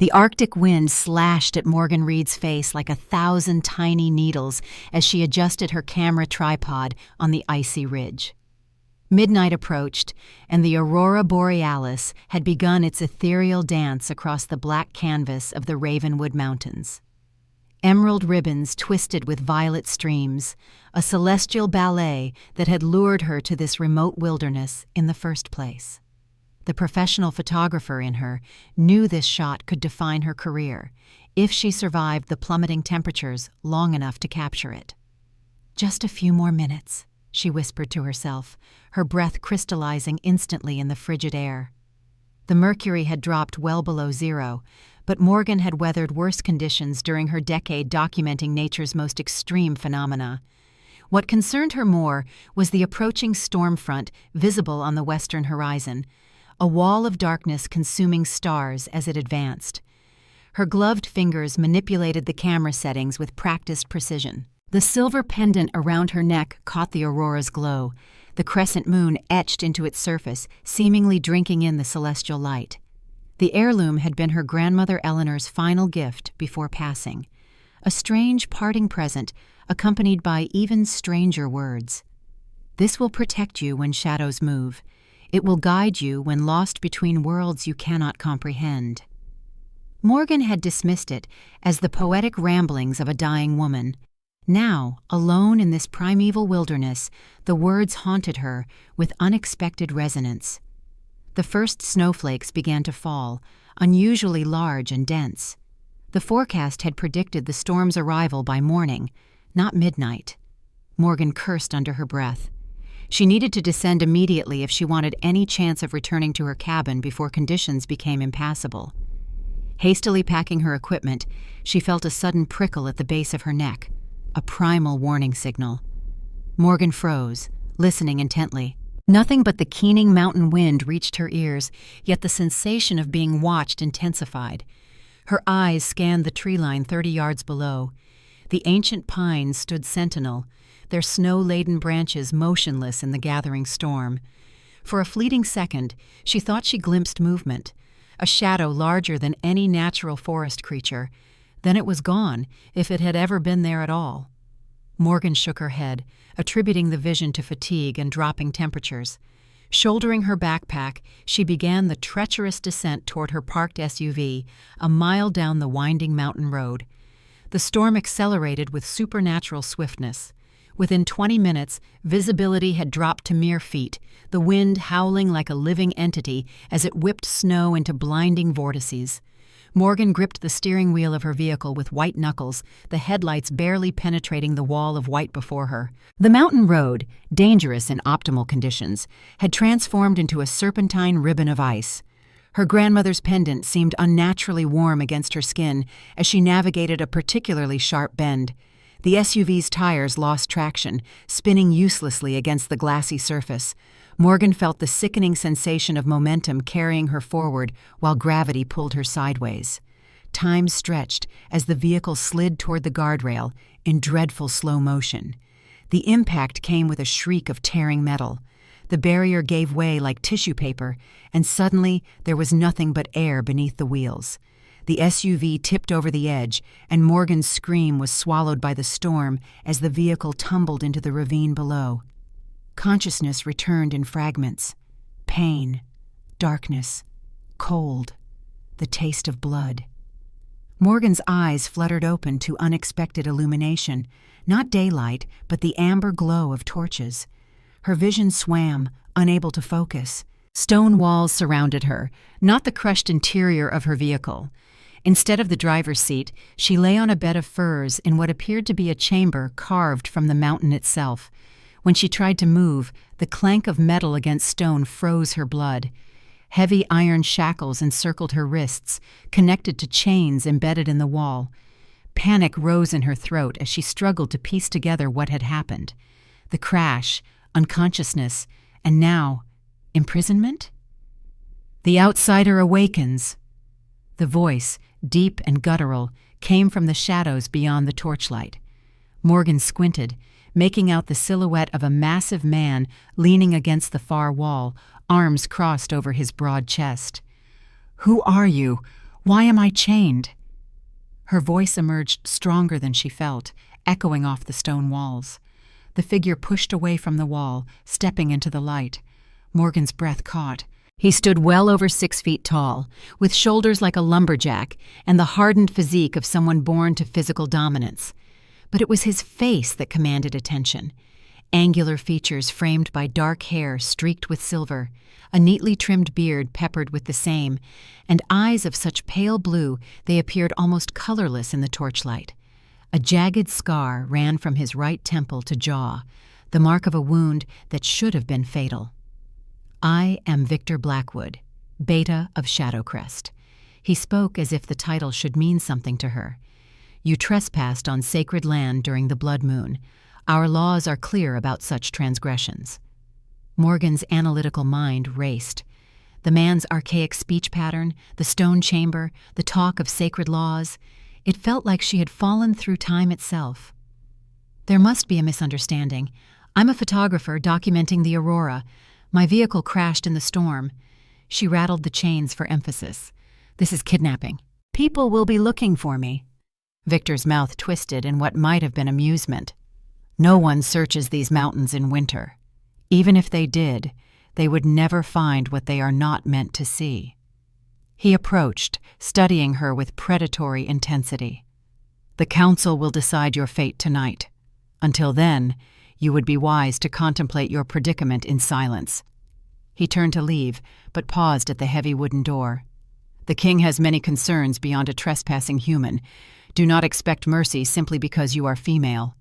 The Arctic wind slashed at Morgan Reed's face like 1,000 tiny needles as she adjusted her camera tripod on the icy ridge. Midnight approached, and the aurora borealis had begun its ethereal dance across the black canvas of the Ravenwood Mountains. Emerald ribbons twisted with violet streams, a celestial ballet that had lured her to this remote wilderness in the first place. The professional photographer in her knew this shot could define her career, if she survived the plummeting temperatures long enough to capture it. "Just a few more minutes," she whispered to herself, her breath crystallizing instantly in the frigid air. The mercury had dropped well below zero, but Morgan had weathered worse conditions during her decade documenting nature's most extreme phenomena. What concerned her more was the approaching storm front visible on the western horizon, a wall of darkness consuming stars as it advanced. Her gloved fingers manipulated the camera settings with practiced precision. The silver pendant around her neck caught the aurora's glow, the crescent moon etched into its surface, seemingly drinking in the celestial light. The heirloom had been her grandmother Eleanor's final gift before passing, a strange parting present accompanied by even stranger words. "This will protect you when shadows move. It will guide you when lost between worlds you cannot comprehend." Morgan had dismissed it as the poetic ramblings of a dying woman. Now, alone in this primeval wilderness, the words haunted her with unexpected resonance. The first snowflakes began to fall, unusually large and dense. The forecast had predicted the storm's arrival by morning, not midnight. Morgan cursed under her breath. She needed to descend immediately if she wanted any chance of returning to her cabin before conditions became impassable. Hastily packing her equipment, she felt a sudden prickle at the base of her neck, a primal warning signal. Morgan froze, listening intently. Nothing but the keening mountain wind reached her ears, yet the sensation of being watched intensified. Her eyes scanned the tree line 30 yards below. The ancient pines stood sentinel, their snow-laden branches motionless in the gathering storm. For a fleeting second, she thought she glimpsed movement, a shadow larger than any natural forest creature. Then it was gone, if it had ever been there at all. Morgan shook her head, attributing the vision to fatigue and dropping temperatures. Shouldering her backpack, she began the treacherous descent toward her parked SUV, a mile down the winding mountain road. The storm accelerated with supernatural swiftness. Within 20 minutes, visibility had dropped to mere feet, the wind howling like a living entity as it whipped snow into blinding vortices. Morgan gripped the steering wheel of her vehicle with white knuckles, the headlights barely penetrating the wall of white before her. The mountain road, dangerous in optimal conditions, had transformed into a serpentine ribbon of ice. Her grandmother's pendant seemed unnaturally warm against her skin as she navigated a particularly sharp bend. The SUV's tires lost traction, spinning uselessly against the glassy surface. Morgan felt the sickening sensation of momentum carrying her forward while gravity pulled her sideways. Time stretched as the vehicle slid toward the guardrail in dreadful slow motion. The impact came with a shriek of tearing metal. The barrier gave way like tissue paper, and suddenly there was nothing but air beneath the wheels. The SUV tipped over the edge, and Morgan's scream was swallowed by the storm as the vehicle tumbled into the ravine below. Consciousness returned in fragments. Pain, darkness, cold, the taste of blood. Morgan's eyes fluttered open to unexpected illumination, not daylight, but the amber glow of torches. Her vision swam, unable to focus. Stone walls surrounded her, not the crushed interior of her vehicle. Instead of the driver's seat, she lay on a bed of furs in what appeared to be a chamber carved from the mountain itself. When she tried to move, the clank of metal against stone froze her blood. Heavy iron shackles encircled her wrists, connected to chains embedded in the wall. Panic rose in her throat as she struggled to piece together what had happened. The crash, unconsciousness, and now, imprisonment? "The outsider awakens." The voice, deep and guttural, came from the shadows beyond the torchlight. Morgan squinted, making out the silhouette of a massive man leaning against the far wall, arms crossed over his broad chest. "Who are you? Why am I chained?" Her voice emerged stronger than she felt, echoing off the stone walls. The figure pushed away from the wall, stepping into the light. Morgan's breath caught. He stood well over 6 feet tall, with shoulders like a lumberjack and the hardened physique of someone born to physical dominance. But it was his face that commanded attention. Angular features framed by dark hair streaked with silver, a neatly trimmed beard peppered with the same, and eyes of such pale blue they appeared almost colorless in the torchlight. A jagged scar ran from his right temple to jaw, the mark of a wound that should have been fatal. "I am Victor Blackwood, Beta of Shadowcrest." He spoke as if the title should mean something to her. "You trespassed on sacred land during the blood moon. Our laws are clear about such transgressions." Morgan's analytical mind raced. The man's archaic speech pattern, the stone chamber, the talk of sacred laws. It felt like she had fallen through time itself. "There must be a misunderstanding. I'm a photographer documenting the aurora. My vehicle crashed in the storm." She rattled the chains for emphasis. "This is kidnapping. People will be looking for me." Victor's mouth twisted in what might have been amusement. "No one searches these mountains in winter. Even if they did, they would never find what they are not meant to see." He approached, studying her with predatory intensity. "The council will decide your fate tonight. Until then, you would be wise to contemplate your predicament in silence." He turned to leave, but paused at the heavy wooden door. "The king has many concerns beyond a trespassing human. Do not expect mercy simply because you are female."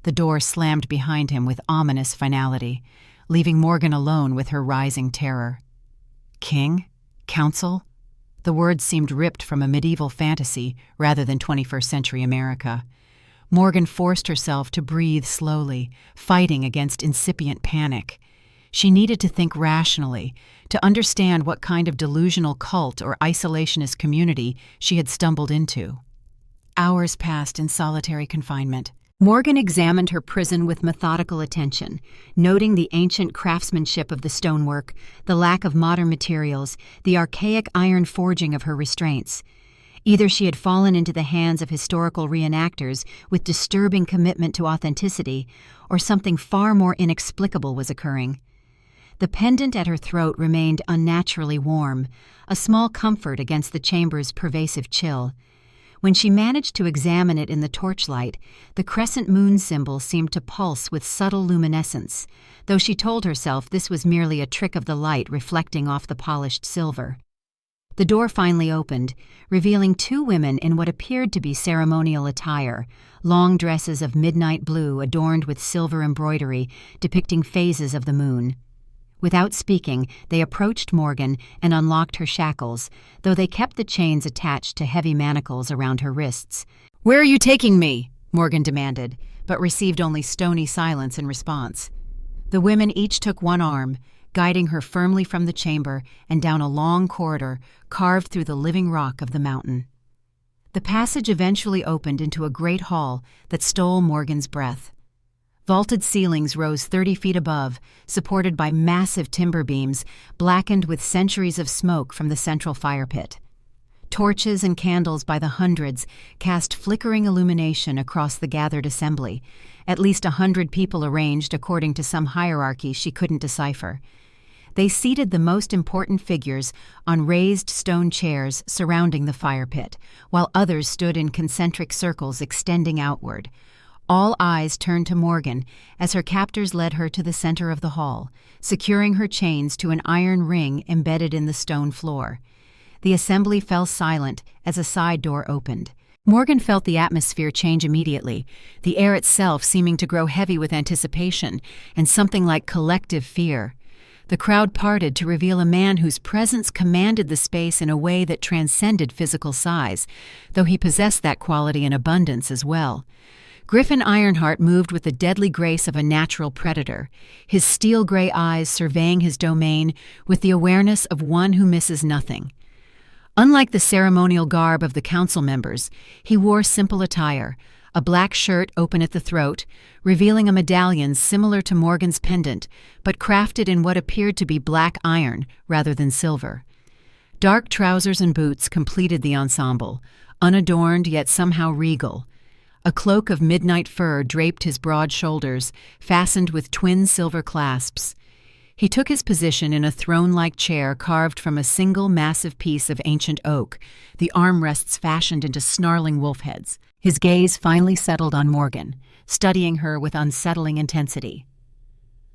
The door slammed behind him with ominous finality, leaving Morgan alone with her rising terror. King? Council? The words seemed ripped from a medieval fantasy rather than 21st century America. Morgan forced herself to breathe slowly, fighting against incipient panic. She needed to think rationally, to understand what kind of delusional cult or isolationist community she had stumbled into. Hours passed in solitary confinement. Morgan examined her prison with methodical attention, noting the ancient craftsmanship of the stonework, the lack of modern materials, the archaic iron forging of her restraints. Either she had fallen into the hands of historical reenactors with disturbing commitment to authenticity, or something far more inexplicable was occurring. The pendant at her throat remained unnaturally warm, a small comfort against the chamber's pervasive chill. When she managed to examine it in the torchlight, the crescent moon symbol seemed to pulse with subtle luminescence, though she told herself this was merely a trick of the light reflecting off the polished silver. The door finally opened, revealing 2 women in what appeared to be ceremonial attire, long dresses of midnight blue adorned with silver embroidery depicting phases of the moon. Without speaking, they approached Morgan and unlocked her shackles, though they kept the chains attached to heavy manacles around her wrists. "Where are you taking me?" Morgan demanded, but received only stony silence in response. The women each took one arm, guiding her firmly from the chamber and down a long corridor carved through the living rock of the mountain. The passage eventually opened into a great hall that stole Morgan's breath. Vaulted ceilings rose 30 feet above, supported by massive timber beams, blackened with centuries of smoke from the central fire pit. Torches and candles by the hundreds cast flickering illumination across the gathered assembly, at least 100 people arranged according to some hierarchy she couldn't decipher. They seated the most important figures on raised stone chairs surrounding the fire pit, while others stood in concentric circles extending outward. All eyes turned to Morgan as her captors led her to the center of the hall, securing her chains to an iron ring embedded in the stone floor. The assembly fell silent as a side door opened. Morgan felt the atmosphere change immediately, the air itself seeming to grow heavy with anticipation and something like collective fear. The crowd parted to reveal a man whose presence commanded the space in a way that transcended physical size, though he possessed that quality in abundance as well. Griffin Ironheart moved with the deadly grace of a natural predator, his steel-gray eyes surveying his domain with the awareness of one who misses nothing. Unlike the ceremonial garb of the council members, he wore simple attire, a black shirt open at the throat, revealing a medallion similar to Morgan's pendant, but crafted in what appeared to be black iron rather than silver. Dark trousers and boots completed the ensemble, unadorned yet somehow regal. A cloak of midnight fur draped his broad shoulders, fastened with twin silver clasps. He took his position in a throne-like chair carved from a single massive piece of ancient oak, the armrests fashioned into snarling wolf heads. His gaze finally settled on Morgan, studying her with unsettling intensity.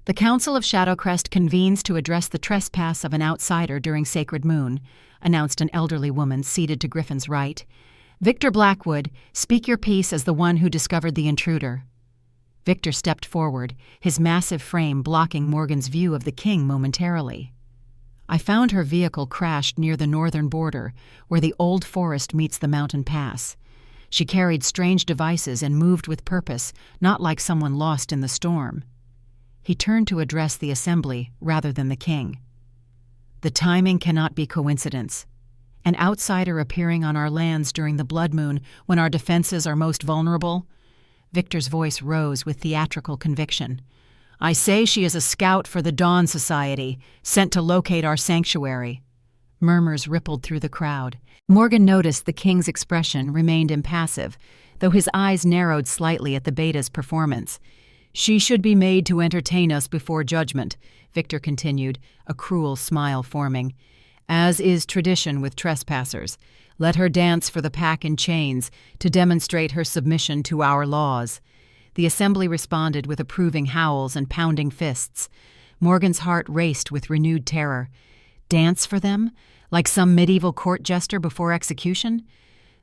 The Council of Shadowcrest convenes to address the trespass of an outsider during Sacred Moon, announced an elderly woman seated to Griffin's right. Victor Blackwood, speak your piece as the one who discovered the intruder. Victor stepped forward, his massive frame blocking Morgan's view of the king momentarily. I found her vehicle crashed near the northern border, where the old forest meets the mountain pass. She carried strange devices and moved with purpose, not like someone lost in the storm. He turned to address the assembly rather than the king. The timing cannot be coincidence. An outsider appearing on our lands during the blood moon when our defenses are most vulnerable? Victor's voice rose with theatrical conviction. I say she is a scout for the Dawn Society, sent to locate our sanctuary. Murmurs rippled through the crowd. Morgan noticed the king's expression remained impassive, though his eyes narrowed slightly at the beta's performance. She should be made to entertain us before judgment, Victor continued, a cruel smile forming. As is tradition with trespassers, let her dance for the pack in chains to demonstrate her submission to our laws. The assembly responded with approving howls and pounding fists. Morgan's heart raced with renewed terror. Dance for them? Like some medieval court jester before execution?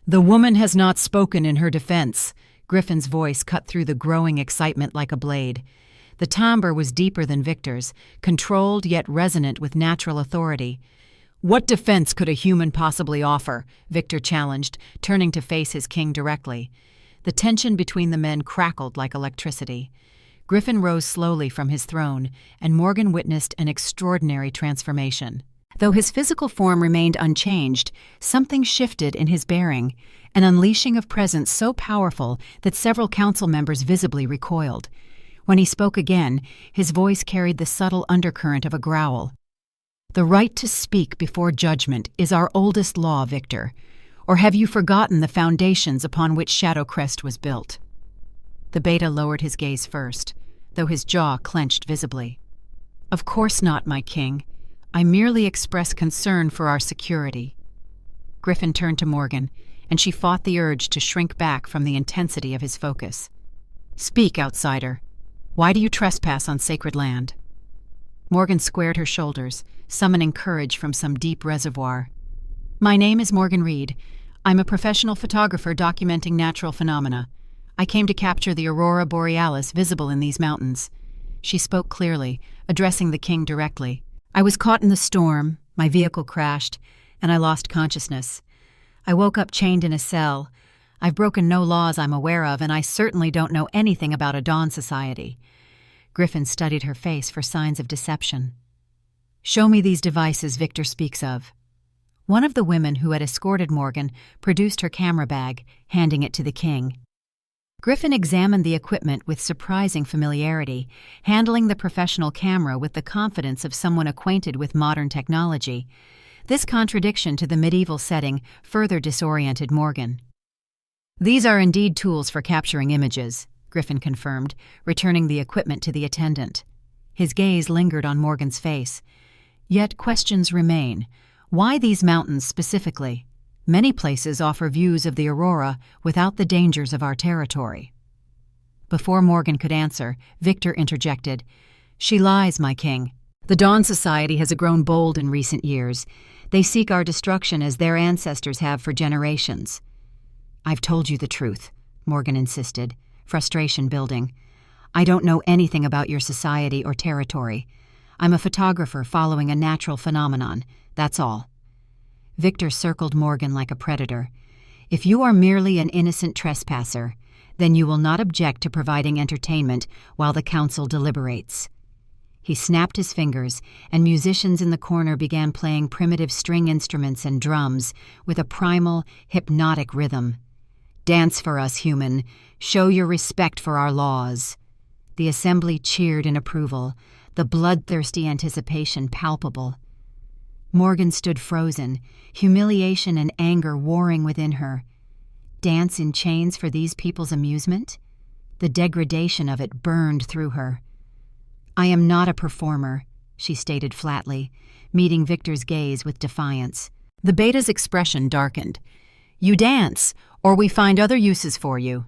The woman has not spoken in her defense. Griffin's voice cut through the growing excitement like a blade. The timbre was deeper than Victor's, controlled yet resonant with natural authority. What defense could a human possibly offer? Victor challenged, turning to face his king directly. The tension between the men crackled like electricity. Griffin rose slowly from his throne, and Morgan witnessed an extraordinary transformation. Though his physical form remained unchanged, something shifted in his bearing, an unleashing of presence so powerful that several council members visibly recoiled. When he spoke again, his voice carried the subtle undercurrent of a growl. The right to speak before judgment is our oldest law, Victor. Or have you forgotten the foundations upon which Shadowcrest was built? The beta lowered his gaze first, though his jaw clenched visibly. Of course not, my king. I merely express concern for our security. Griffin turned to Morgan, and she fought the urge to shrink back from the intensity of his focus. Speak, outsider. Why do you trespass on sacred land? Morgan squared her shoulders, summoning courage from some deep reservoir. My name is Morgan Reed. I'm a professional photographer documenting natural phenomena. I came to capture the aurora borealis visible in these mountains. She spoke clearly, addressing the king directly. I was caught in the storm, my vehicle crashed, and I lost consciousness. I woke up chained in a cell. I've broken no laws I'm aware of, and I certainly don't know anything about a Dawn Society. Griffin studied her face for signs of deception. Show me these devices Victor speaks of. One of the women who had escorted Morgan produced her camera bag, handing it to the king. Griffin examined the equipment with surprising familiarity, handling the professional camera with the confidence of someone acquainted with modern technology. This contradiction to the medieval setting further disoriented Morgan. These are indeed tools for capturing images, Griffin confirmed, returning the equipment to the attendant. His gaze lingered on Morgan's face. Yet questions remain. Why these mountains specifically? Many places offer views of the aurora without the dangers of our territory. Before Morgan could answer, Victor interjected. She lies, my king. The Dawn Society has grown bold in recent years. They seek our destruction as their ancestors have for generations. I've told you the truth, Morgan insisted, frustration building. I don't know anything about your society or territory. I'm a photographer following a natural phenomenon, that's all. Victor circled Morgan like a predator. If you are merely an innocent trespasser, then you will not object to providing entertainment while the council deliberates. He snapped his fingers, and musicians in the corner began playing primitive string instruments and drums with a primal, hypnotic rhythm. Dance for us, human. Show your respect for our laws. The assembly cheered in approval, the bloodthirsty anticipation palpable. Morgan stood frozen, humiliation and anger warring within her. Dance in chains for these people's amusement? The degradation of it burned through her. "I am not a performer," she stated flatly, meeting Victor's gaze with defiance. The beta's expression darkened. "You dance, or we find other uses for you."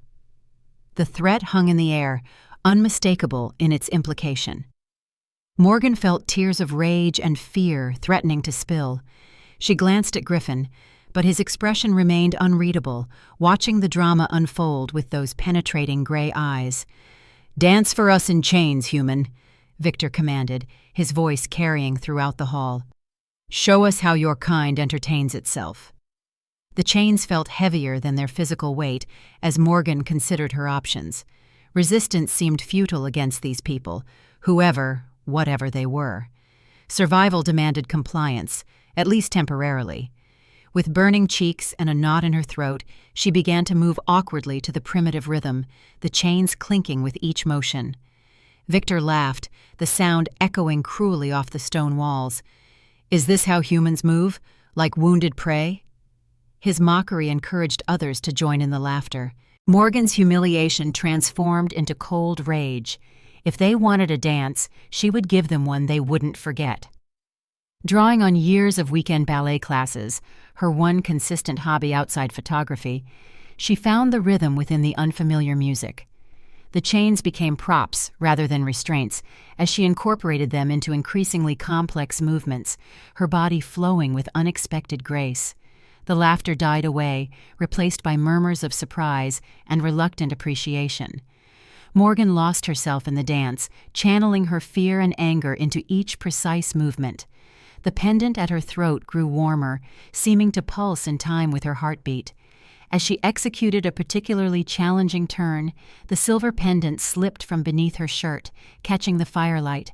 The threat hung in the air, unmistakable in its implication. Morgan felt tears of rage and fear threatening to spill. She glanced at Griffin, but his expression remained unreadable, watching the drama unfold with those penetrating gray eyes. "Dance for us in chains, human," Victor commanded, his voice carrying throughout the hall. "Show us how your kind entertains itself." The chains felt heavier than their physical weight as Morgan considered her options. Resistance seemed futile against these people, whatever they were. Survival demanded compliance, at least temporarily. With burning cheeks and a knot in her throat, she began to move awkwardly to the primitive rhythm, the chains clinking with each motion. Victor laughed, the sound echoing cruelly off the stone walls. "Is this how humans move? Like wounded prey?" His mockery encouraged others to join in the laughter. Morgan's humiliation transformed into cold rage. If they wanted a dance, she would give them one they wouldn't forget. Drawing on years of weekend ballet classes, her one consistent hobby outside photography, she found the rhythm within the unfamiliar music. The chains became props rather than restraints as she incorporated them into increasingly complex movements, her body flowing with unexpected grace. The laughter died away, replaced by murmurs of surprise and reluctant appreciation. Morgan lost herself in the dance, channeling her fear and anger into each precise movement. The pendant at her throat grew warmer, seeming to pulse in time with her heartbeat. As she executed a particularly challenging turn, the silver pendant slipped from beneath her shirt, catching the firelight.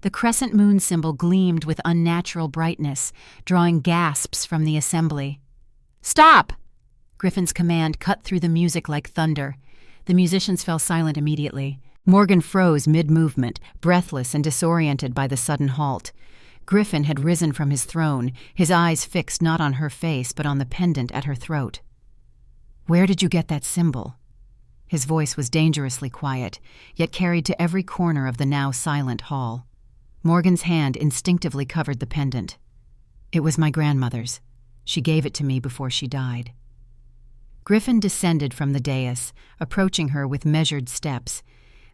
The crescent moon symbol gleamed with unnatural brightness, drawing gasps from the assembly. "Stop!" Griffin's command cut through the music like thunder. The musicians fell silent immediately. Morgan froze mid-movement, breathless and disoriented by the sudden halt. Griffin had risen from his throne, his eyes fixed not on her face but on the pendant at her throat. "Where did you get that symbol?" His voice was dangerously quiet, yet carried to every corner of the now silent hall. Morgan's hand instinctively covered the pendant. "It was my grandmother's. She gave it to me before she died." Griffin descended from the dais, approaching her with measured steps.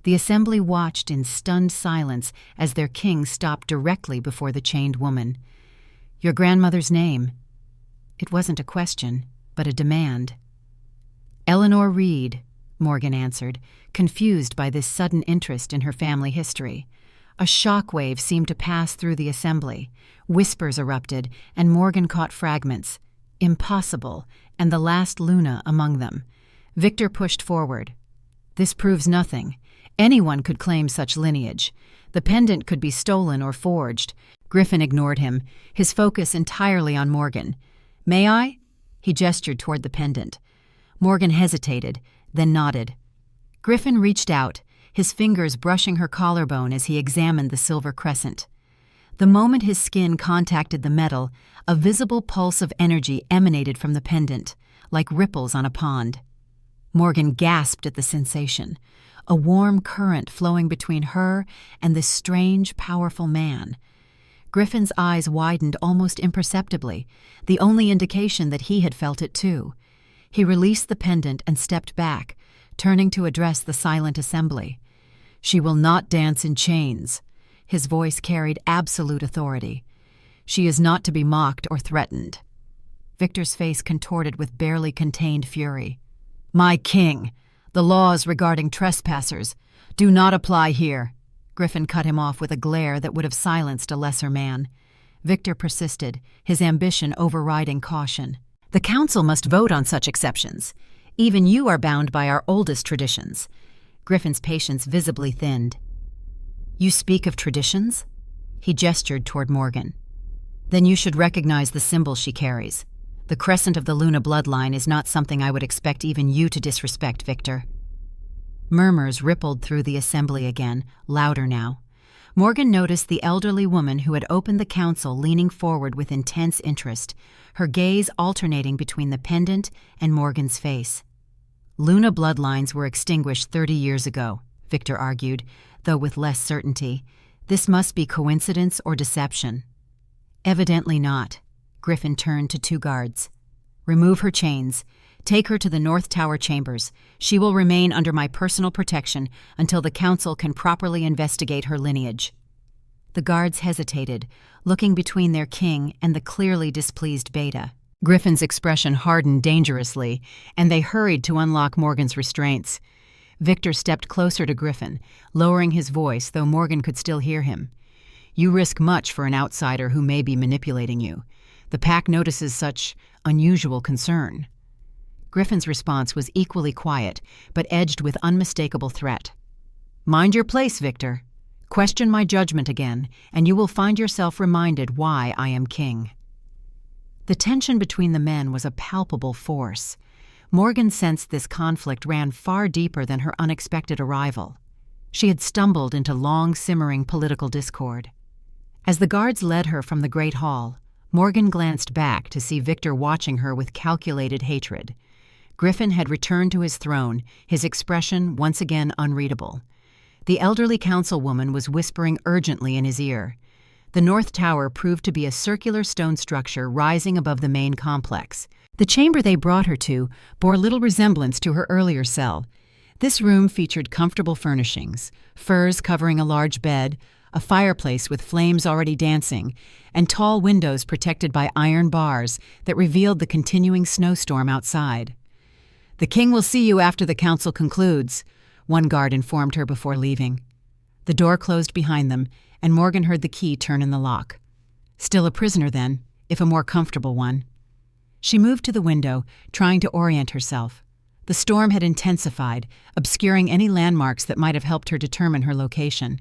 The assembly watched in stunned silence as their king stopped directly before the chained woman. "Your grandmother's name?" It wasn't a question, but a demand. "Eleanor Reed," Morgan answered, confused by this sudden interest in her family history. A shockwave seemed to pass through the assembly. Whispers erupted, and Morgan caught fragments. "Impossible," and the last Luna among them. Victor pushed forward. "This proves nothing. Anyone could claim such lineage. The pendant could be stolen or forged." Griffin ignored him, his focus entirely on Morgan. "May I?" He gestured toward the pendant. Morgan hesitated, then nodded. Griffin reached out, his fingers brushing her collarbone as he examined the silver crescent. The moment his skin contacted the metal, a visible pulse of energy emanated from the pendant, like ripples on a pond. Morgan gasped at the sensation, a warm current flowing between her and this strange, powerful man. Griffin's eyes widened almost imperceptibly, the only indication that he had felt it too. He released the pendant and stepped back, turning to address the silent assembly. "She will not dance in chains." His voice carried absolute authority. "She is not to be mocked or threatened." Victor's face contorted with barely contained fury. "My king, the laws regarding trespassers do not apply here." Griffin cut him off with a glare that would have silenced a lesser man. Victor persisted, his ambition overriding caution. "The council must vote on such exceptions. Even you are bound by our oldest traditions." Griffin's patience visibly thinned. "You speak of traditions?" He gestured toward Morgan. "Then you should recognize the symbol she carries. The crescent of the Luna bloodline is not something I would expect even you to disrespect, Victor." Murmurs rippled through the assembly again, louder now. Morgan noticed the elderly woman who had opened the council leaning forward with intense interest, her gaze alternating between the pendant and Morgan's face. Luna bloodlines were extinguished 30 years ago, Victor argued, though with less certainty. This must be coincidence or deception. Evidently not. Griffin turned to 2 guards. Remove her chains. Take her to the North Tower chambers. She will remain under my personal protection until the council can properly investigate her lineage. The guards hesitated, looking between their king and the clearly displeased Beta. Griffin's expression hardened dangerously, and they hurried to unlock Morgan's restraints. Victor stepped closer to Griffin, lowering his voice, though Morgan could still hear him. You risk much for an outsider who may be manipulating you. The pack notices such unusual concern. Griffin's response was equally quiet, but edged with unmistakable threat. Mind your place, Victor. Question my judgment again, and you will find yourself reminded why I am king. The tension between the men was a palpable force. Morgan sensed this conflict ran far deeper than her unexpected arrival. She had stumbled into long, simmering political discord. As the guards led her from the great hall, Morgan glanced back to see Victor watching her with calculated hatred. Griffin had returned to his throne, his expression once again unreadable. The elderly councilwoman was whispering urgently in his ear. The North Tower proved to be a circular stone structure rising above the main complex. The chamber they brought her to bore little resemblance to her earlier cell. This room featured comfortable furnishings, furs covering a large bed, a fireplace with flames already dancing, and tall windows protected by iron bars that revealed the continuing snowstorm outside. The king will see you after the council concludes, one guard informed her before leaving. The door closed behind them, and Morgan heard the key turn in the lock. Still a prisoner then, if a more comfortable one. She moved to the window, trying to orient herself. The storm had intensified, obscuring any landmarks that might have helped her determine her location.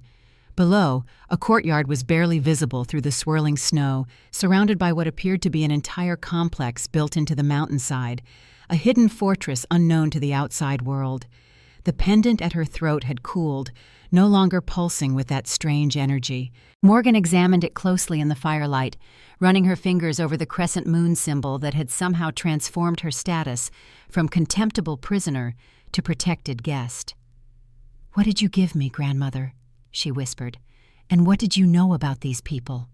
Below, a courtyard was barely visible through the swirling snow, surrounded by what appeared to be an entire complex built into the mountainside, a hidden fortress unknown to the outside world. The pendant at her throat had cooled, no longer pulsing with that strange energy. Morgan examined it closely in the firelight, running her fingers over the crescent moon symbol that had somehow transformed her status from contemptible prisoner to protected guest. "What did you give me, grandmother?" she whispered. "And what did you know about these people?"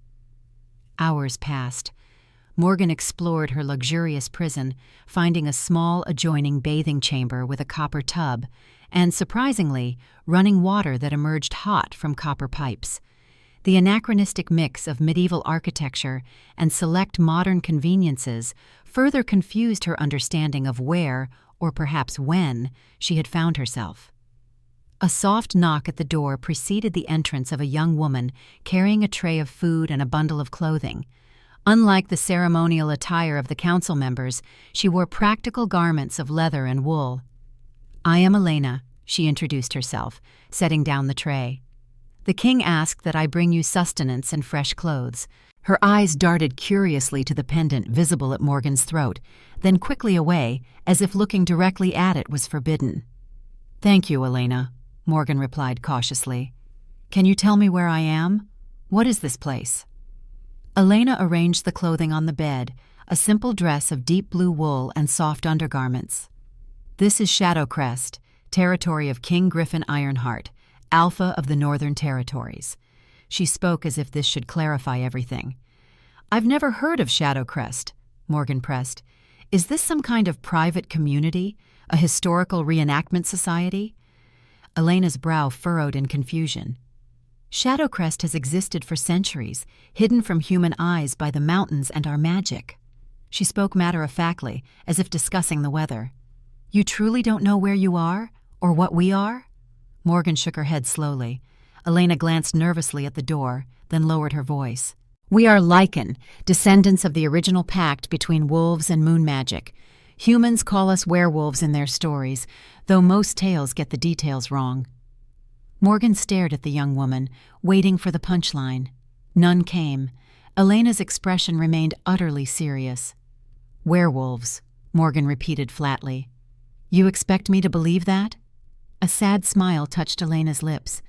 Hours passed. Morgan explored her luxurious prison, finding a small adjoining bathing chamber with a copper tub and, surprisingly, running water that emerged hot from copper pipes. The anachronistic mix of medieval architecture and select modern conveniences further confused her understanding of where, or perhaps when, she had found herself. A soft knock at the door preceded the entrance of a young woman carrying a tray of food and a bundle of clothing. Unlike the ceremonial attire of the council members, she wore practical garments of leather and wool. "I am Elena," she introduced herself, setting down the tray. "The king asked that I bring you sustenance and fresh clothes." Her eyes darted curiously to the pendant visible at Morgan's throat, then quickly away, as if looking directly at it was forbidden. "Thank you, Elena," Morgan replied cautiously. "Can you tell me where I am? What is this place?" Elena arranged the clothing on the bed, a simple dress of deep blue wool and soft undergarments. "This is Shadowcrest, territory of King Griffin Ironheart, Alpha of the Northern Territories." She spoke as if this should clarify everything. "I've never heard of Shadowcrest," Morgan pressed. "Is this some kind of private community, a historical reenactment society?" Elena's brow furrowed in confusion. "Shadowcrest has existed for centuries, hidden from human eyes by the mountains and our magic." She spoke matter-of-factly, as if discussing the weather. "You truly don't know where you are, or what we are?" Morgan shook her head slowly. Elena glanced nervously at the door, then lowered her voice. "We are Lycan, descendants of the original pact between wolves and moon magic. Humans call us werewolves in their stories, though most tales get the details wrong." Morgan stared at the young woman, waiting for the punchline. None came. Elena's expression remained utterly serious. "Werewolves," Morgan repeated flatly. "You expect me to believe that?" A sad smile touched Elena's lips.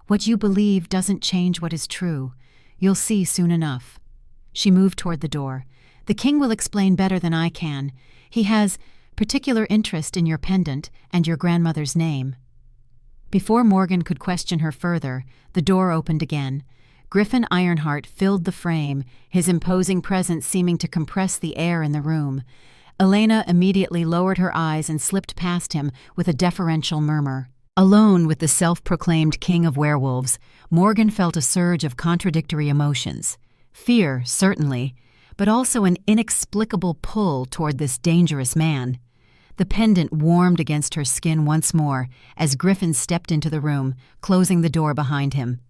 What you believe doesn't change what is true. You'll see soon enough." She moved toward the door. "The king will explain better than I can. He has particular interest in your pendant and your grandmother's name." Before Morgan could question her further, the door opened again. Griffin Ironheart filled the frame, his imposing presence seeming to compress the air in the room. Elena immediately lowered her eyes and slipped past him with a deferential murmur. Alone with the self-proclaimed king of werewolves, Morgan felt a surge of contradictory emotions. Fear, certainly, but also an inexplicable pull toward this dangerous man. The pendant warmed against her skin once more as Griffin stepped into the room, closing the door behind him.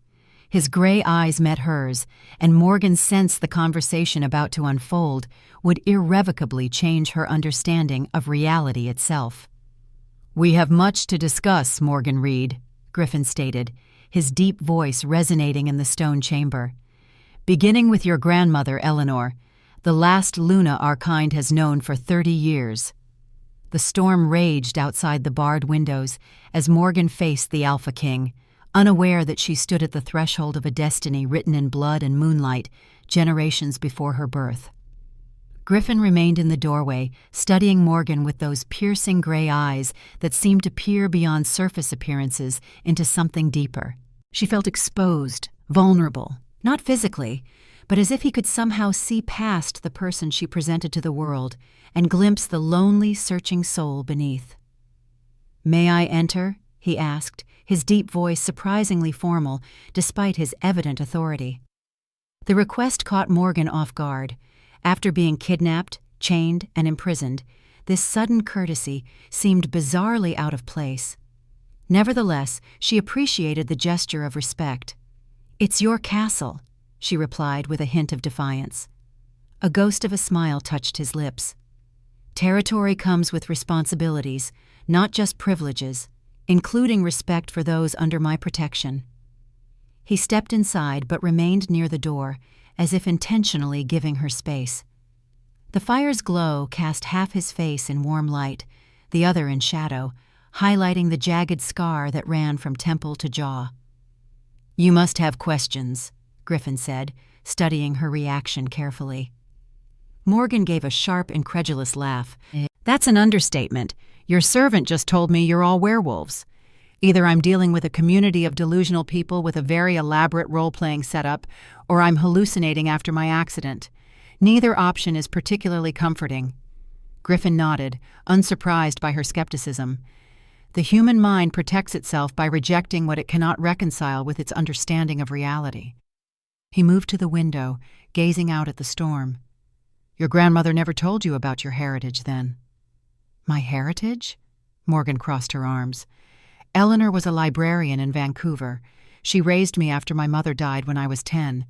His gray eyes met hers, and Morgan sensed the conversation about to unfold would irrevocably change her understanding of reality itself. "We have much to discuss, Morgan Reed," Griffin stated, his deep voice resonating in the stone chamber. "Beginning with your grandmother, Eleanor, the last Luna our kind has known for 30 years. The storm raged outside the barred windows as Morgan faced the Alpha King, unaware that she stood at the threshold of a destiny written in blood and moonlight generations before her birth. Griffin remained in the doorway, studying Morgan with those piercing gray eyes that seemed to peer beyond surface appearances into something deeper. She felt exposed, vulnerable, not physically, but as if he could somehow see past the person she presented to the world and glimpse the lonely, searching soul beneath. "May I enter?" he asked, his deep voice surprisingly formal despite his evident authority. The request caught Morgan off guard. After being kidnapped, chained, and imprisoned, this sudden courtesy seemed bizarrely out of place. Nevertheless, she appreciated the gesture of respect. "It's your castle," she replied with a hint of defiance. A ghost of a smile touched his lips. "Territory comes with responsibilities, not just privileges, including respect for those under my protection." He stepped inside but remained near the door, as if intentionally giving her space. The fire's glow cast half his face in warm light, the other in shadow, highlighting the jagged scar that ran from temple to jaw. "You must have questions," Griffin said, studying her reaction carefully. Morgan gave a sharp, incredulous laugh. "That's an understatement. Your servant just told me you're all werewolves. Either I'm dealing with a community of delusional people with a very elaborate role-playing setup, or I'm hallucinating after my accident. Neither option is particularly comforting." Griffin nodded, unsurprised by her skepticism. The human mind protects itself by rejecting what it cannot reconcile with its understanding of reality. He moved to the window, gazing out at the storm. "Your grandmother never told you about your heritage, then?" "My heritage?" Morgan crossed her arms. "Eleanor was a librarian in Vancouver. She raised me after my mother died when I was 10.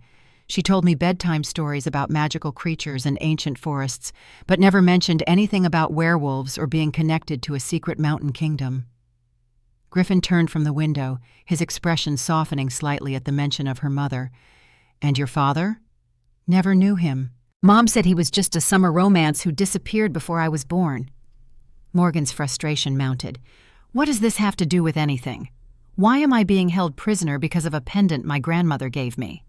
She told me bedtime stories about magical creatures and ancient forests, but never mentioned anything about werewolves or being connected to a secret mountain kingdom." Griffin turned from the window, his expression softening slightly at the mention of her mother. "And your father?" "Never knew him. Mom said he was just a summer romance who disappeared before I was born." Morgan's frustration mounted. "What does this have to do with anything? Why am I being held prisoner because of a pendant my grandmother gave me?"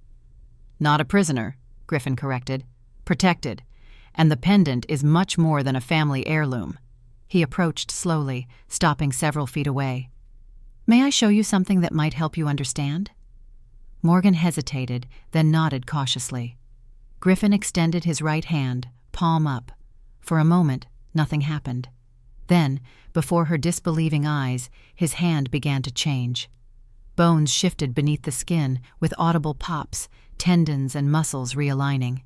"Not a prisoner," Griffin corrected. "Protected. And the pendant is much more than a family heirloom." He approached slowly, stopping several feet away. "May I show you something that might help you understand?" Morgan hesitated, then nodded cautiously. Griffin extended his right hand, palm up. For a moment, nothing happened. Then, before her disbelieving eyes, his hand began to change. Bones shifted beneath the skin with audible pops, tendons and muscles realigning.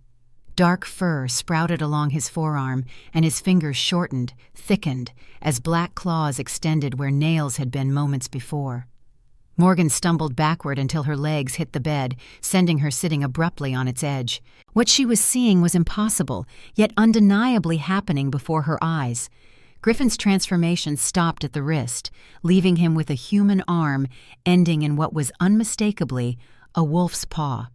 Dark fur sprouted along his forearm, and his fingers shortened, thickened, as black claws extended where nails had been moments before. Morgan stumbled backward until her legs hit the bed, sending her sitting abruptly on its edge. What she was seeing was impossible, yet undeniably happening before her eyes. Griffin's transformation stopped at the wrist, leaving him with a human arm ending in what was unmistakably a wolf's paw.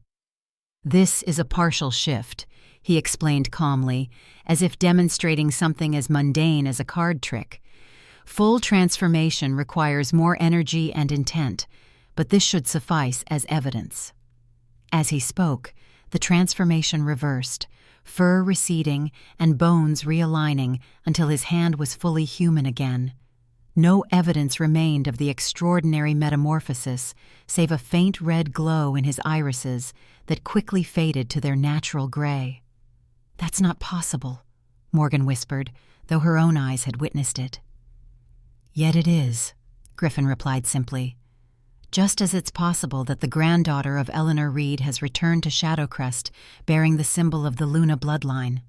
"This is a partial shift," he explained calmly, as if demonstrating something as mundane as a card trick. "Full transformation requires more energy and intent, but this should suffice as evidence." As he spoke, the transformation reversed, fur receding and bones realigning until his hand was fully human again. No evidence remained of the extraordinary metamorphosis, save a faint red glow in his irises that quickly faded to their natural gray. "That's not possible," Morgan whispered, though her own eyes had witnessed it. "Yet it is," Griffin replied simply. "Just as it's possible that the granddaughter of Eleanor Reed has returned to Shadowcrest bearing the symbol of the Luna bloodline."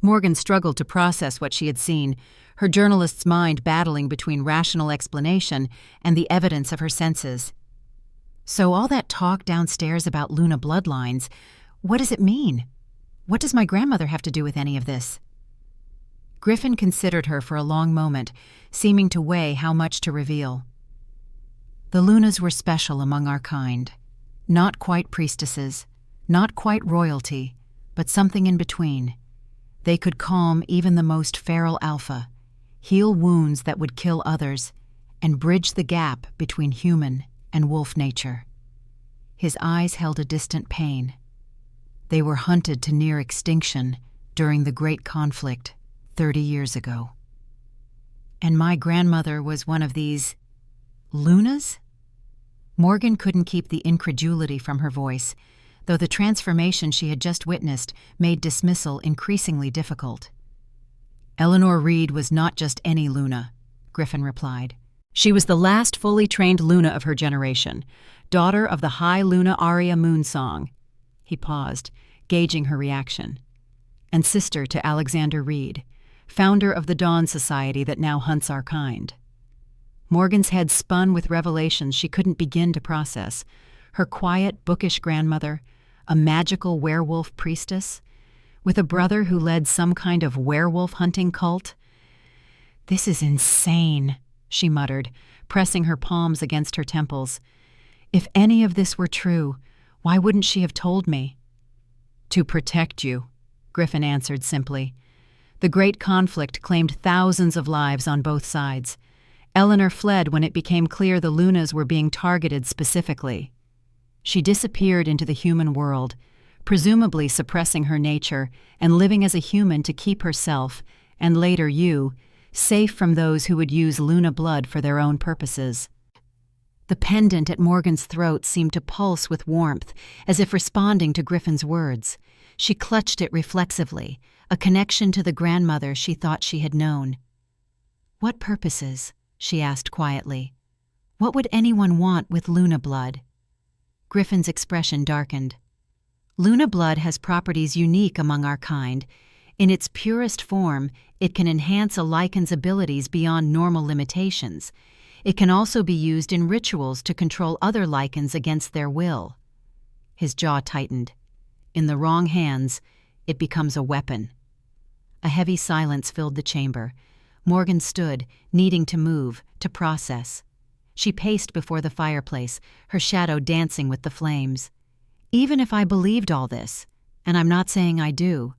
Morgan struggled to process what she had seen, her journalist's mind battling between rational explanation and the evidence of her senses. "So all that talk downstairs about Luna bloodlines, what does it mean? What does my grandmother have to do with any of this?" Griffin considered her for a long moment, seeming to weigh how much to reveal. "The Lunas were special among our kind. Not quite priestesses, not quite royalty, but something in between. They could calm even the most feral alpha, heal wounds that would kill others, and bridge the gap between human and wolf nature." His eyes held a distant pain. "They were hunted to near extinction during the Great Conflict 30 years ago. And my grandmother was one of these Lunas?" Morgan couldn't keep the incredulity from her voice, though the transformation she had just witnessed made dismissal increasingly difficult. "Eleanor Reed was not just any Luna," Griffin replied. "She was the last fully trained Luna of her generation, daughter of the High Luna Aria Moonsong." He paused, gauging her reaction. "And sister to Alexander Reed, founder of the Dawn Society that now hunts our kind." Morgan's head spun with revelations she couldn't begin to process. Her quiet, bookish grandmother, a magical werewolf priestess, with a brother who led some kind of werewolf hunting cult. "This is insane," she muttered, pressing her palms against her temples. "If any of this were true, why wouldn't she have told me?" "To protect you," Griffin answered simply. "The Great Conflict claimed thousands of lives on both sides. Eleanor fled when it became clear the Lunas were being targeted specifically. She disappeared into the human world, presumably suppressing her nature and living as a human to keep herself, and later you, safe from those who would use Luna blood for their own purposes." The pendant at Morgan's throat seemed to pulse with warmth, as if responding to Griffin's words. She clutched it reflexively, a connection to the grandmother she thought she had known. "What purposes?" she asked quietly. "What would anyone want with Luna blood?" Griffin's expression darkened. "Luna blood has properties unique among our kind. In its purest form, it can enhance a lycan's abilities beyond normal limitations. It can also be used in rituals to control other lycans against their will." His jaw tightened. In the wrong hands, it becomes a weapon. A heavy silence filled the chamber. Morgan stood, needing to move, to process. She paced before the fireplace, her shadow dancing with the flames. "Even if I believed all this, and I'm not saying I do,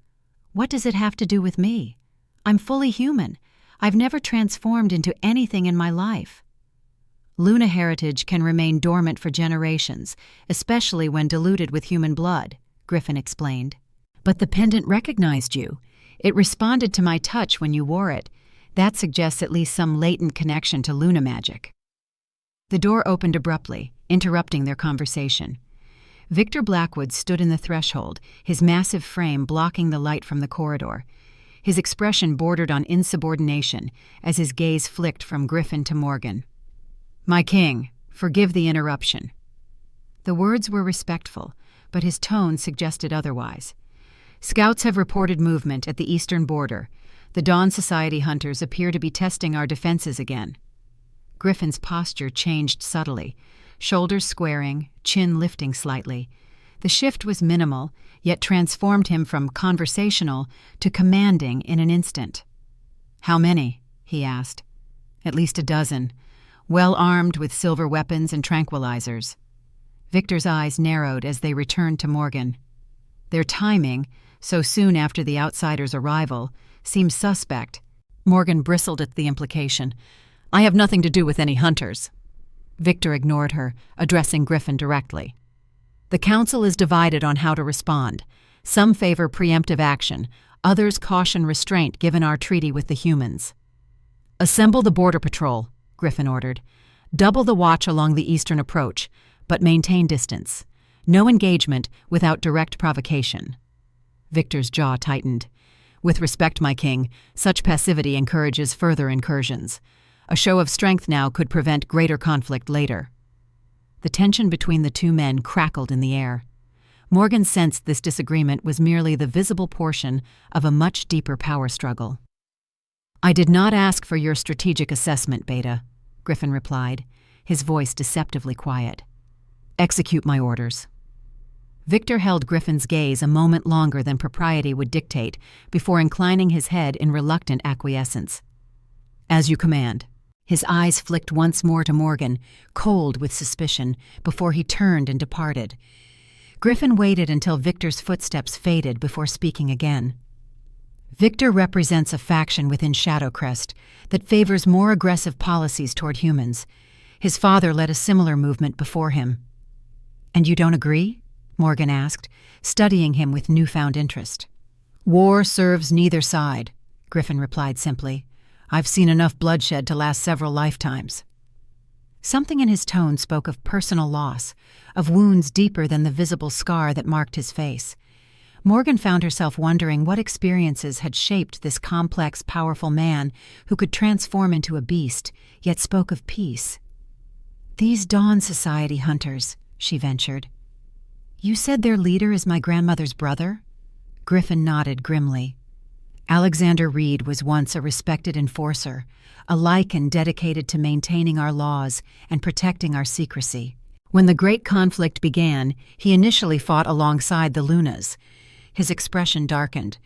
what does it have to do with me? I'm fully human. I've never transformed into anything in my life." "Luna heritage can remain dormant for generations, especially when diluted with human blood," Griffin explained. "But the pendant recognized you. It responded to my touch when you wore it. That suggests at least some latent connection to Luna magic." The door opened abruptly, interrupting their conversation. Victor Blackwood stood in the threshold, his massive frame blocking the light from the corridor. His expression bordered on insubordination as his gaze flicked from Griffin to Morgan. "My king, forgive the interruption." The words were respectful, but his tone suggested otherwise. "Scouts have reported movement at the eastern border. The Dawn Society hunters appear to be testing our defenses again." Griffin's posture changed subtly, shoulders squaring, chin lifting slightly. The shift was minimal, yet transformed him from conversational to commanding in an instant. "How many?" he asked. "At least a dozen, well armed with silver weapons and tranquilizers." Victor's eyes narrowed as they returned to Morgan. Their timing, so soon after the outsider's arrival, seemed suspect. Morgan bristled at the implication. "I have nothing to do with any hunters." Victor ignored her, addressing Griffin directly. The council is divided on how to respond. Some favor preemptive action, others caution restraint given our treaty with the humans. Assemble the border patrol, Griffin ordered. Double the watch along the eastern approach, but maintain distance. No engagement without direct provocation. Victor's jaw tightened. With respect, my king, such passivity encourages further incursions. A show of strength now could prevent greater conflict later. The tension between the two men crackled in the air. Morgan sensed this disagreement was merely the visible portion of a much deeper power struggle. I did not ask for your strategic assessment, Beta, Griffin replied, his voice deceptively quiet. Execute my orders. Victor held Griffin's gaze a moment longer than propriety would dictate before inclining his head in reluctant acquiescence. As you command. His eyes flicked once more to Morgan, cold with suspicion, before he turned and departed. Griffin waited until Victor's footsteps faded before speaking again. Victor represents a faction within Shadowcrest that favors more aggressive policies toward humans. His father led a similar movement before him. And you don't agree? Morgan asked, studying him with newfound interest. War serves neither side, Griffin replied simply. I've seen enough bloodshed to last several lifetimes. Something in his tone spoke of personal loss, of wounds deeper than the visible scar that marked his face. Morgan found herself wondering what experiences had shaped this complex, powerful man who could transform into a beast, yet spoke of peace. These Dawn Society hunters, she ventured. You said their leader is my grandmother's brother? Griffin nodded grimly. Alexander Reed was once a respected enforcer, a Lycan dedicated to maintaining our laws and protecting our secrecy. When the Great Conflict began, he initially fought alongside the Lunas. His expression darkened.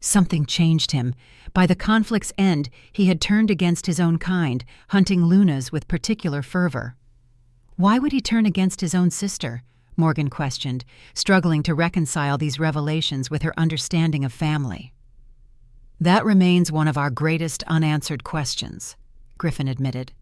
Something changed him. By the conflict's end, he had turned against his own kind, hunting Lunas with particular fervor. Why would he turn against his own sister? Morgan questioned, struggling to reconcile these revelations with her understanding of family. That remains one of our greatest unanswered questions, Griffin admitted.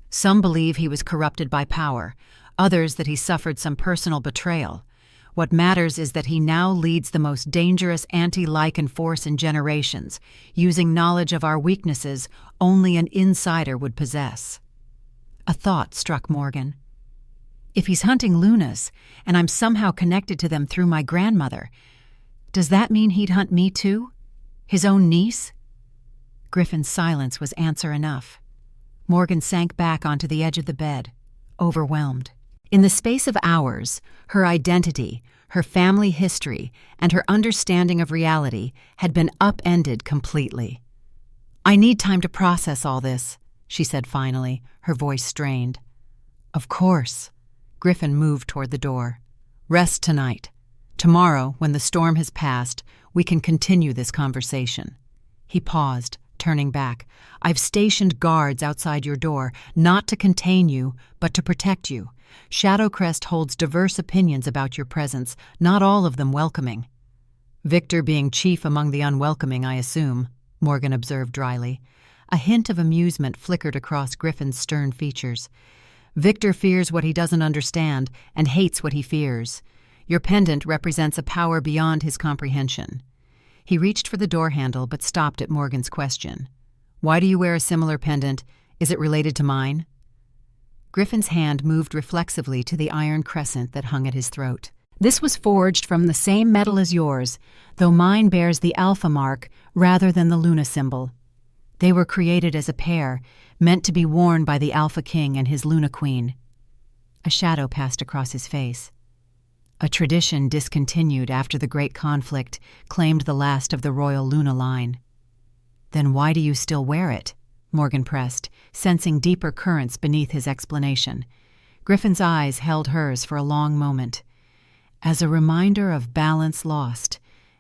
Some believe he was corrupted by power, others that he suffered some personal betrayal. What matters is that he now leads the most dangerous anti-Lycan force in generations, using knowledge of our weaknesses only an insider would possess. A thought struck Morgan. If he's hunting Lunas, and I'm somehow connected to them through my grandmother, does that mean he'd hunt me too? His own niece? Griffin's silence was answer enough. Morgan sank back onto the edge of the bed, overwhelmed. In the space of hours, her identity, her family history, and her understanding of reality had been upended completely. I need time to process all this, she said finally, her voice strained. Of course. Griffin moved toward the door. Rest tonight. Tomorrow, when the storm has passed, we can continue this conversation. He paused, turning back. I've stationed guards outside your door, not to contain you, but to protect you. Shadowcrest holds diverse opinions about your presence, not all of them welcoming. Victor being chief among the unwelcoming, I assume, Morgan observed dryly. A hint of amusement flickered across Griffin's stern features. Victor fears what he doesn't understand and hates what he fears. Your pendant represents a power beyond his comprehension. He reached for the door handle but stopped at Morgan's question. Why do you wear a similar pendant? Is it related to mine? Griffin's hand moved reflexively to the iron crescent that hung at his throat. This was forged from the same metal as yours, though mine bears the alpha mark rather than the Luna symbol. They were created as a pair, meant to be worn by the Alpha King and his Luna Queen. A shadow passed across his face. A tradition discontinued after the Great Conflict claimed the last of the royal Luna line. Then why do you still wear it? Morgan pressed, sensing deeper currents beneath his explanation. Griffin's eyes held hers for a long moment. As a reminder of balance lost,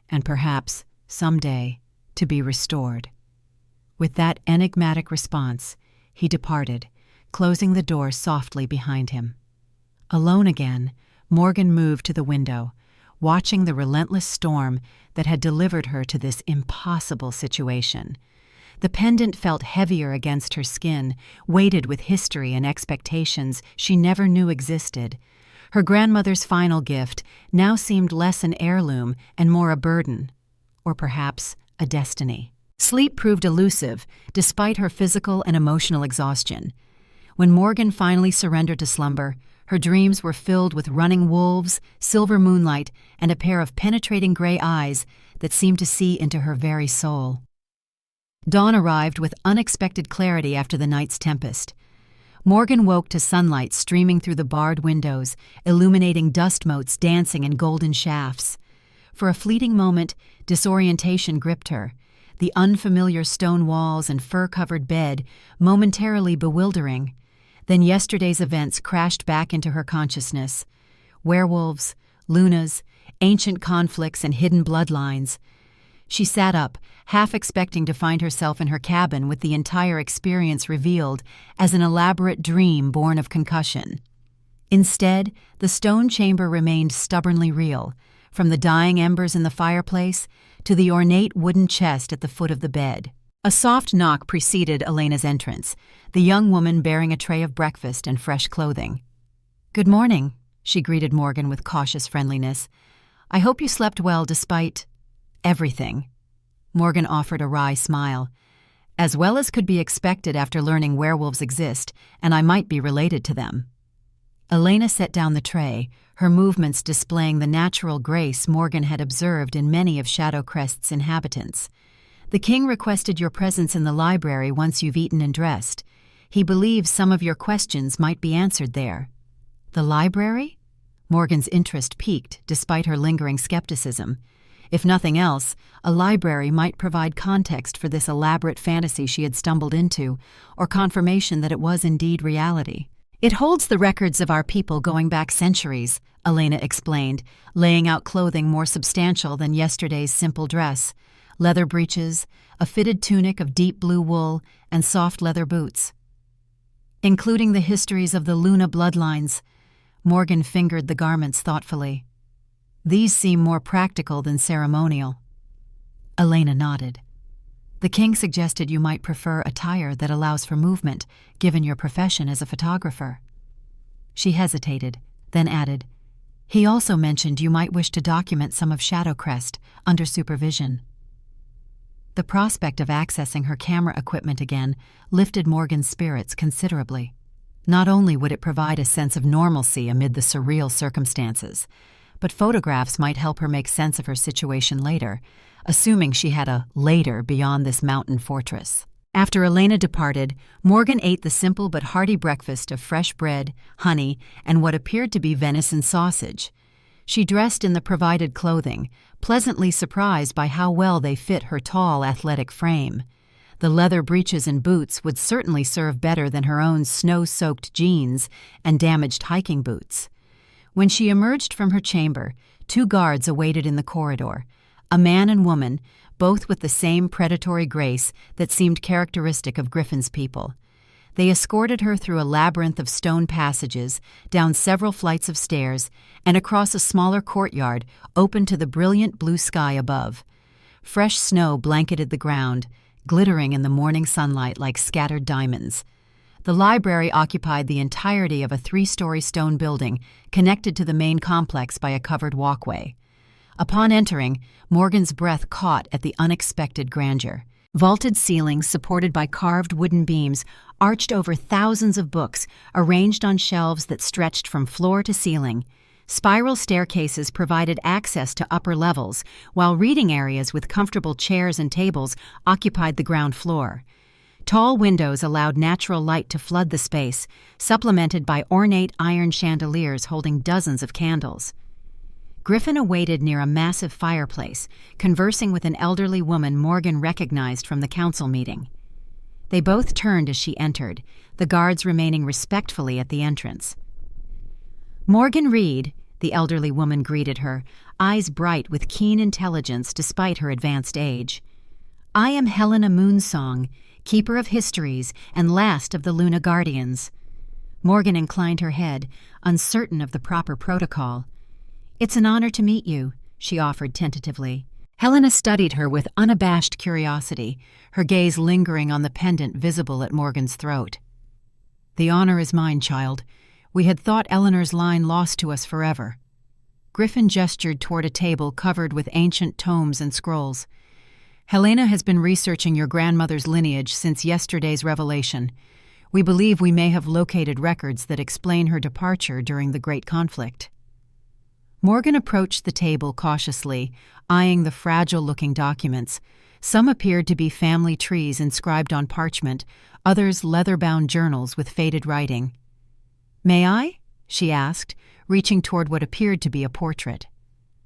and perhaps, someday, to be restored. With that enigmatic response, he departed, closing the door softly behind him. Alone again, Morgan moved to the window, watching the relentless storm that had delivered her to this impossible situation. The pendant felt heavier against her skin, weighted with history and expectations she never knew existed. Her grandmother's final gift now seemed less an heirloom and more a burden, or perhaps a destiny. Sleep proved elusive, despite her physical and emotional exhaustion. When Morgan finally surrendered to slumber, her dreams were filled with running wolves, silver moonlight, and a pair of penetrating gray eyes that seemed to see into her very soul. Dawn arrived with unexpected clarity after the night's tempest. Morgan woke to sunlight streaming through the barred windows, illuminating dust motes dancing in golden shafts. For a fleeting moment, disorientation gripped her, the unfamiliar stone walls and fur-covered bed momentarily bewildering. Then yesterday's events crashed back into her consciousness. Werewolves, lunas, ancient conflicts, and hidden bloodlines. She sat up, half expecting to find herself in her cabin with the entire experience revealed as an elaborate dream born of concussion. Instead, the stone chamber remained stubbornly real, from the dying embers in the fireplace to the ornate wooden chest at the foot of the bed. A soft knock preceded Elena's entrance, the young woman bearing a tray of breakfast and fresh clothing. "Good morning," she greeted Morgan with cautious friendliness. "I hope you slept well despite everything." Morgan offered a wry smile. "As well as could be expected after learning werewolves exist, and I might be related to them." Elena set down the tray, her movements displaying the natural grace Morgan had observed in many of Shadowcrest's inhabitants. "The king requested your presence in the library once you've eaten and dressed. He believes some of your questions might be answered there." "The library?" Morgan's interest piqued despite her lingering skepticism. If nothing else, a library might provide context for this elaborate fantasy she had stumbled into, or confirmation that it was indeed reality. "It holds the records of our people going back centuries," Elena explained, laying out clothing more substantial than yesterday's simple dress. Leather breeches, a fitted tunic of deep blue wool, and soft leather boots. "Including the histories of the Luna bloodlines." Morgan fingered the garments thoughtfully. "These seem more practical than ceremonial." Elena nodded. "The king suggested you might prefer attire that allows for movement, given your profession as a photographer." She hesitated, then added, "He also mentioned you might wish to document some of Shadowcrest under supervision." The prospect of accessing her camera equipment again lifted Morgan's spirits considerably. Not only would it provide a sense of normalcy amid the surreal circumstances, but photographs might help her make sense of her situation later, assuming she had a later beyond this mountain fortress. After Elena departed, Morgan ate the simple but hearty breakfast of fresh bread, honey, and what appeared to be venison sausage. She dressed in the provided clothing, pleasantly surprised by how well they fit her tall, athletic frame. The leather breeches and boots would certainly serve better than her own snow-soaked jeans and damaged hiking boots. When she emerged from her chamber, 2 guards awaited in the corridor, a man and woman, both with the same predatory grace that seemed characteristic of Griffin's people. They escorted her through a labyrinth of stone passages, down several flights of stairs, and across a smaller courtyard open to the brilliant blue sky above. Fresh snow blanketed the ground, glittering in the morning sunlight like scattered diamonds. The library occupied the entirety of a 3-story stone building connected to the main complex by a covered walkway. Upon entering, Morgan's breath caught at the unexpected grandeur. Vaulted ceilings supported by carved wooden beams arched over thousands of books arranged on shelves that stretched from floor to ceiling. Spiral staircases provided access to upper levels, while reading areas with comfortable chairs and tables occupied the ground floor. Tall windows allowed natural light to flood the space, supplemented by ornate iron chandeliers holding dozens of candles. Griffin awaited near a massive fireplace, conversing with an elderly woman Morgan recognized from the council meeting. They both turned as she entered, the guards remaining respectfully at the entrance. "Morgan Reed," the elderly woman greeted her, eyes bright with keen intelligence despite her advanced age. "I am Helena Moonsong, keeper of histories and last of the Luna Guardians." Morgan inclined her head, uncertain of the proper protocol. "It's an honor to meet you," she offered tentatively. Helena studied her with unabashed curiosity, her gaze lingering on the pendant visible at Morgan's throat. "The honor is mine, child. We had thought Eleanor's line lost to us forever." Griffin gestured toward a table covered with ancient tomes and scrolls. "Helena has been researching your grandmother's lineage since yesterday's revelation. We believe we may have located records that explain her departure during the Great Conflict." Morgan approached the table cautiously, eyeing the fragile-looking documents. Some appeared to be family trees inscribed on parchment, others leather-bound journals with faded writing. "May I?" she asked, reaching toward what appeared to be a portrait.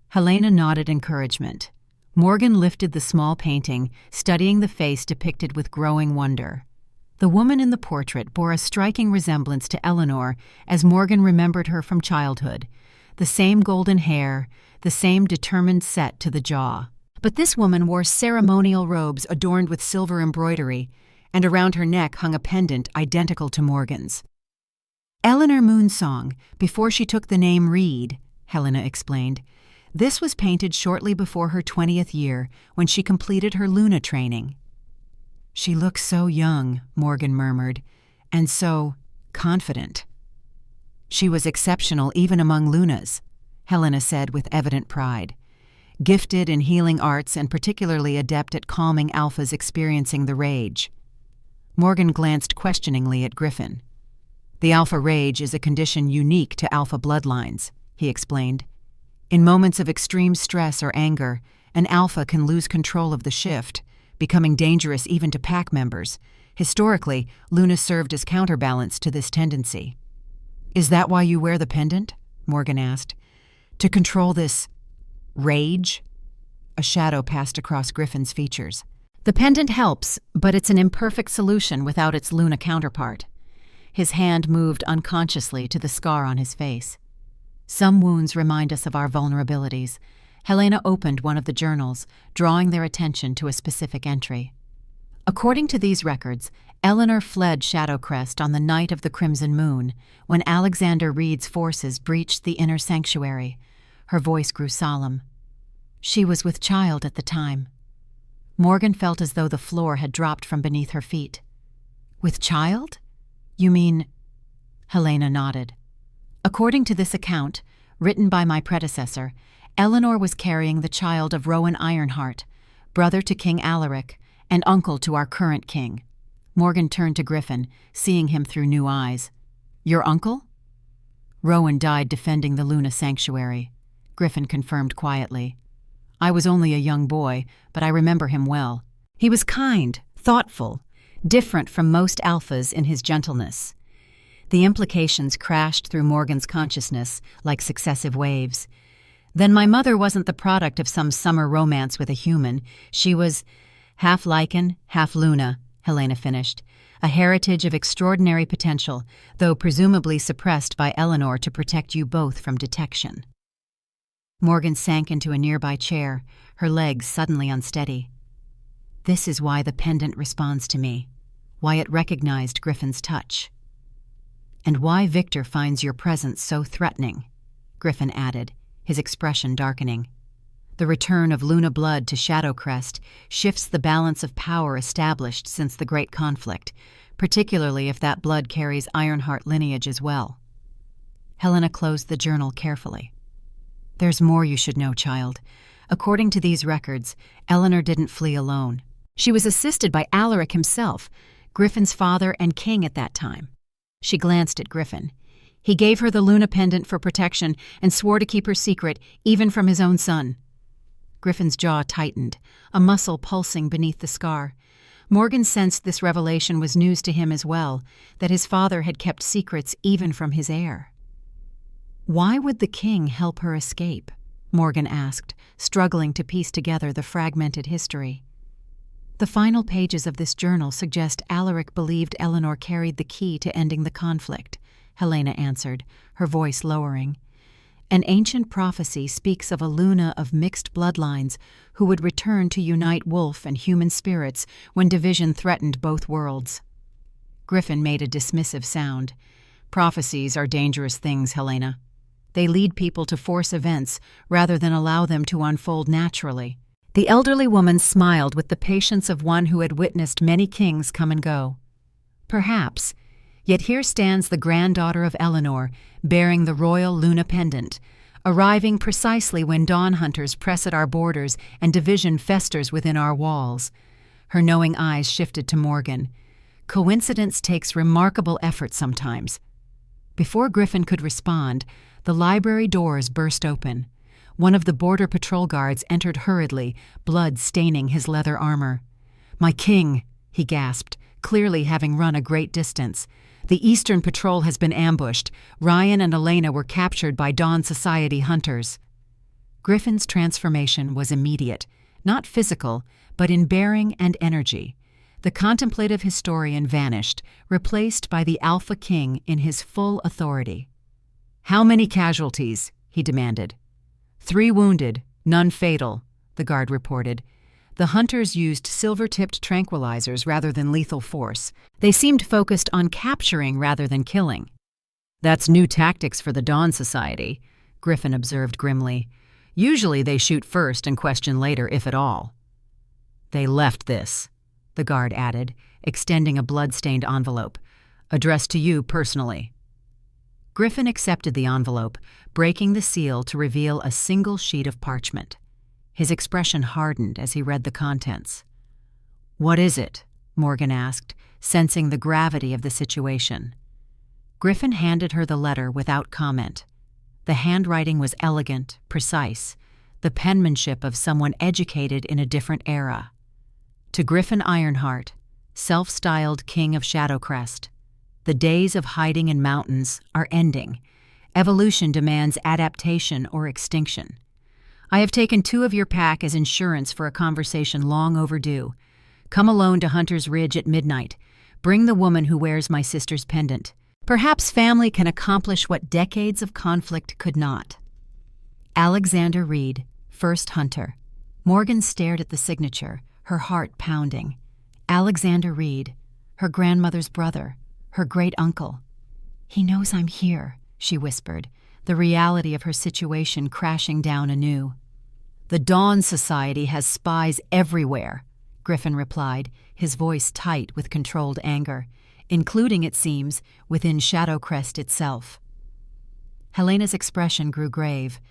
Helena nodded encouragement. Morgan lifted the small painting, studying the face depicted with growing wonder. The woman in the portrait bore a striking resemblance to Eleanor as Morgan remembered her from childhood. The same golden hair, the same determined set to the jaw. But this woman wore ceremonial robes adorned with silver embroidery, and around her neck hung a pendant identical to Morgan's. "Eleanor Moonsong, before she took the name Reed," Helena explained. "This was painted shortly before her 20th year, when she completed her Luna training." "She looks so young," Morgan murmured, "and so confident." "She was exceptional even among Lunas," Helena said with evident pride. "Gifted in healing arts and particularly adept at calming alphas experiencing the rage." Morgan glanced questioningly at Griffin. "The alpha rage is a condition unique to alpha bloodlines," he explained. "In moments of extreme stress or anger, an alpha can lose control of the shift, becoming dangerous even to pack members. Historically, Luna served as counterbalance to this tendency." "Is that why you wear the pendant?" Morgan asked. "To control this rage?" A shadow passed across Griffin's features. "The pendant helps, but it's an imperfect solution without its Luna counterpart." His hand moved unconsciously to the scar on his face. "Some wounds remind us of our vulnerabilities." Helena opened one of the journals, drawing their attention to a specific entry. According to these records, Eleanor fled Shadowcrest on the night of the Crimson Moon, when Alexander Reed's forces breached the inner sanctuary. Her voice grew solemn. "She was with child at the time." Morgan felt as though the floor had dropped from beneath her feet. "With child? You mean—" Helena nodded. "According to this account, written by my predecessor, Eleanor was carrying the child of Rowan Ironheart, brother to King Alaric, and uncle to our current king." Morgan turned to Griffin, seeing him through new eyes. "Your uncle?" "Rowan died defending the Luna Sanctuary," Griffin confirmed quietly. "I was only a young boy, but I remember him well. He was kind, thoughtful, different from most alphas in his gentleness." The implications crashed through Morgan's consciousness like successive waves. "Then my mother wasn't the product of some summer romance with a human. She was half lichen, half Luna," Helena finished. "A heritage of extraordinary potential, though presumably suppressed by Eleanor to protect you both from detection." Morgan sank into a nearby chair, her legs suddenly unsteady. "This is why the pendant responds to me, why it recognized Griffin's touch." "And why Victor finds your presence so threatening," Griffin added, his expression darkening. "The return of Luna blood to Shadowcrest shifts the balance of power established since the Great Conflict, particularly if that blood carries Ironheart lineage as well." Helena closed the journal carefully. "There's more you should know, child. According to these records, Eleanor didn't flee alone. She was assisted by Alaric himself, Griffin's father and king at that time." She glanced at Griffin. "He gave her the Luna pendant for protection and swore to keep her secret, even from his own son." Griffin's jaw tightened, a muscle pulsing beneath the scar. Morgan sensed this revelation was news to him as well, that his father had kept secrets even from his heir. "Why would the king help her escape?" Morgan asked, struggling to piece together the fragmented history. "The final pages of this journal suggest Alaric believed Eleanor carried the key to ending the conflict," Helena answered, her voice lowering. "An ancient prophecy speaks of a Luna of mixed bloodlines who would return to unite wolf and human spirits when division threatened both worlds." Griffin made a dismissive sound. "Prophecies are dangerous things, Helena. They lead people to force events rather than allow them to unfold naturally. The elderly woman smiled with the patience of one who had witnessed many kings come and go. Perhaps, yet here stands the granddaughter of Eleanor, bearing the royal Luna pendant, arriving precisely when dawn hunters press at our borders and division festers within our walls. Her knowing eyes shifted to Morgan. Coincidence takes remarkable effort sometimes. Before Griffin could respond, the library doors burst open. One of the border patrol guards entered hurriedly, blood staining his leather armor. "My king," he gasped, clearly having run a great distance. "The Eastern Patrol has been ambushed. Ryan and Elena were captured by Dawn Society hunters." Griffin's transformation was immediate, not physical, but in bearing and energy. The contemplative historian vanished, replaced by the Alpha King in his full authority. "How many casualties?" he demanded. 3 wounded, none fatal," the guard reported. The hunters used silver-tipped tranquilizers rather than lethal force. They seemed focused on capturing rather than killing. "That's new tactics for the Dawn Society," Griffin observed grimly. "Usually they shoot first and question later, if at all." "They left this," the guard added, extending a blood-stained envelope. "Addressed to you personally." Griffin accepted the envelope, breaking the seal to reveal a single sheet of parchment. His expression hardened as he read the contents. "What is it?" Morgan asked, sensing the gravity of the situation. Griffin handed her the letter without comment. The handwriting was elegant, precise, the penmanship of someone educated in a different era. To Griffin Ironheart, self-styled King of Shadowcrest, the days of hiding in mountains are ending. Evolution demands adaptation or extinction. I have taken 2 of your pack as insurance for a conversation long overdue. Come alone to Hunter's Ridge at midnight. Bring the woman who wears my sister's pendant. Perhaps family can accomplish what decades of conflict could not. Alexander Reed, 1st Hunter. Morgan stared at the signature, her heart pounding. Alexander Reed, her grandmother's brother, her great-uncle. "He knows I'm here," she whispered, the reality of her situation crashing down anew. "The Dawn Society has spies everywhere," Griffin replied, his voice tight with controlled anger, including, it seems, within Shadowcrest itself. Helena's expression grew grave.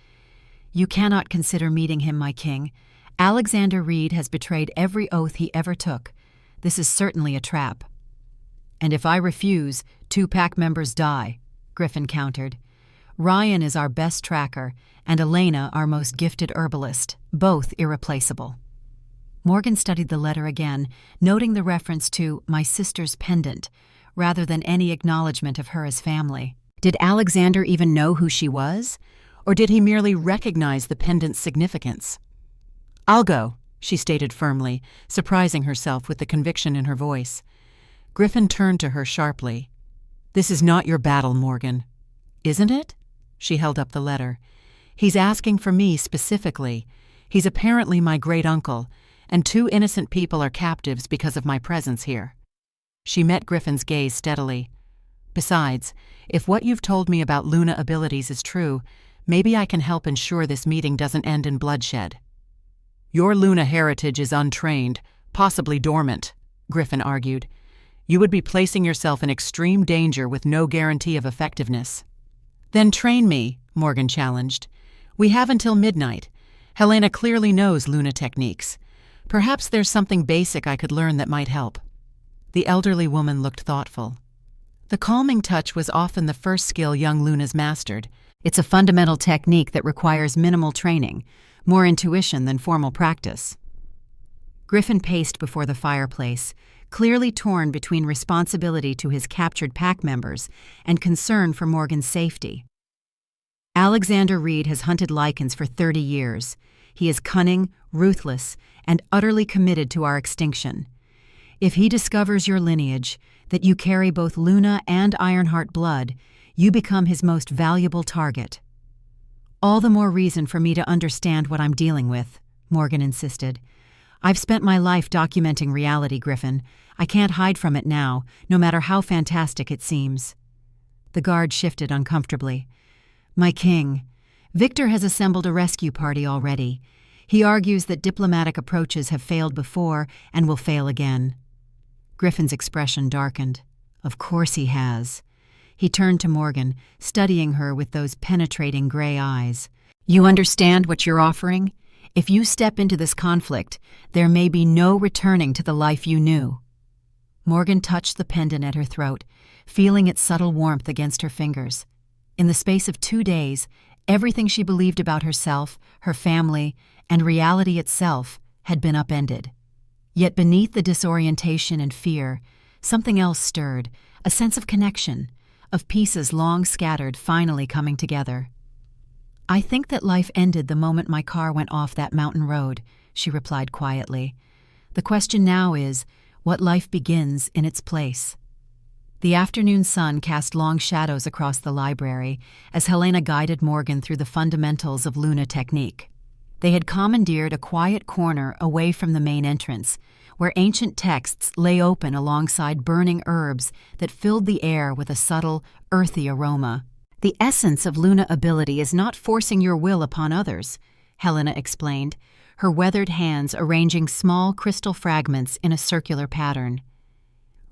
"You cannot consider meeting him, my king. Alexander Reed has betrayed every oath he ever took. This is certainly a trap." "And if I refuse, 2 pack members die," Griffin countered. "Ryan is our best tracker, and Elena our most gifted herbalist, both irreplaceable." Morgan studied the letter again, noting the reference to "my sister's pendant," rather than any acknowledgement of her as family. Did Alexander even know who she was? Or did he merely recognize the pendant's significance? "I'll go," she stated firmly, surprising herself with the conviction in her voice. Griffin turned to her sharply. "This is not your battle, Morgan." "Isn't it?" She held up the letter. "He's asking for me specifically. He's apparently my great-uncle, and 2 innocent people are captives because of my presence here." She met Griffin's gaze steadily. "Besides, if what you've told me about Luna abilities is true, maybe I can help ensure this meeting doesn't end in bloodshed." "Your Luna heritage is untrained, possibly dormant," Griffin argued. "You would be placing yourself in extreme danger with no guarantee of effectiveness." "Then train me," Morgan challenged. "We have until midnight. Helena clearly knows Luna techniques. Perhaps there's something basic I could learn that might help." The elderly woman looked thoughtful. The calming touch was often the first skill young Lunas mastered. It's a fundamental technique that requires minimal training, more intuition than formal practice. Griffin paced before the fireplace, clearly torn between responsibility to his captured pack members and concern for Morgan's safety. Alexander Reed has hunted lichens for 30 years. He is cunning, ruthless, and utterly committed to our extinction. If he discovers your lineage, that you carry both Luna and Ironheart blood, you become his most valuable target. "All the more reason for me to understand what I'm dealing with," Morgan insisted. "I've spent my life documenting reality, Griffin. I can't hide from it now, no matter how fantastic it seems." The guard shifted uncomfortably. "My king, Victor has assembled a rescue party already. He argues that diplomatic approaches have failed before and will fail again. Griffin's expression darkened. Of course he has. He turned to Morgan, studying her with those penetrating gray eyes. You understand what you're offering? If you step into this conflict, there may be no returning to the life you knew. Morgan touched the pendant at her throat, feeling its subtle warmth against her fingers. In the space of 2 days, everything she believed about herself, her family, and reality itself had been upended. Yet beneath the disorientation and fear, something else stirred, a sense of connection, of pieces long scattered finally coming together. I think that life ended the moment my car went off that mountain road, she replied quietly. The question now is, what life begins in its place? The afternoon sun cast long shadows across the library as Helena guided Morgan through the fundamentals of Luna technique. They had commandeered a quiet corner away from the main entrance, where ancient texts lay open alongside burning herbs that filled the air with a subtle, earthy aroma. The essence of Luna ability is not forcing your will upon others, Helena explained, her weathered hands arranging small crystal fragments in a circular pattern.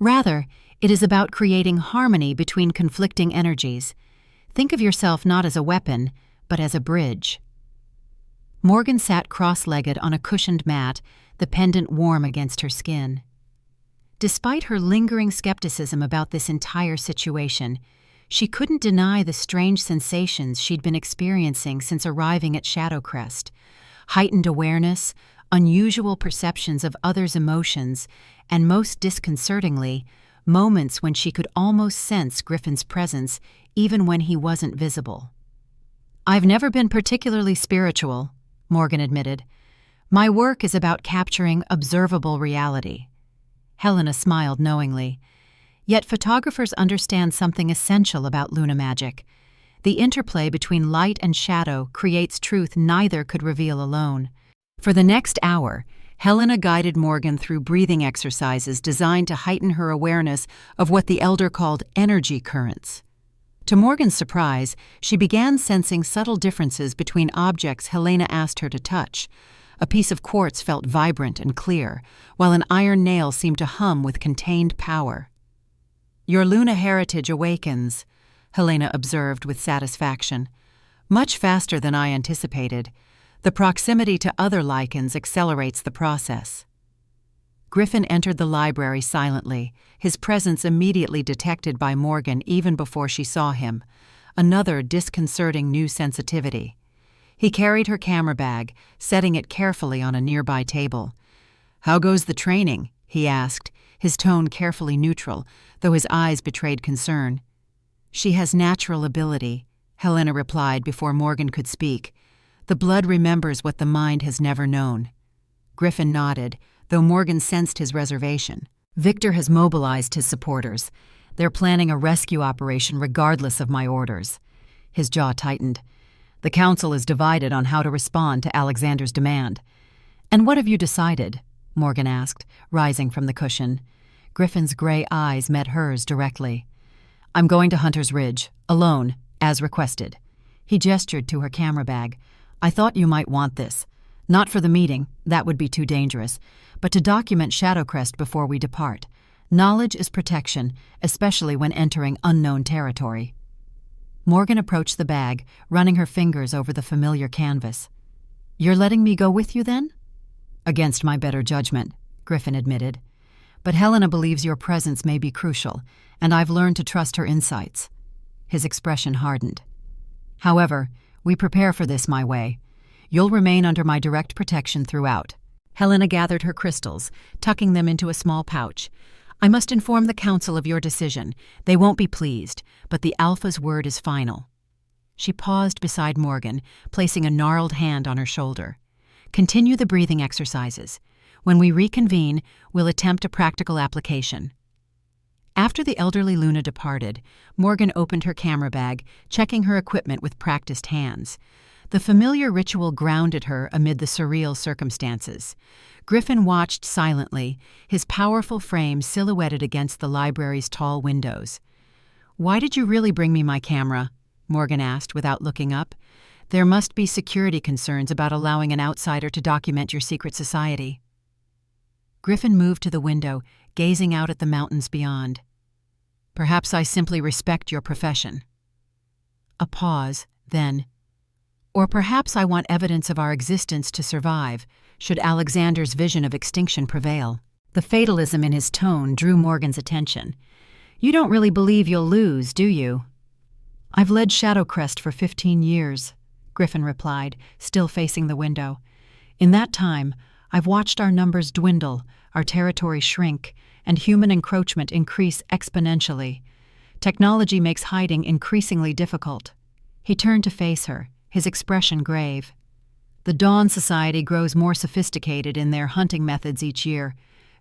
Rather, it is about creating harmony between conflicting energies. Think of yourself not as a weapon, but as a bridge. Morgan sat cross-legged on a cushioned mat, the pendant warm against her skin. Despite her lingering skepticism about this entire situation, she couldn't deny the strange sensations she'd been experiencing since arriving at Shadowcrest. Heightened awareness, unusual perceptions of others' emotions, and most disconcertingly, moments when she could almost sense Griffin's presence even when he wasn't visible. I've never been particularly spiritual, Morgan admitted. My work is about capturing observable reality. Helena smiled knowingly. Yet photographers understand something essential about Luna magic. The interplay between light and shadow creates truth neither could reveal alone. For the next hour, Helena guided Morgan through breathing exercises designed to heighten her awareness of what the elder called energy currents. To Morgan's surprise, she began sensing subtle differences between objects Helena asked her to touch. A piece of quartz felt vibrant and clear, while an iron nail seemed to hum with contained power. Your Luna heritage awakens, Helena observed with satisfaction. Much faster than I anticipated. The proximity to other lichens accelerates the process. Griffin entered the library silently, his presence immediately detected by Morgan even before she saw him, another disconcerting new sensitivity. He carried her camera bag, setting it carefully on a nearby table. How goes the training? He asked, his tone carefully neutral, though his eyes betrayed concern. She has natural ability, Helena replied before Morgan could speak. The blood remembers what the mind has never known. Griffin nodded, though Morgan sensed his reservation. Victor has mobilized his supporters. They're planning a rescue operation regardless of my orders. His jaw tightened. The council is divided on how to respond to Alexander's demand. And what have you decided? Morgan asked, rising from the cushion. Griffin's gray eyes met hers directly. I'm going to Hunter's Ridge, alone, as requested. He gestured to her camera bag. I thought you might want this. Not for the meeting, that would be too dangerous, but to document Shadowcrest before we depart. Knowledge is protection, especially when entering unknown territory. Morgan approached the bag, running her fingers over the familiar canvas. You're letting me go with you, then? Against my better judgment, Griffin admitted. But Helena believes your presence may be crucial, and I've learned to trust her insights. His expression hardened. However, we prepare for this my way. You'll remain under my direct protection throughout. Helena gathered her crystals, tucking them into a small pouch. I must inform the council of your decision. They won't be pleased, but the Alpha's word is final. She paused beside Morgan, placing a gnarled hand on her shoulder. Continue the breathing exercises. When we reconvene, we'll attempt a practical application. After the elderly Luna departed, Morgan opened her camera bag, checking her equipment with practiced hands. The familiar ritual grounded her amid the surreal circumstances. Griffin watched silently, his powerful frame silhouetted against the library's tall windows. Why did you really bring me my camera? Morgan asked without looking up. There must be security concerns about allowing an outsider to document your secret society. Griffin moved to the window, gazing out at the mountains beyond. Perhaps I simply respect your profession. A pause, then. Or perhaps I want evidence of our existence to survive, should Alexander's vision of extinction prevail. The fatalism in his tone drew Morgan's attention. You don't really believe you'll lose, do you? I've led Shadowcrest for 15 years, Griffin replied, still facing the window. In that time, I've watched our numbers dwindle, our territory shrink, and human encroachment increase exponentially. Technology makes hiding increasingly difficult. He turned to face her, his expression grave. The Dawn Society grows more sophisticated in their hunting methods each year.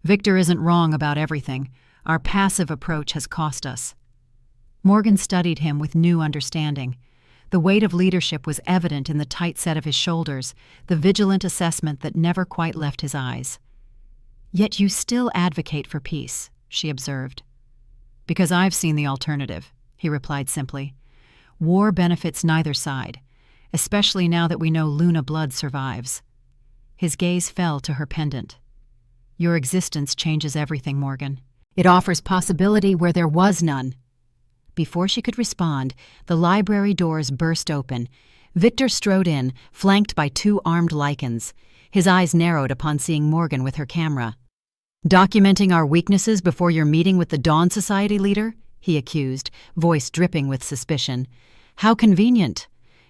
Victor isn't wrong about everything. Our passive approach has cost us. Morgan studied him with new understanding. The weight of leadership was evident in the tight set of his shoulders, the vigilant assessment that never quite left his eyes. Yet you still advocate for peace, she observed. Because I've seen the alternative, he replied simply. War benefits neither side, especially now that we know Luna blood survives. His gaze fell to her pendant. Your existence changes everything, Morgan. It offers possibility where there was none. Before she could respond, the library doors burst open. Victor strode in, flanked by 2 armed Lycans. His eyes narrowed upon seeing Morgan with her camera. Documenting our weaknesses before your meeting with the Dawn Society leader? He accused, voice dripping with suspicion. How convenient.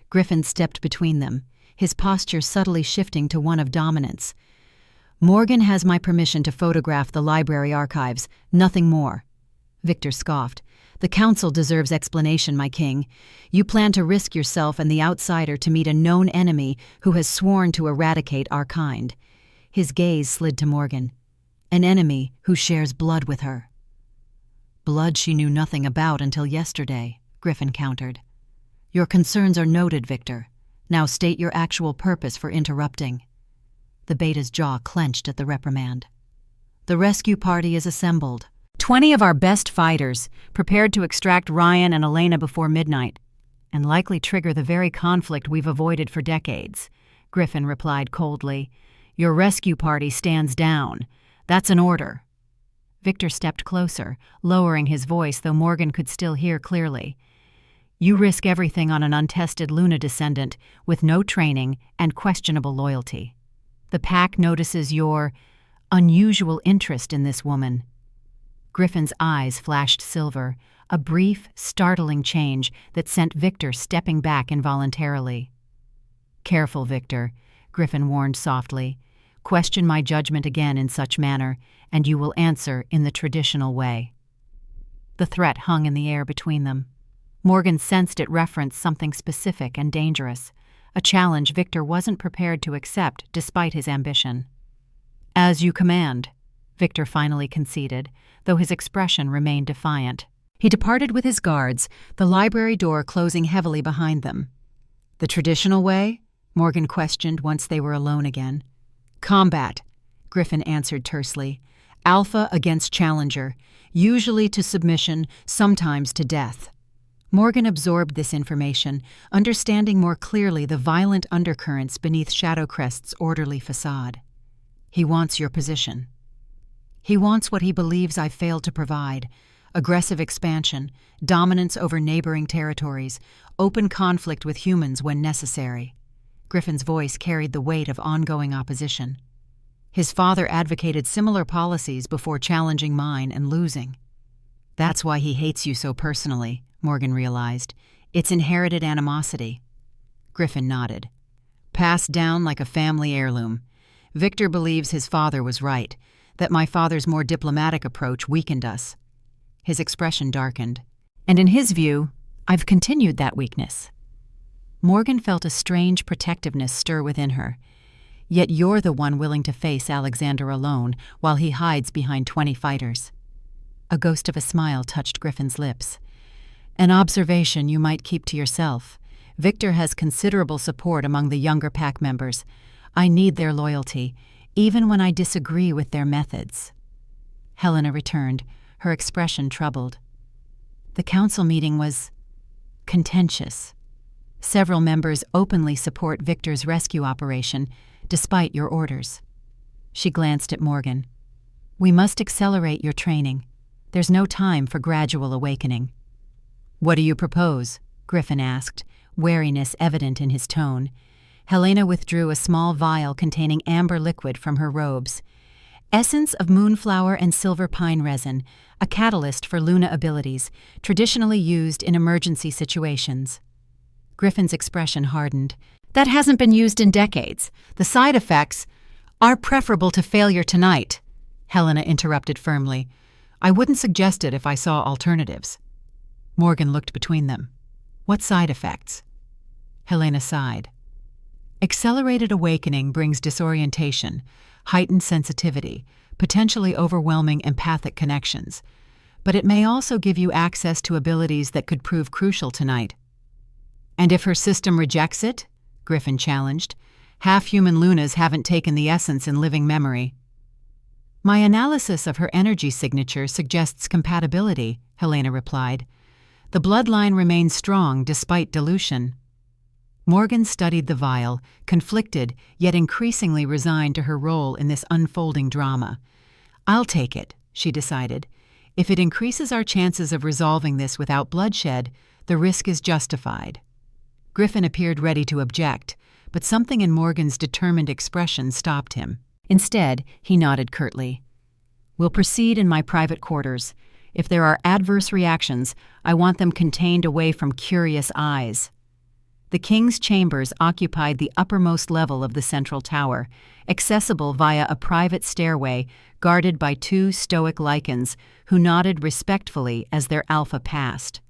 Griffin stepped between them, his posture subtly shifting to one of dominance. Morgan has my permission to photograph the library archives, nothing more. Victor scoffed. The council deserves explanation, my king. You plan to risk yourself and the outsider to meet a known enemy who has sworn to eradicate our kind. His gaze slid to Morgan. An enemy who shares blood with her. Blood she knew nothing about until yesterday, Griffin countered. Your concerns are noted, Victor. Now state your actual purpose for interrupting. The beta's jaw clenched at the reprimand. The rescue party is assembled. 20 of our best fighters, prepared to extract Ryan and Elena before midnight, and likely trigger the very conflict we've avoided for decades, Griffin replied coldly. Your rescue party stands down. That's an order. Victor stepped closer, lowering his voice, though Morgan could still hear clearly. You risk everything on an untested Luna descendant with no training and questionable loyalty. The pack notices your unusual interest in this woman. Griffin's eyes flashed silver, a brief, startling change that sent Victor stepping back involuntarily. Careful, Victor, Griffin warned softly. Question my judgment again in such manner, and you will answer in the traditional way. The threat hung in the air between them. Morgan sensed it referenced something specific and dangerous, a challenge Victor wasn't prepared to accept despite his ambition. As you command, Victor finally conceded, though his expression remained defiant. He departed with his guards, the library door closing heavily behind them. The traditional way? Morgan questioned once they were alone again. Combat, Griffin answered tersely. Alpha against challenger, usually to submission, sometimes to death. Morgan absorbed this information, understanding more clearly the violent undercurrents beneath Shadowcrest's orderly facade. He wants your position. He wants what he believes I've failed to provide: aggressive expansion, dominance over neighboring territories, open conflict with humans when necessary. Griffin's voice carried the weight of ongoing opposition. His father advocated similar policies before challenging mine and losing. That's why he hates you so personally, Morgan realized. It's inherited animosity. Griffin nodded. Passed down like a family heirloom. Victor believes his father was right, that my father's more diplomatic approach weakened us. His expression darkened. And in his view, I've continued that weakness. Morgan felt a strange protectiveness stir within her. Yet you're the one willing to face Alexander alone while he hides behind 20 fighters. A ghost of a smile touched Griffin's lips. An observation you might keep to yourself. Victor has considerable support among the younger pack members. I need their loyalty, even when I disagree with their methods. Helena returned, her expression troubled. The council meeting was contentious. Several members openly support Victor's rescue operation, despite your orders. She glanced at Morgan. We must accelerate your training. There's no time for gradual awakening. What do you propose? Griffin asked, wariness evident in his tone. Helena withdrew a small vial containing amber liquid from her robes. Essence of moonflower and silver pine resin, a catalyst for Luna abilities, traditionally used in emergency situations. Griffin's expression hardened. That hasn't been used in decades. The side effects are preferable to failure tonight, Helena interrupted firmly. I wouldn't suggest it if I saw alternatives. Morgan looked between them. What side effects? Helena sighed. Accelerated awakening brings disorientation, heightened sensitivity, potentially overwhelming empathic connections. But it may also give you access to abilities that could prove crucial tonight. And if her system rejects it? Griffin challenged. Half-human Lunas haven't taken the essence in living memory. My analysis of her energy signature suggests compatibility, Helena replied. The bloodline remains strong despite dilution. Morgan studied the vial, conflicted yet increasingly resigned to her role in this unfolding drama. I'll take it, she decided. If it increases our chances of resolving this without bloodshed, the risk is justified. Griffin appeared ready to object, but something in Morgan's determined expression stopped him. Instead, he nodded curtly. We'll proceed in my private quarters. If there are adverse reactions, I want them contained away from curious eyes. The king's chambers occupied the uppermost level of the central tower, accessible via a private stairway guarded by two stoic lichens who nodded respectfully as their alpha passed.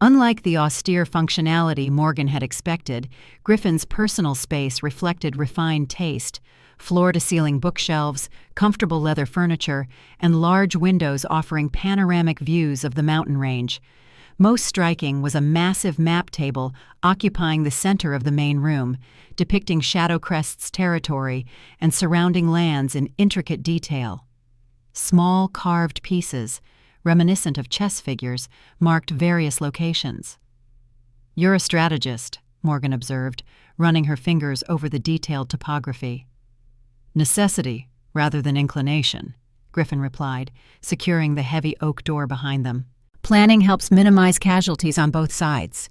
Unlike the austere functionality Morgan had expected, Griffin's personal space reflected refined taste, floor-to-ceiling bookshelves, comfortable leather furniture, and large windows offering panoramic views of the mountain range. Most striking was a massive map table occupying the center of the main room, depicting Shadowcrest's territory and surrounding lands in intricate detail. Small carved pieces, reminiscent of chess figures, marked various locations. You're a strategist, Morgan observed, running her fingers over the detailed topography. Necessity, rather than inclination, Griffin replied, securing the heavy oak door behind them. Planning helps minimize casualties on both sides.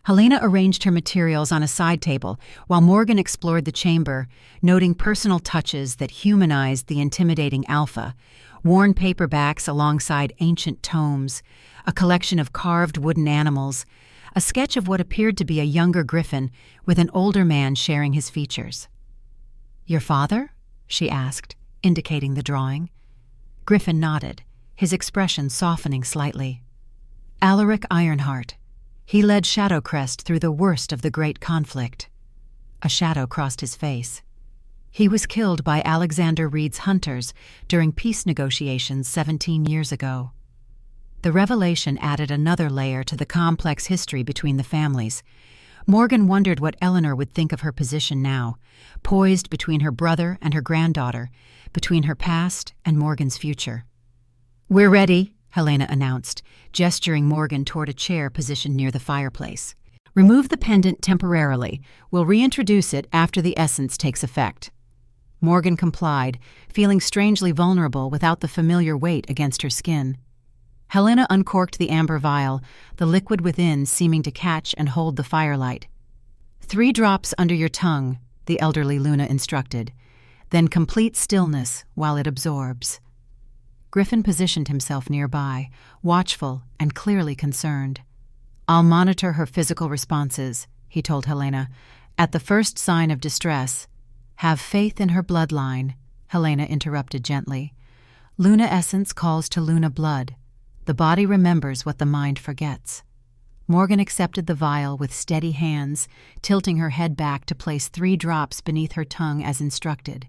Helena arranged her materials on a side table, while Morgan explored the chamber, noting personal touches that humanized the intimidating alpha, worn paperbacks alongside ancient tomes, a collection of carved wooden animals, a sketch of what appeared to be a younger Griffin with an older man sharing his features. Your father? She asked, indicating the drawing. Griffin nodded, his expression softening slightly. Alaric Ironheart. He led Shadowcrest through the worst of the great conflict. A shadow crossed his face. He was killed by Alexander Reed's hunters during peace negotiations 17 years ago. The revelation added another layer to the complex history between the families. Morgan wondered what Eleanor would think of her position now, poised between her brother and her granddaughter, between her past and Morgan's future. We're ready, Helena announced, gesturing Morgan toward a chair positioned near the fireplace. Remove the pendant temporarily. We'll reintroduce it after the essence takes effect. Morgan complied, feeling strangely vulnerable without the familiar weight against her skin. Helena uncorked the amber vial, the liquid within seeming to catch and hold the firelight. 3 drops under your tongue, the elderly Luna instructed. Then complete stillness while it absorbs. Griffin positioned himself nearby, watchful and clearly concerned. I'll monitor her physical responses, he told Helena. At the first sign of distress, have faith in her bloodline, Helena interrupted gently. Luna essence calls to Luna blood. The body remembers what the mind forgets. Morgan accepted the vial with steady hands, tilting her head back to place 3 drops beneath her tongue as instructed.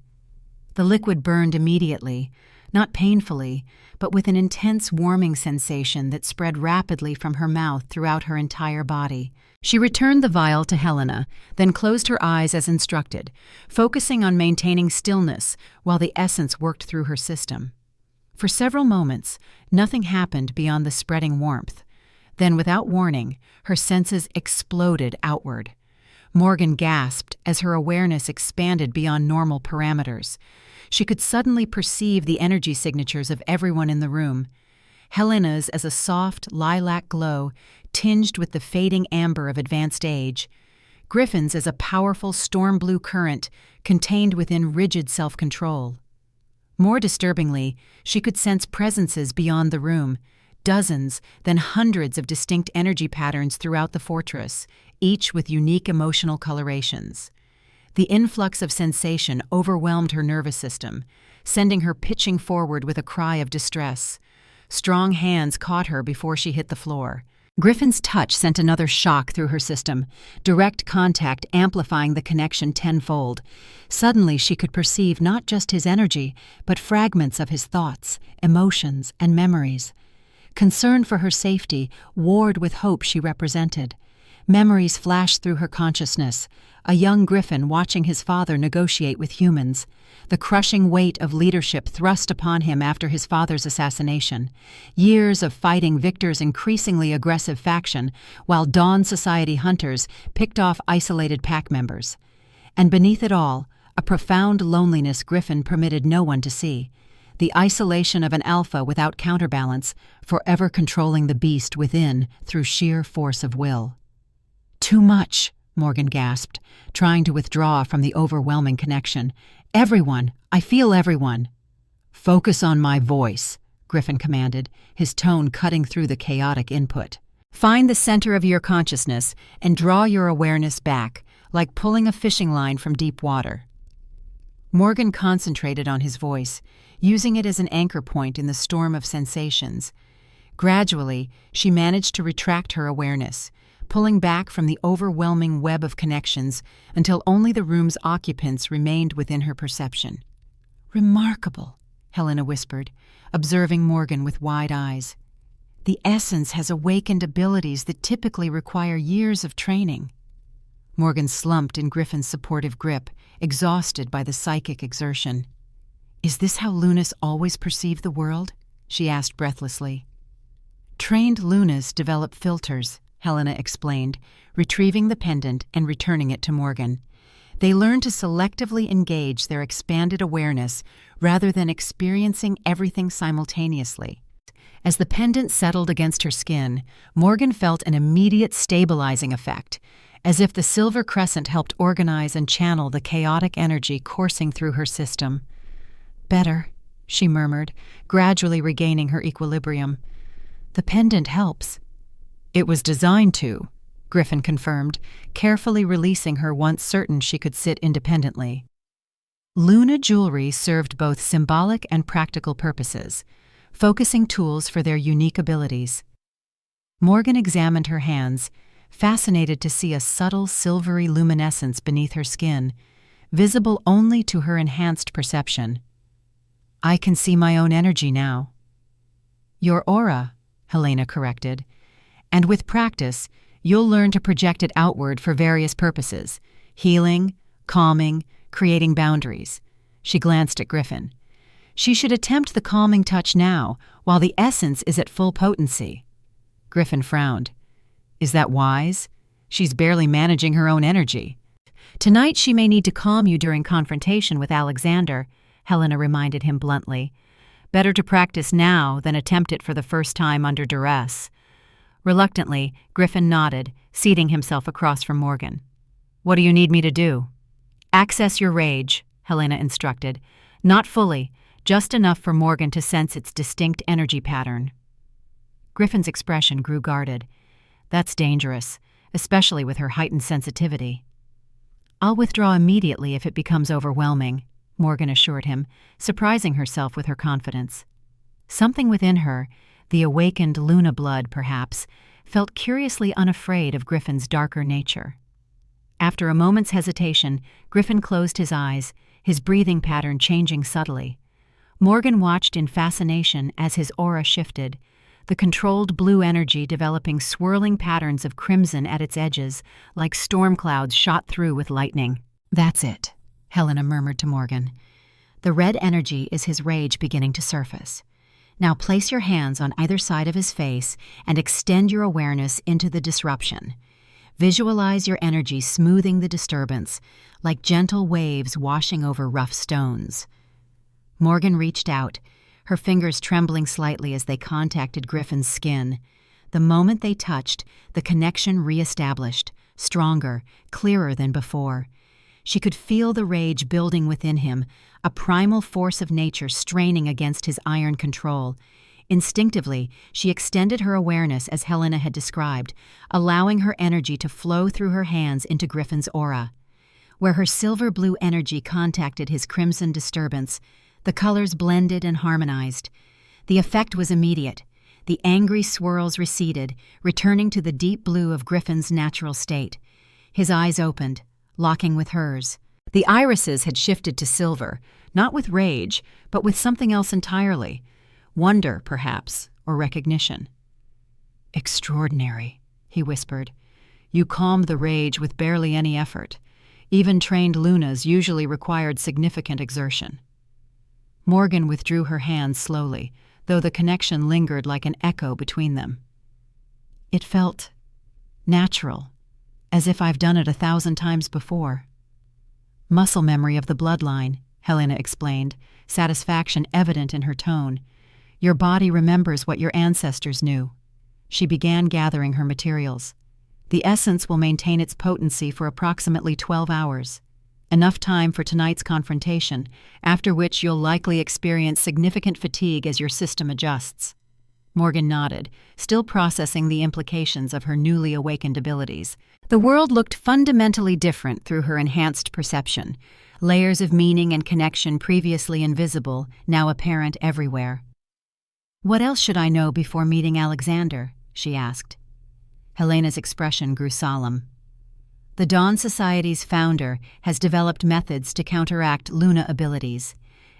The liquid burned immediately, not painfully, but with an intense warming sensation that spread rapidly from her mouth throughout her entire body. She returned the vial to Helena, then closed her eyes as instructed, focusing on maintaining stillness while the essence worked through her system. For several moments, nothing happened beyond the spreading warmth. Then, without warning, her senses exploded outward. Morgan gasped as her awareness expanded beyond normal parameters. She could suddenly perceive the energy signatures of everyone in the room. Helena's as a soft lilac glow tinged with the fading amber of advanced age. Griffin's as a powerful storm blue current contained within rigid self-control. More disturbingly, she could sense presences beyond the room, dozens, then hundreds of distinct energy patterns throughout the fortress, each with unique emotional colorations. The influx of sensation overwhelmed her nervous system, sending her pitching forward with a cry of distress. Strong hands caught her before she hit the floor. Griffin's touch sent another shock through her system, direct contact amplifying the connection tenfold. Suddenly she could perceive not just his energy, but fragments of his thoughts, emotions, and memories. Concern for her safety warred with hope she represented. Memories flashed through her consciousness, a young Griffin watching his father negotiate with humans, the crushing weight of leadership thrust upon him after his father's assassination, years of fighting Victor's increasingly aggressive faction while Dawn Society hunters picked off isolated pack members. And beneath it all, a profound loneliness Griffin permitted no one to see, the isolation of an alpha without counterbalance, forever controlling the beast within through sheer force of will. "Too much," Morgan gasped, trying to withdraw from the overwhelming connection. "Everyone! I feel everyone!" "Focus on my voice," Griffin commanded, his tone cutting through the chaotic input. "Find the center of your consciousness and draw your awareness back, like pulling a fishing line from deep water." Morgan concentrated on his voice, using it as an anchor point in the storm of sensations. Gradually, she managed to retract her awareness, pulling back from the overwhelming web of connections until only the room's occupants remained within her perception. "Remarkable," Helena whispered, observing Morgan with wide eyes. "The essence has awakened abilities that typically require years of training." Morgan slumped in Griffin's supportive grip, exhausted by the psychic exertion. "Is this how Lunas always perceive the world?" she asked breathlessly. "Trained Lunas develop filters," Helena explained, retrieving the pendant and returning it to Morgan. "They learn to selectively engage their expanded awareness rather than experiencing everything simultaneously." As the pendant settled against her skin, Morgan felt an immediate stabilizing effect, as if the silver crescent helped organize and channel the chaotic energy coursing through her system. "Better," she murmured, gradually regaining her equilibrium. "The pendant helps." "It was designed to," Griffin confirmed, carefully releasing her once certain she could sit independently. Luna jewelry served both symbolic and practical purposes, focusing tools for their unique abilities. Morgan examined her hands, fascinated to see a subtle silvery luminescence beneath her skin, visible only to her enhanced perception. "I can see my own energy now." "Your aura," Helena corrected. "And with practice, you'll learn to project it outward for various purposes: healing, calming, creating boundaries." She glanced at Griffin. "She should attempt the calming touch now, while the essence is at full potency." Griffin frowned. "Is that wise? She's barely managing her own energy." "Tonight she may need to calm you during confrontation with Alexander," Helena reminded him bluntly. "Better to practice now than attempt it for the first time under duress." Reluctantly, Griffin nodded, seating himself across from Morgan. "What do you need me to do?" "Access your rage," Helena instructed. "Not fully, just enough for Morgan to sense its distinct energy pattern." Griffin's expression grew guarded. "That's dangerous, especially with her heightened sensitivity." "I'll withdraw immediately if it becomes overwhelming," Morgan assured him, surprising herself with her confidence. Something within her, the awakened Luna blood perhaps, felt curiously unafraid of Griffin's darker nature. After a moment's hesitation, Griffin closed his eyes, his breathing pattern changing subtly. Morgan watched in fascination as his aura shifted, the controlled blue energy developing swirling patterns of crimson at its edges, like storm clouds shot through with lightning. "That's it," Helena murmured to Morgan. "The red energy is his rage beginning to surface. Now place your hands on either side of his face and extend your awareness into the disruption. Visualize your energy smoothing the disturbance, like gentle waves washing over rough stones. Morgan reached out, her fingers trembling slightly as they contacted Griffin's skin. The moment they touched, the connection re-established, stronger, clearer than before. She could feel the rage building within him, a primal force of nature straining against his iron control. Instinctively, she extended her awareness as Helena had described, allowing her energy to flow through her hands into Griffin's aura. Where her silver-blue energy contacted his crimson disturbance, the colors blended and harmonized. The effect was immediate. The angry swirls receded, returning to the deep blue of Griffin's natural state. His eyes opened, locking with hers. The irises had shifted to silver, not with rage, but with something else entirely. Wonder, perhaps, or recognition. "Extraordinary," he whispered. "You calmed the rage with barely any effort. Even trained Lunas usually required significant exertion." Morgan withdrew her hands slowly, though the connection lingered like an echo between them. "It felt natural, as if I've done it 1,000 times before." "Muscle memory of the bloodline," Helena explained, satisfaction evident in her tone. "Your body remembers what your ancestors knew." She began gathering her materials. "The essence will maintain its potency for approximately 12 hours. Enough time for tonight's confrontation, after which you'll likely experience significant fatigue as your system adjusts." Morgan nodded, still processing the implications of her newly awakened abilities. The world looked fundamentally different through her enhanced perception. Layers of meaning and connection previously invisible, now apparent everywhere. "What else should I know before meeting Alexander?" she asked. Helena's expression grew solemn. "The Dawn Society's founder has developed methods to counteract Luna abilities.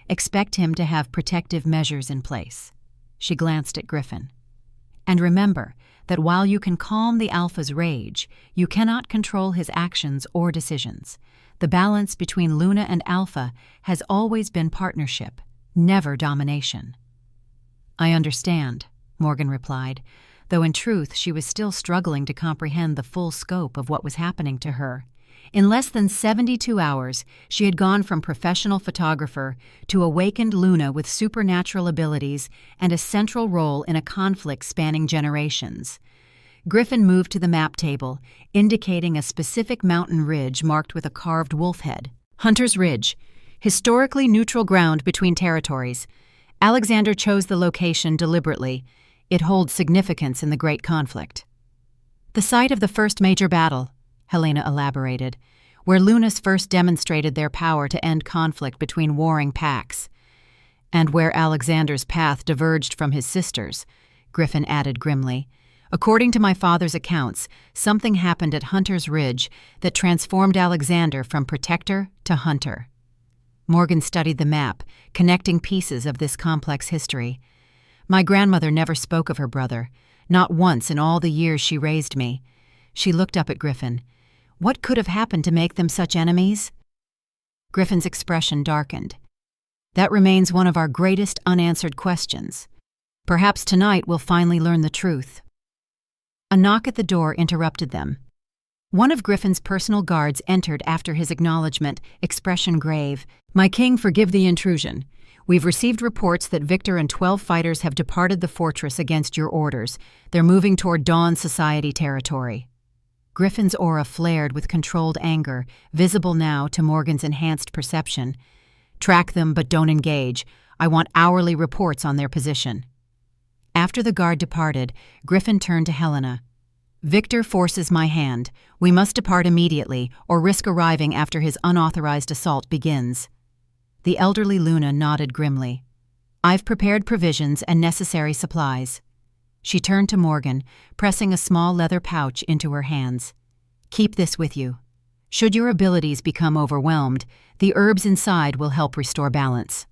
Expect him to have protective measures in place." She glanced at Griffin. "And remember that while you can calm the Alpha's rage, you cannot control his actions or decisions. The balance between Luna and Alpha has always been partnership, never domination." "I understand," Morgan replied, though in truth she was still struggling to comprehend the full scope of what was happening to her. In less than 72 hours, she had gone from professional photographer to awakened Luna with supernatural abilities and a central role in a conflict spanning generations. Griffin moved to the map table, indicating a specific mountain ridge marked with a carved wolf head. "Hunter's Ridge, historically neutral ground between territories. Alexander chose the location deliberately. It holds significance in the Great Conflict." "The site of the first major battle," Helena elaborated, "where Lunas first demonstrated their power to end conflict between warring packs." "And where Alexander's path diverged from his sister's," Griffin added grimly. "According to my father's accounts, something happened at Hunter's Ridge that transformed Alexander from protector to hunter." Morgan studied the map, connecting pieces of this complex history. "My grandmother never spoke of her brother, not once in all the years she raised me." She looked up at Griffin. "What could have happened to make them such enemies?" Griffin's expression darkened. "That remains one of our greatest unanswered questions. Perhaps tonight we'll finally learn the truth." A knock at the door interrupted them. One of Griffin's personal guards entered after his acknowledgement, expression grave. "My king, forgive the intrusion. We've received reports that Victor and 12 fighters have departed the fortress against your orders. They're moving toward Dawn Society territory." Griffin's aura flared with controlled anger, visible now to Morgan's enhanced perception. "Track them, but don't engage. I want hourly reports on their position." After the guard departed, Griffin turned to Helena. "Victor forces my hand. We must depart immediately, or risk arriving after his unauthorized assault begins." The elderly Luna nodded grimly. "I've prepared provisions and necessary supplies." She turned to Morgan, pressing a small leather pouch into her hands. "Keep this with you. Should your abilities become overwhelmed, the herbs inside will help restore balance."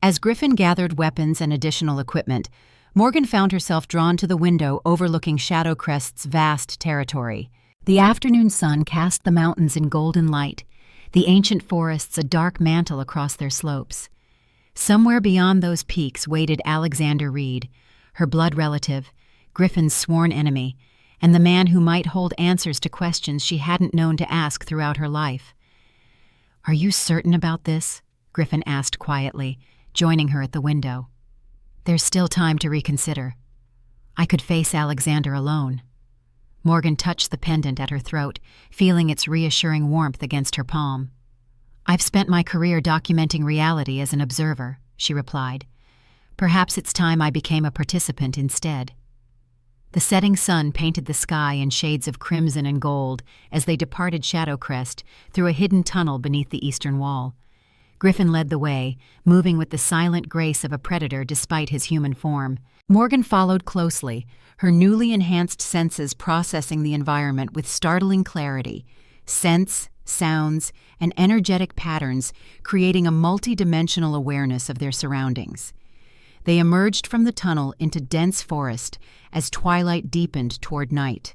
As Griffin gathered weapons and additional equipment, Morgan found herself drawn to the window overlooking Shadowcrest's vast territory. The afternoon sun cast the mountains in golden light, the ancient forests a dark mantle across their slopes. Somewhere beyond those peaks waited Alexander Reed, her blood relative, Griffin's sworn enemy, and the man who might hold answers to questions she hadn't known to ask throughout her life. "Are you certain about this?" Griffin asked quietly, joining her at the window. "There's still time to reconsider. I could face Alexander alone." Morgan touched the pendant at her throat, feeling its reassuring warmth against her palm. "I've spent my career documenting reality as an observer," she replied. "Perhaps it's time I became a participant instead." The setting sun painted the sky in shades of crimson and gold as they departed Shadowcrest through a hidden tunnel beneath the eastern wall. Griffin led the way, moving with the silent grace of a predator despite his human form. Morgan followed closely, her newly enhanced senses processing the environment with startling clarity. Scents, sounds, and energetic patterns creating a multi-dimensional awareness of their surroundings. They emerged from the tunnel into dense forest as twilight deepened toward night.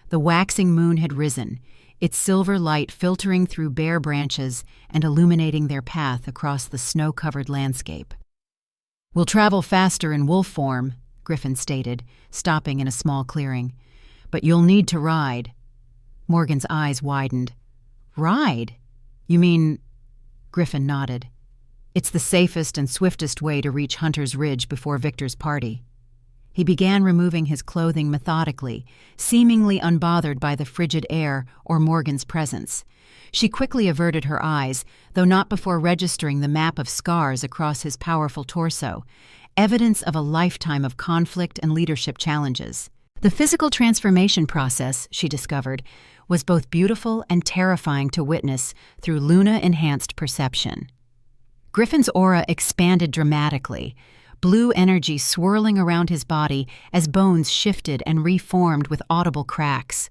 The waxing moon had risen, its silver light filtering through bare branches and illuminating their path across the snow-covered landscape. "We'll travel faster in wolf form," Griffin stated, stopping in a small clearing. "But you'll need to ride." Morgan's eyes widened. "Ride? You mean—" Griffin nodded. "It's the safest and swiftest way to reach Hunter's Ridge before Victor's party." He began removing his clothing methodically, seemingly unbothered by the frigid air or Morgan's presence. She quickly averted her eyes, though not before registering the map of scars across his powerful torso, evidence of a lifetime of conflict and leadership challenges. The physical transformation process, she discovered, was both beautiful and terrifying to witness through Luna-enhanced perception. Griffin's aura expanded dramatically, blue energy swirling around his body as bones shifted and reformed with audible cracks.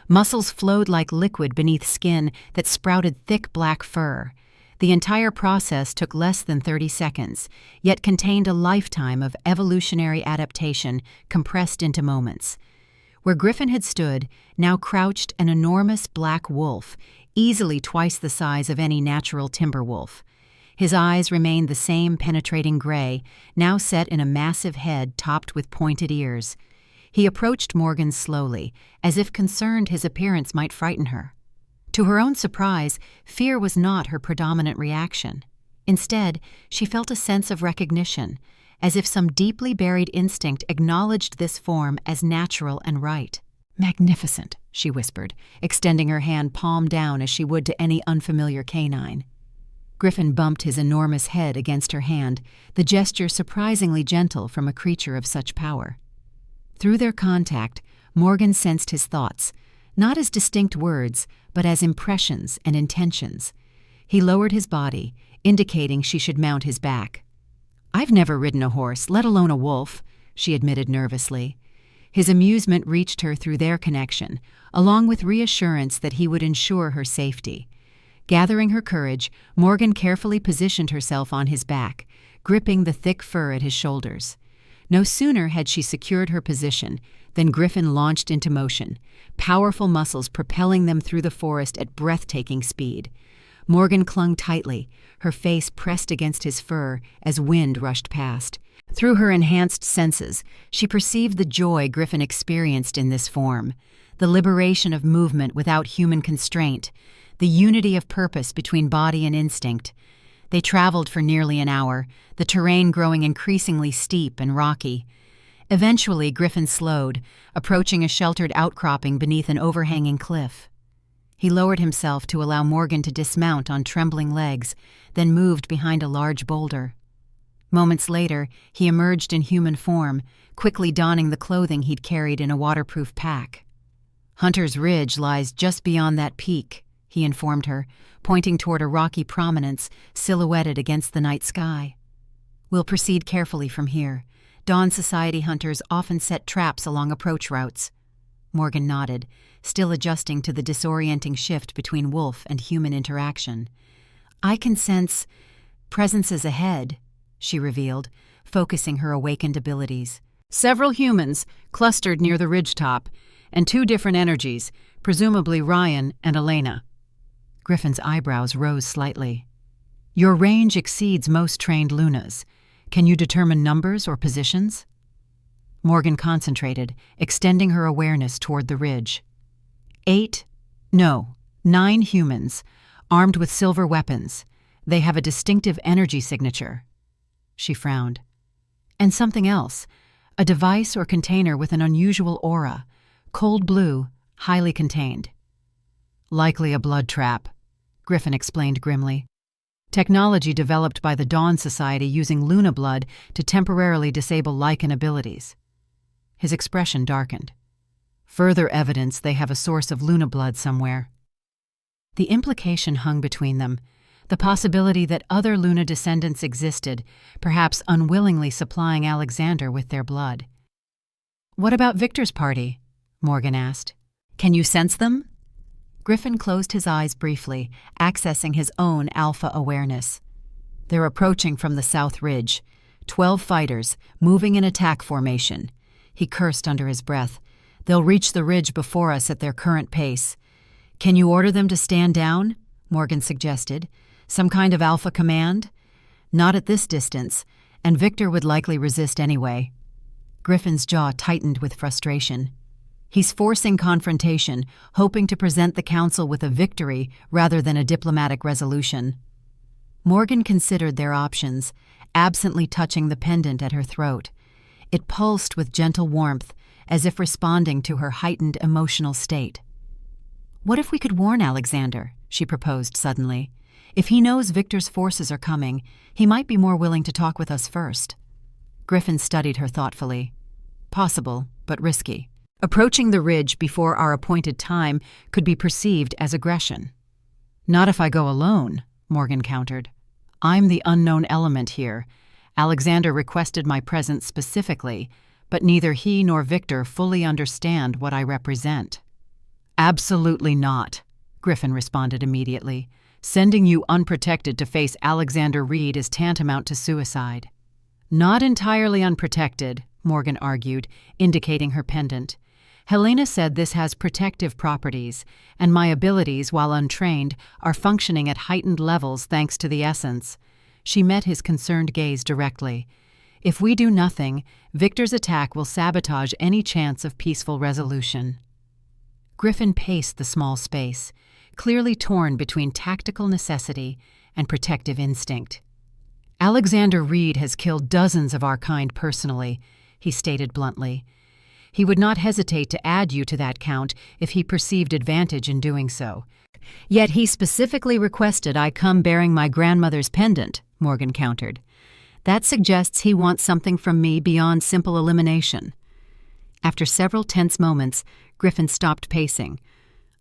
Muscles flowed like liquid beneath skin that sprouted thick black fur. The entire process took less than 30 seconds, yet contained a lifetime of evolutionary adaptation compressed into moments. Where Griffin had stood, now crouched an enormous black wolf, easily twice the size of any natural timber wolf. His eyes remained the same penetrating gray, now set in a massive head topped with pointed ears. He approached Morgan slowly, as if concerned his appearance might frighten her. To her own surprise, fear was not her predominant reaction. Instead, she felt a sense of recognition, as if some deeply buried instinct acknowledged this form as natural and right. "Magnificent," she whispered, extending her hand palm down as she would to any unfamiliar canine. Griffin bumped his enormous head against her hand, the gesture surprisingly gentle from a creature of such power. Through their contact, Morgan sensed his thoughts, not as distinct words, but as impressions and intentions. He lowered his body, indicating she should mount his back. "I've never ridden a horse, let alone a wolf," she admitted nervously. His amusement reached her through their connection, along with reassurance that he would ensure her safety. Gathering her courage, Morgan carefully positioned herself on his back, gripping the thick fur at his shoulders. No sooner had she secured her position than Griffin launched into motion, powerful muscles propelling them through the forest at breathtaking speed. Morgan clung tightly, her face pressed against his fur as wind rushed past. Through her enhanced senses, she perceived the joy Griffin experienced in this form, the liberation of movement without human constraint, the unity of purpose between body and instinct. They traveled for nearly an hour, the terrain growing increasingly steep and rocky. Eventually, Griffin slowed, approaching a sheltered outcropping beneath an overhanging cliff. He lowered himself to allow Morgan to dismount on trembling legs, then moved behind a large boulder. Moments later, he emerged in human form, quickly donning the clothing he'd carried in a waterproof pack. "Hunter's Ridge lies just beyond that peak," he informed her, pointing toward a rocky prominence silhouetted against the night sky. "We'll proceed carefully from here. Dawn Society hunters often set traps along approach routes." Morgan nodded, still adjusting to the disorienting shift between wolf and human interaction. "I can sense presences ahead," she revealed, focusing her awakened abilities. "Several humans clustered near the ridgetop, and 2 different energies, presumably Ryan and Elena." Griffin's eyebrows rose slightly. Your range exceeds most trained Lunas. Can you determine numbers or positions? Morgan concentrated, extending her awareness toward the ridge. 9 humans, armed with silver weapons. They have a distinctive energy signature. She frowned. And something else, a device or container with an unusual aura, cold blue, highly contained. Likely a blood trap, Griffin explained grimly. Technology developed by the Dawn Society using Luna blood to temporarily disable Lycan abilities. His expression darkened. Further evidence they have a source of Luna blood somewhere. The implication hung between them, the possibility that other Luna descendants existed, perhaps unwillingly supplying Alexander with their blood. "What about Victor's party?" Morgan asked. "Can you sense them?" Griffin closed his eyes briefly, accessing his own alpha awareness. "They're approaching from the south ridge. 12 fighters, moving in attack formation." He cursed under his breath. "They'll reach the ridge before us at their current pace." "Can you order them to stand down?" Morgan suggested. "Some kind of alpha command?" "Not at this distance, and Victor would likely resist anyway." Griffin's jaw tightened with frustration. He's forcing confrontation, hoping to present the council with a victory rather than a diplomatic resolution. Morgan considered their options, absently touching the pendant at her throat. It pulsed with gentle warmth, as if responding to her heightened emotional state. "What if we could warn Alexander?" she proposed suddenly. "If he knows Victor's forces are coming, he might be more willing to talk with us first." Griffin studied her thoughtfully. "Possible, but risky. Approaching the ridge before our appointed time could be perceived as aggression." "Not if I go alone," Morgan countered. "I'm the unknown element here. Alexander requested my presence specifically, but neither he nor Victor fully understand what I represent." "Absolutely not," Griffin responded immediately. "Sending you unprotected to face Alexander Reed is tantamount to suicide." "Not entirely unprotected," Morgan argued, indicating her pendant. "Helena said this has protective properties, and my abilities, while untrained, are functioning at heightened levels thanks to the essence." She met his concerned gaze directly. "If we do nothing, Victor's attack will sabotage any chance of peaceful resolution." Griffin paced the small space, clearly torn between tactical necessity and protective instinct. "Alexander Reed has killed dozens of our kind personally," he stated bluntly. "He would not hesitate to add you to that count if he perceived advantage in doing so. Yet he specifically requested I come bearing my grandmother's pendant," Morgan countered. "That suggests he wants something from me beyond simple elimination." After several tense moments, Griffin stopped pacing.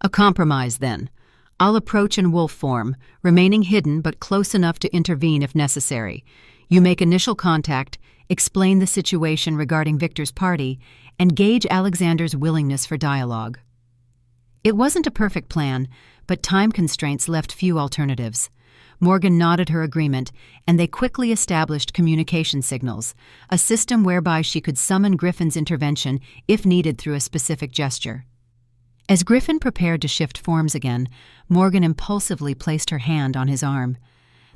"A compromise, then. I'll approach in wolf form, remaining hidden but close enough to intervene if necessary. You make initial contact, explain the situation regarding Victor's party, and gauge Alexander's willingness for dialogue." It wasn't a perfect plan, but time constraints left few alternatives. Morgan nodded her agreement, and they quickly established communication signals, a system whereby she could summon Griffin's intervention if needed through a specific gesture. As Griffin prepared to shift forms again, Morgan impulsively placed her hand on his arm.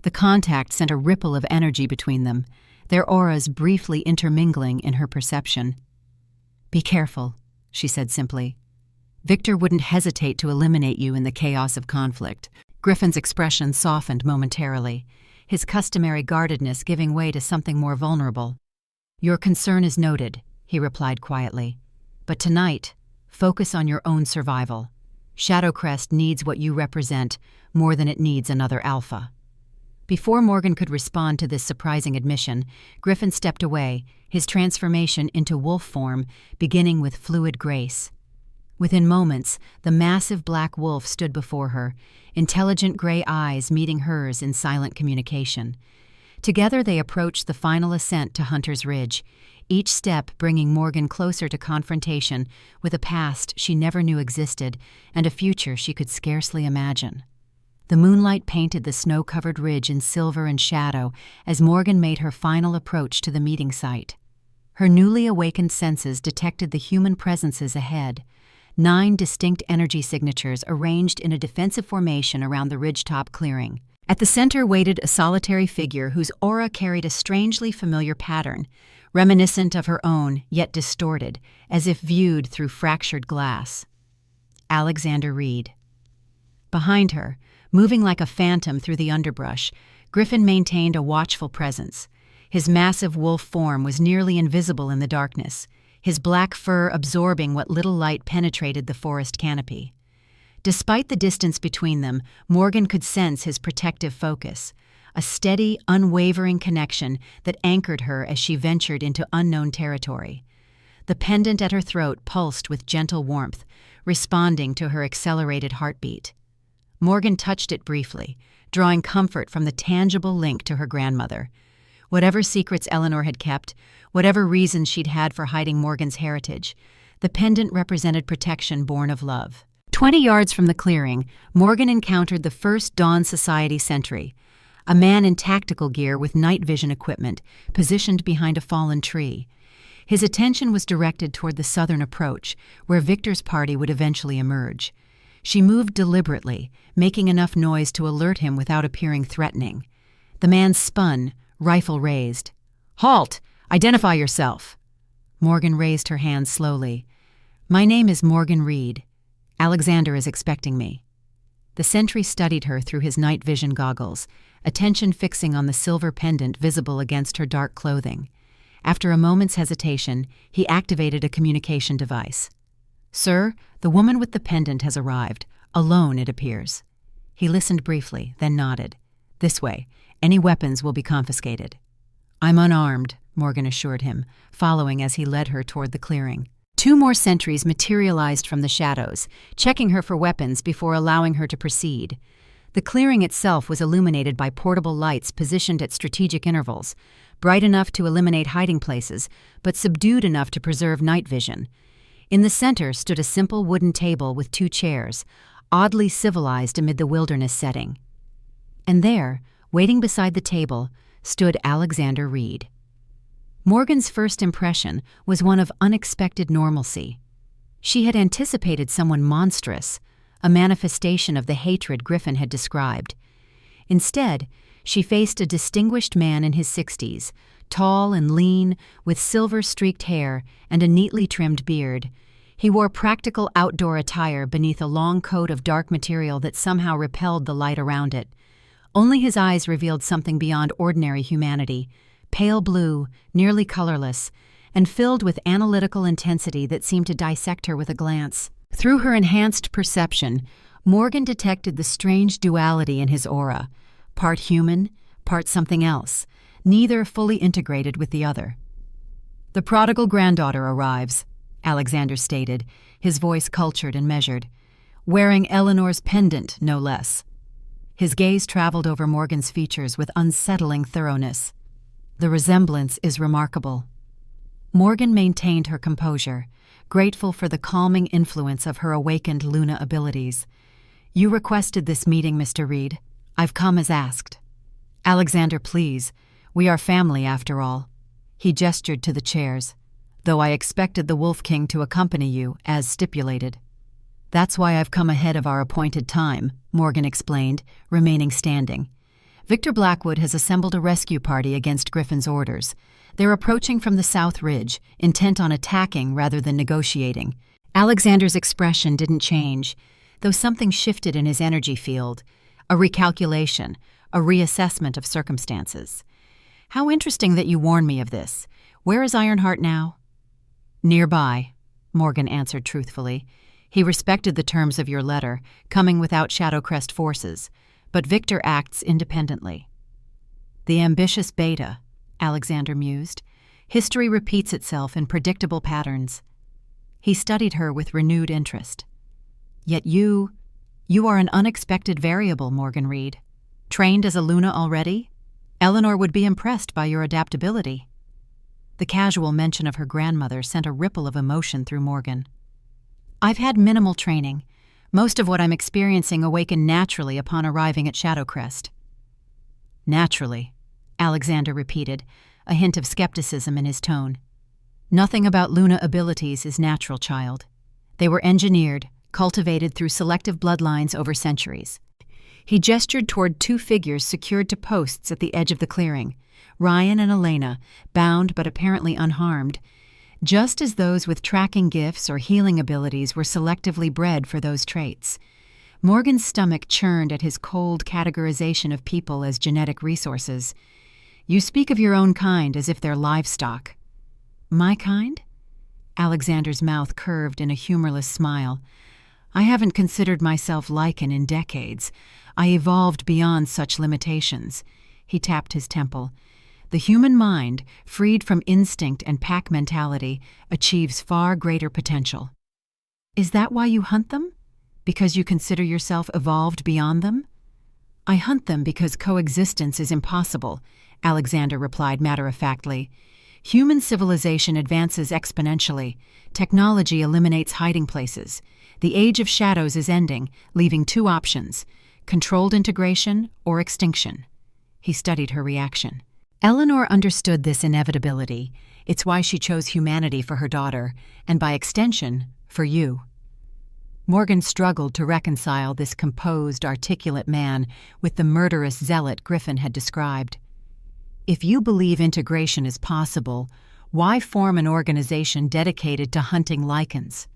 The contact sent a ripple of energy between them, their auras briefly intermingling in her perception. "Be careful," she said simply. "Victor wouldn't hesitate to eliminate you in the chaos of conflict." Griffin's expression softened momentarily, his customary guardedness giving way to something more vulnerable. "Your concern is noted," he replied quietly. "But tonight, focus on your own survival. Shadowcrest needs what you represent more than it needs another alpha." Before Morgan could respond to this surprising admission, Griffin stepped away, his transformation into wolf form beginning with fluid grace. Within moments, the massive black wolf stood before her, intelligent gray eyes meeting hers in silent communication. Together they approached the final ascent to Hunter's Ridge, each step bringing Morgan closer to confrontation with a past she never knew existed and a future she could scarcely imagine. The moonlight painted the snow-covered ridge in silver and shadow as Morgan made her final approach to the meeting site. Her newly awakened senses detected the human presences ahead, 9 distinct energy signatures arranged in a defensive formation around the ridgetop clearing. At the center waited a solitary figure whose aura carried a strangely familiar pattern, reminiscent of her own, yet distorted, as if viewed through fractured glass. Alexander Reed. Behind her, moving like a phantom through the underbrush, Griffin maintained a watchful presence. His massive wolf form was nearly invisible in the darkness, his black fur absorbing what little light penetrated the forest canopy. Despite the distance between them, Morgan could sense his protective focus, a steady, unwavering connection that anchored her as she ventured into unknown territory. The pendant at her throat pulsed with gentle warmth, responding to her accelerated heartbeat. Morgan touched it briefly, drawing comfort from the tangible link to her grandmother. Whatever secrets Eleanor had kept, whatever reasons she'd had for hiding Morgan's heritage, the pendant represented protection born of love. 20 yards from the clearing, Morgan encountered the first Dawn Society sentry, a man in tactical gear with night vision equipment, positioned behind a fallen tree. His attention was directed toward the southern approach, where Victor's party would eventually emerge. She moved deliberately, making enough noise to alert him without appearing threatening. The man spun, rifle raised. "Halt! Identify yourself!" Morgan raised her hand slowly. "My name is Morgan Reed. Alexander is expecting me." The sentry studied her through his night vision goggles, attention fixing on the silver pendant visible against her dark clothing. After a moment's hesitation, he activated a communication device. "Sir, the woman with the pendant has arrived, alone it appears." He listened briefly, then nodded. "This way. Any weapons will be confiscated." "I'm unarmed," Morgan assured him, following as he led her toward the clearing. 2 more sentries materialized from the shadows, checking her for weapons before allowing her to proceed. The clearing itself was illuminated by portable lights positioned at strategic intervals, bright enough to eliminate hiding places, but subdued enough to preserve night vision. In the center stood a simple wooden table with 2 chairs, oddly civilized amid the wilderness setting. And there, waiting beside the table, stood Alexander Reed. Morgan's first impression was one of unexpected normalcy. She had anticipated someone monstrous, a manifestation of the hatred Griffin had described. Instead, she faced a distinguished man in his 60s, tall and lean, with silver-streaked hair and a neatly trimmed beard. He wore practical outdoor attire beneath a long coat of dark material that somehow repelled the light around it. Only his eyes revealed something beyond ordinary humanity, pale blue, nearly colorless, and filled with analytical intensity that seemed to dissect her with a glance. Through her enhanced perception, Morgan detected the strange duality in his aura, part human, part something else, neither fully integrated with the other. "The prodigal granddaughter arrives," Alexander stated, his voice cultured and measured, "wearing Eleanor's pendant, no less." His gaze traveled over Morgan's features with unsettling thoroughness. "The resemblance is remarkable." Morgan maintained her composure, grateful for the calming influence of her awakened Luna abilities. "You requested this meeting, Mr. Reed. I've come as asked." "Alexander, please. We are family, after all." He gestured to the chairs. "Though I expected the Wolf King to accompany you, as stipulated." "That's why I've come ahead of our appointed time," Morgan explained, remaining standing. "Victor Blackwood has assembled a rescue party against Griffin's orders. They're approaching from the South Ridge, intent on attacking rather than negotiating." Alexander's expression didn't change, though something shifted in his energy field, a recalculation, a reassessment of circumstances. "How interesting that you warn me of this. Where is Ironheart now?" "Nearby," Morgan answered truthfully. "He respected the terms of your letter, coming without Shadowcrest forces, but Victor acts independently." "The ambitious Beta," Alexander mused. "History repeats itself in predictable patterns." He studied her with renewed interest. "Yet you are an unexpected variable, Morgan Reed. Trained as a Luna already? Eleanor would be impressed by your adaptability." The casual mention of her grandmother sent a ripple of emotion through Morgan. "I've had minimal training. Most of what I'm experiencing awakened naturally upon arriving at Shadowcrest." "Naturally," Alexander repeated, a hint of skepticism in his tone. "Nothing about Luna abilities is natural, child. They were engineered, cultivated through selective bloodlines over centuries." He gestured toward two figures secured to posts at the edge of the clearing, Ryan and Elena, bound but apparently unharmed, just as those with tracking gifts or healing abilities were selectively bred for those traits. Morgan's stomach churned at his cold categorization of people as genetic resources. "You speak of your own kind as if they're livestock." "My kind?" Alexander's mouth curved in a humorless smile. "I haven't considered myself lichen in decades. I evolved beyond such limitations." He tapped his temple. "The human mind, freed from instinct and pack mentality, achieves far greater potential." "Is that why you hunt them? Because you consider yourself evolved beyond them?" "I hunt them because coexistence is impossible," Alexander replied matter-of-factly. "Human civilization advances exponentially. Technology eliminates hiding places. The age of shadows is ending, leaving two options: controlled integration or extinction." He studied her reaction. Eleanor understood this inevitability. It's why she chose humanity for her daughter, and by extension, for you. Morgan struggled to reconcile this composed, articulate man with the murderous zealot Griffin had described. If you believe integration is possible, why form an organization dedicated to hunting lichens?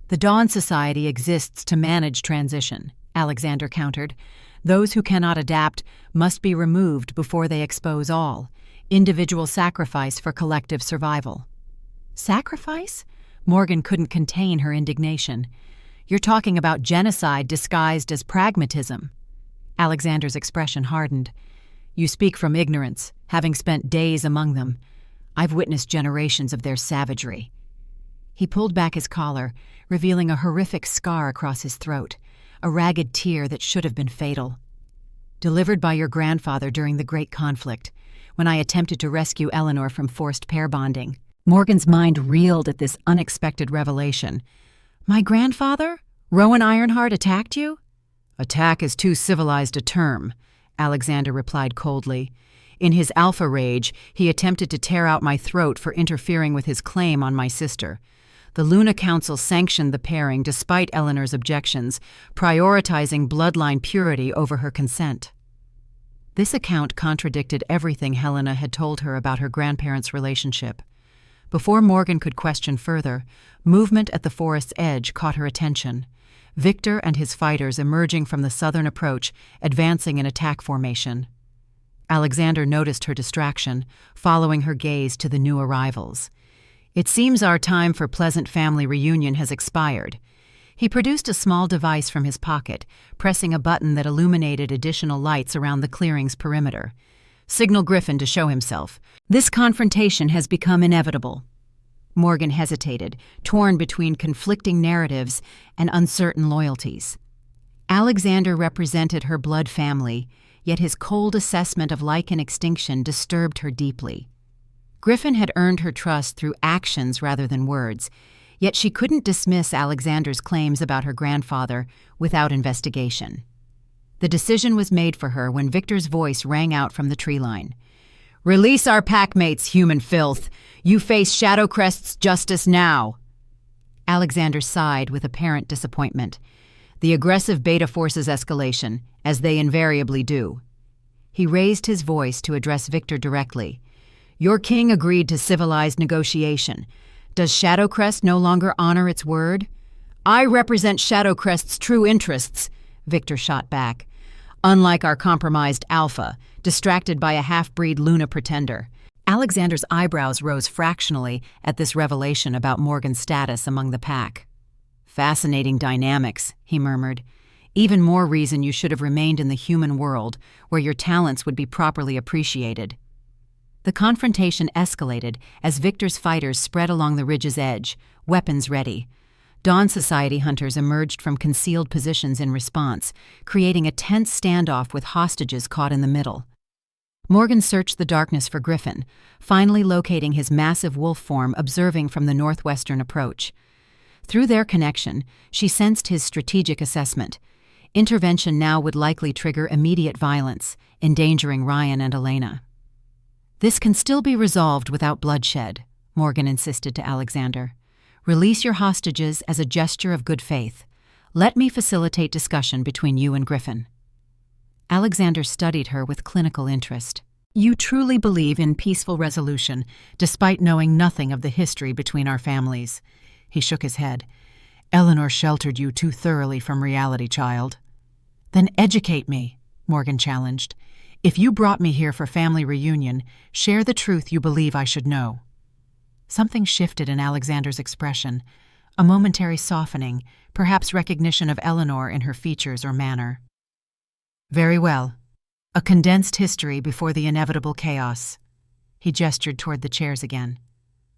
"The Dawn Society exists to manage transition," Alexander countered. "Those who cannot adapt must be removed before they expose all. Individual sacrifice for collective survival." "Sacrifice?" Morgan couldn't contain her indignation. "You're talking about genocide disguised as pragmatism." Alexander's expression hardened. "You speak from ignorance, having spent days among them. I've witnessed generations of their savagery." He pulled back his collar, revealing a horrific scar across his throat, a ragged tear that should have been fatal. "Delivered by your grandfather during the Great Conflict, when I attempted to rescue Eleanor from forced pair bonding." Morgan's mind reeled at this unexpected revelation. "My grandfather? Rowan Ironheart attacked you?" "Attack is too civilized a term," Alexander replied coldly. "In his alpha rage, he attempted to tear out my throat for interfering with his claim on my sister. The Luna Council sanctioned the pairing despite Eleanor's objections, prioritizing bloodline purity over her consent." This account contradicted everything Helena had told her about her grandparents' relationship. Before Morgan could question further, movement at the forest's edge caught her attention. Victor and his fighters emerging from the southern approach, advancing in attack formation. Alexander noticed her distraction, following her gaze to the new arrivals. "It seems our time for pleasant family reunion has expired." He produced a small device from his pocket, pressing a button that illuminated additional lights around the clearing's perimeter. "Signal Griffin to show himself. This confrontation has become inevitable." Morgan hesitated, torn between conflicting narratives and uncertain loyalties. Alexander represented her blood family, yet his cold assessment of lichen extinction disturbed her deeply. Griffin had earned her trust through actions rather than words, yet she couldn't dismiss Alexander's claims about her grandfather without investigation. The decision was made for her when Victor's voice rang out from the tree line. "Release our packmates, human filth! You face Shadowcrest's justice now!" Alexander sighed with apparent disappointment. The aggressive Beta Force's escalation, as they invariably do. He raised his voice to address Victor directly. "Your king agreed to civilized negotiation. Does Shadowcrest no longer honor its word?" "I represent Shadowcrest's true interests," Victor shot back. "Unlike our compromised Alpha, distracted by a half-breed Luna pretender." Alexander's eyebrows rose fractionally at this revelation about Morgan's status among the pack. "Fascinating dynamics," he murmured. "Even more reason you should have remained in the human world, where your talents would be properly appreciated." The confrontation escalated as Victor's fighters spread along the ridge's edge, weapons ready. Dawn Society hunters emerged from concealed positions in response, creating a tense standoff with hostages caught in the middle. Morgan searched the darkness for Griffin, finally locating his massive wolf form observing from the northwestern approach. Through their connection, she sensed his strategic assessment. Intervention now would likely trigger immediate violence, endangering Ryan and Elena. "This can still be resolved without bloodshed," Morgan insisted to Alexander. "Release your hostages as a gesture of good faith. Let me facilitate discussion between you and Griffin." Alexander studied her with clinical interest. "You truly believe in peaceful resolution, despite knowing nothing of the history between our families." He shook his head. "Eleanor sheltered you too thoroughly from reality, child." "Then educate me," Morgan challenged. "If you brought me here for family reunion, share the truth you believe I should know." Something shifted in Alexander's expression, a momentary softening, perhaps recognition of Eleanor in her features or manner. "Very well. A condensed history before the inevitable chaos." He gestured toward the chairs again.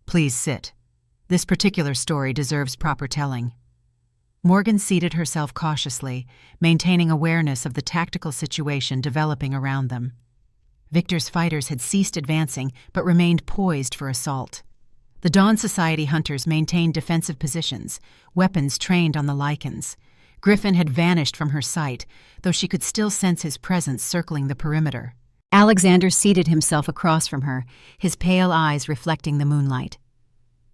"Please sit. This particular story deserves proper telling." Morgan seated herself cautiously, maintaining awareness of the tactical situation developing around them. Victor's fighters had ceased advancing but remained poised for assault. The Dawn Society hunters maintained defensive positions, weapons trained on the lichens. Griffin had vanished from her sight, though she could still sense his presence circling the perimeter. Alexander seated himself across from her, his pale eyes reflecting the moonlight.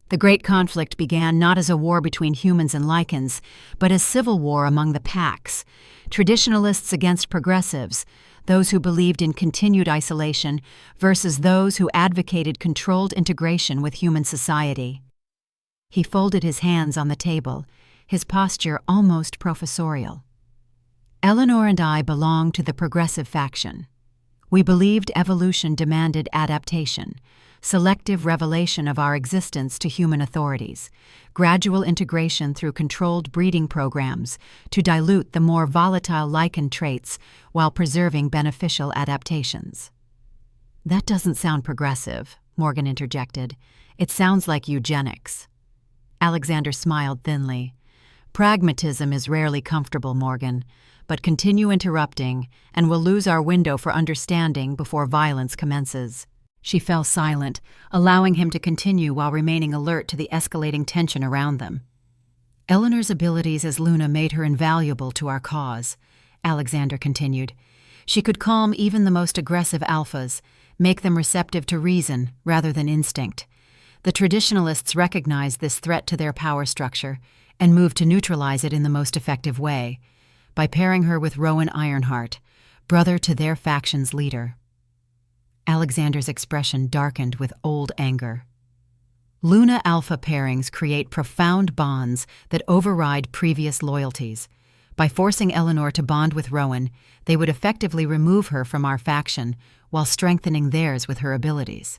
The great conflict began not as a war between humans and lichens, but as civil war among the packs, traditionalists against progressives, those who believed in continued isolation versus those who advocated controlled integration with human society. He folded his hands on the table, his posture almost professorial. "Eleanor and I belong to the progressive faction. We believed evolution demanded adaptation, selective revelation of our existence to human authorities, gradual integration through controlled breeding programs to dilute the more volatile lichen traits while preserving beneficial adaptations." "That doesn't sound progressive," Morgan interjected. "It sounds like eugenics." Alexander smiled thinly. "Pragmatism is rarely comfortable, Morgan, but continue interrupting, and we'll lose our window for understanding before violence commences." She fell silent, allowing him to continue while remaining alert to the escalating tension around them. "Eleanor's abilities as Luna made her invaluable to our cause," Alexander continued. "She could calm even the most aggressive alphas, make them receptive to reason rather than instinct. The traditionalists recognized this threat to their power structure and moved to neutralize it in the most effective way, by pairing her with Rowan Ironheart, brother to their faction's leader." Alexander's expression darkened with old anger. Luna-alpha pairings create profound bonds that override previous loyalties. By forcing Eleanor to bond with Rowan, they would effectively remove her from our faction while strengthening theirs with her abilities.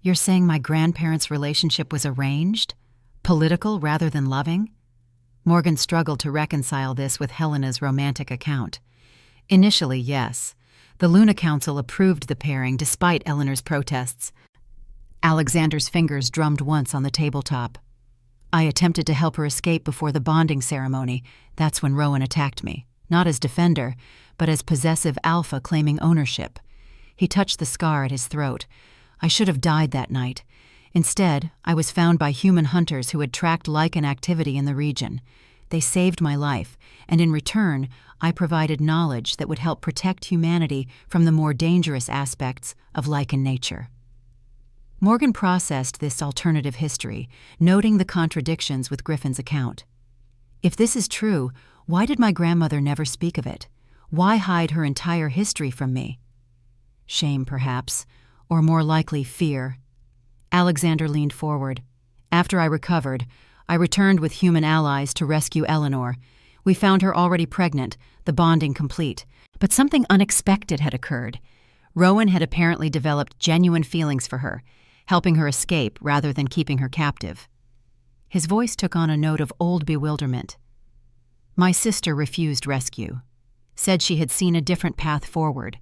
"You're saying my grandparents' relationship was arranged? Political rather than loving?" Morgan struggled to reconcile this with Helena's romantic account. "Initially, yes. The Luna Council approved the pairing despite Eleanor's protests." Alexander's fingers drummed once on the tabletop. "I attempted to help her escape before the bonding ceremony. That's when Rowan attacked me. Not as defender, but as possessive alpha claiming ownership." He touched the scar at his throat. "I should have died that night. Instead, I was found by human hunters who had tracked lichen activity in the region. They saved my life, and in return, I provided knowledge that would help protect humanity from the more dangerous aspects of lichen nature." Morgan processed this alternative history, noting the contradictions with Griffin's account. "If this is true, why did my grandmother never speak of it? Why hide her entire history from me?" "Shame, perhaps, or more likely fear." Alexander leaned forward. "After I recovered, I returned with human allies to rescue Eleanor. We found her already pregnant, the bonding complete. But something unexpected had occurred. Rowan had apparently developed genuine feelings for her, helping her escape rather than keeping her captive." His voice took on a note of old bewilderment. "My sister refused rescue. Said she had seen a different path forward,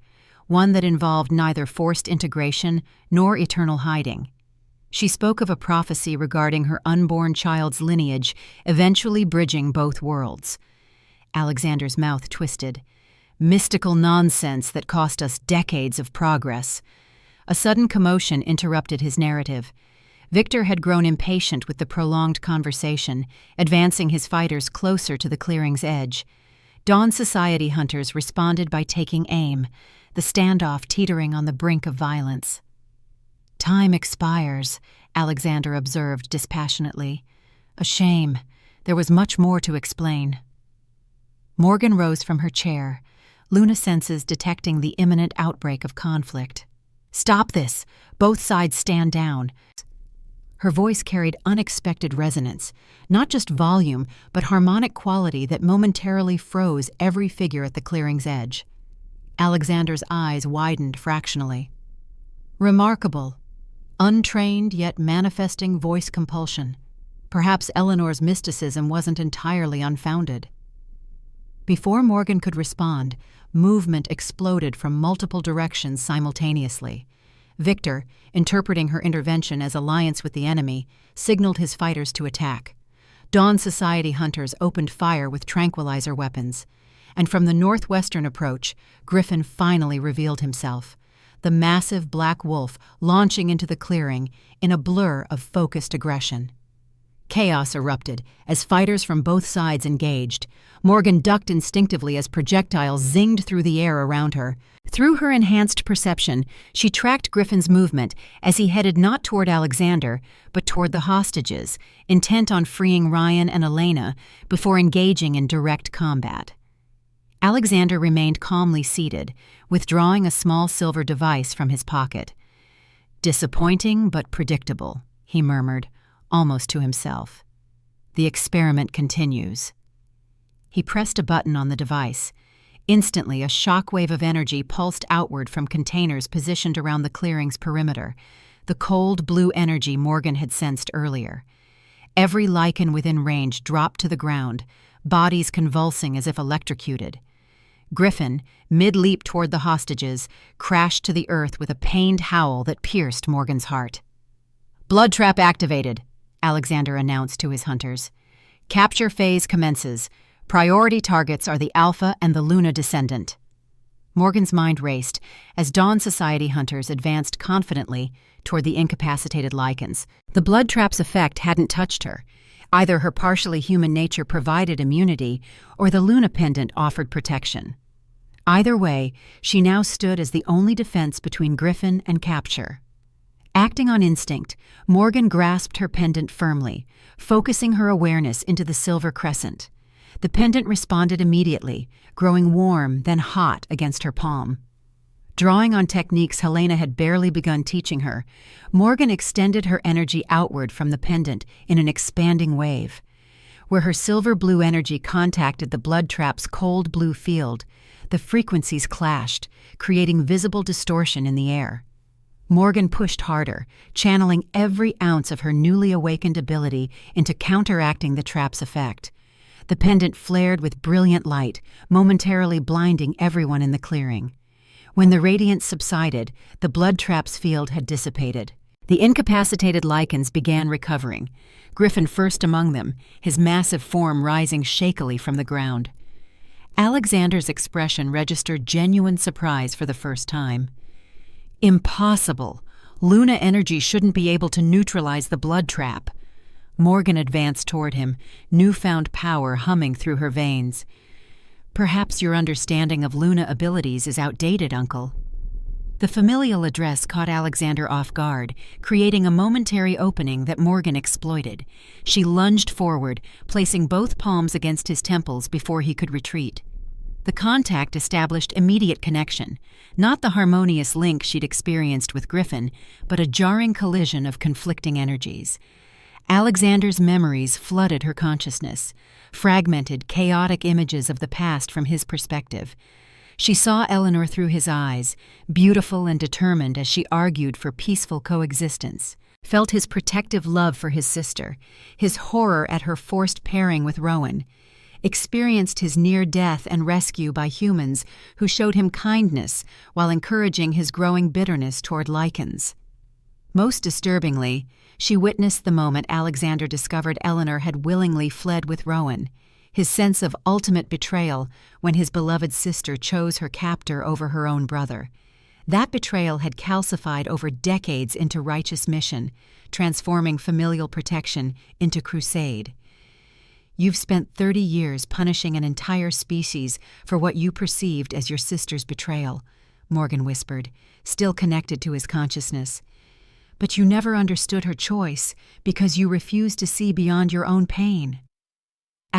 one that involved neither forced integration nor eternal hiding. She spoke of a prophecy regarding her unborn child's lineage eventually bridging both worlds." Alexander's mouth twisted. "Mystical nonsense that cost us decades of progress." A sudden commotion interrupted his narrative. Victor had grown impatient with the prolonged conversation, advancing his fighters closer to the clearing's edge. Dawn Society hunters responded by taking aim, the standoff teetering on the brink of violence. "Time expires," Alexander observed dispassionately. "A shame. There was much more to explain." Morgan rose from her chair. Luna senses detecting the imminent outbreak of conflict. "Stop this! Both sides stand down!" Her voice carried unexpected resonance, not just volume, but harmonic quality that momentarily froze every figure at the clearing's edge. Alexander's eyes widened fractionally. Remarkable. Untrained yet manifesting voice compulsion. Perhaps Eleanor's mysticism wasn't entirely unfounded. Before Morgan could respond, movement exploded from multiple directions simultaneously. Victor, interpreting her intervention as alliance with the enemy, signaled his fighters to attack. Dawn Society hunters opened fire with tranquilizer weapons. And from the northwestern approach, Griffin finally revealed himself, the massive black wolf launching into the clearing in a blur of focused aggression. Chaos erupted as fighters from both sides engaged. Morgan ducked instinctively as projectiles zinged through the air around her. Through her enhanced perception, she tracked Griffin's movement as he headed not toward Alexander, but toward the hostages, intent on freeing Ryan and Elena before engaging in direct combat. Alexander remained calmly seated, withdrawing a small silver device from his pocket. "Disappointing but predictable," he murmured, almost to himself. "The experiment continues." He pressed a button on the device. Instantly, a shockwave of energy pulsed outward from containers positioned around the clearing's perimeter, the cold blue energy Morgan had sensed earlier. Every lichen within range dropped to the ground, bodies convulsing as if electrocuted. Griffin, mid-leap toward the hostages, crashed to the earth with a pained howl that pierced Morgan's heart. "Blood trap activated," Alexander announced to his hunters. "Capture phase commences. Priority targets are the Alpha and the Luna descendant." Morgan's mind raced as Dawn Society hunters advanced confidently toward the incapacitated lichens. The blood trap's effect hadn't touched her. Either her partially human nature provided immunity, or the Luna pendant offered protection. Either way, she now stood as the only defense between Griffin and capture. Acting on instinct, Morgan grasped her pendant firmly, focusing her awareness into the silver crescent. The pendant responded immediately, growing warm, then hot against her palm. Drawing on techniques Helena had barely begun teaching her, Morgan extended her energy outward from the pendant in an expanding wave. Where her silver blue energy contacted the blood trap's cold blue field, the frequencies clashed, creating visible distortion in the air. Morgan pushed harder, channeling every ounce of her newly awakened ability into counteracting the trap's effect. The pendant flared with brilliant light, momentarily blinding everyone in the clearing. When the radiance subsided, the blood trap's field had dissipated. The incapacitated lichens began recovering, Griffin first among them, his massive form rising shakily from the ground. Alexander's expression registered genuine surprise for the first time. "Impossible! Luna energy shouldn't be able to neutralize the blood trap." Morgan advanced toward him, newfound power humming through her veins. "Perhaps your understanding of Luna abilities is outdated, Uncle." The familial address caught Alexander off guard, creating a momentary opening that Morgan exploited. She lunged forward, placing both palms against his temples before he could retreat. The contact established immediate connection, not the harmonious link she'd experienced with Griffin, but a jarring collision of conflicting energies. Alexander's memories flooded her consciousness, fragmented, chaotic images of the past from his perspective. She saw Eleanor through his eyes, beautiful and determined as she argued for peaceful coexistence, felt his protective love for his sister, his horror at her forced pairing with Rowan, experienced his near death and rescue by humans who showed him kindness while encouraging his growing bitterness toward lichens. Most disturbingly, she witnessed the moment Alexander discovered Eleanor had willingly fled with Rowan, his sense of ultimate betrayal when his beloved sister chose her captor over her own brother. That betrayal had calcified over decades into righteous mission, transforming familial protection into crusade. "You've spent 30 years punishing an entire species for what you perceived as your sister's betrayal," Morgan whispered, still connected to his consciousness. "But you never understood her choice because you refused to see beyond your own pain."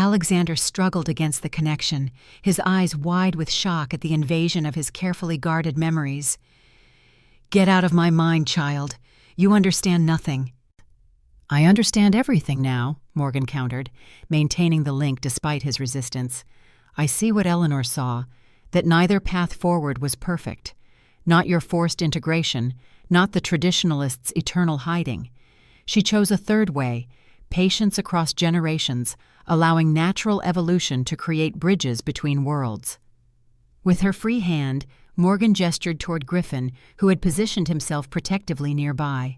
Alexander struggled against the connection, his eyes wide with shock at the invasion of his carefully guarded memories. "Get out of my mind, child. You understand nothing." "I understand everything now," Morgan countered, maintaining the link despite his resistance. "I see what Eleanor saw, that neither path forward was perfect. Not your forced integration, not the traditionalists' eternal hiding. She chose a third way, patience across generations, allowing natural evolution to create bridges between worlds." With her free hand, Morgan gestured toward Griffin, who had positioned himself protectively nearby.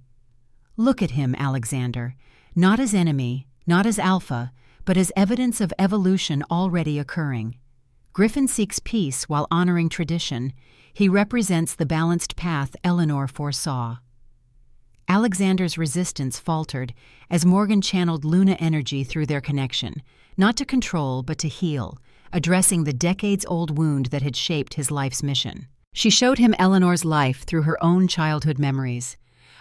"Look at him, Alexander. Not as enemy, not as alpha, but as evidence of evolution already occurring. Griffin seeks peace while honoring tradition. He represents the balanced path Eleanor foresaw." Alexander's resistance faltered as Morgan channeled Luna energy through their connection, not to control but to heal, addressing the decades-old wound that had shaped his life's mission. She showed him Eleanor's life through her own childhood memories,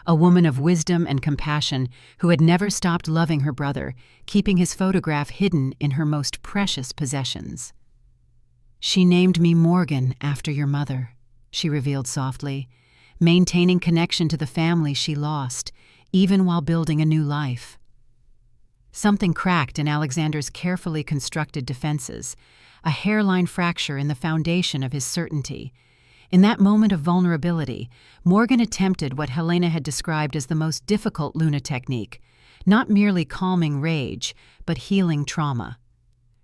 a woman of wisdom and compassion who had never stopped loving her brother, keeping his photograph hidden in her most precious possessions. "She named me Morgan after your mother," she revealed softly, maintaining connection to the family she lost, even while building a new life. Something cracked in Alexander's carefully constructed defenses, a hairline fracture in the foundation of his certainty. In that moment of vulnerability, Morgan attempted what Helena had described as the most difficult Luna technique, not merely calming rage, but healing trauma.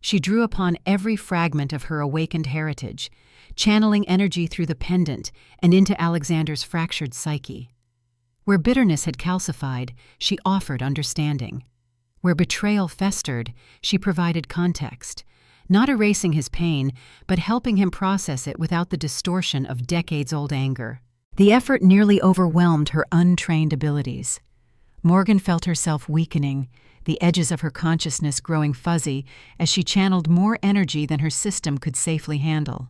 She drew upon every fragment of her awakened heritage, channeling energy through the pendant and into Alexander's fractured psyche. Where bitterness had calcified, she offered understanding. Where betrayal festered, she provided context, not erasing his pain, but helping him process it without the distortion of decades-old anger. The effort nearly overwhelmed her untrained abilities. Morgan felt herself weakening, the edges of her consciousness growing fuzzy as she channeled more energy than her system could safely handle.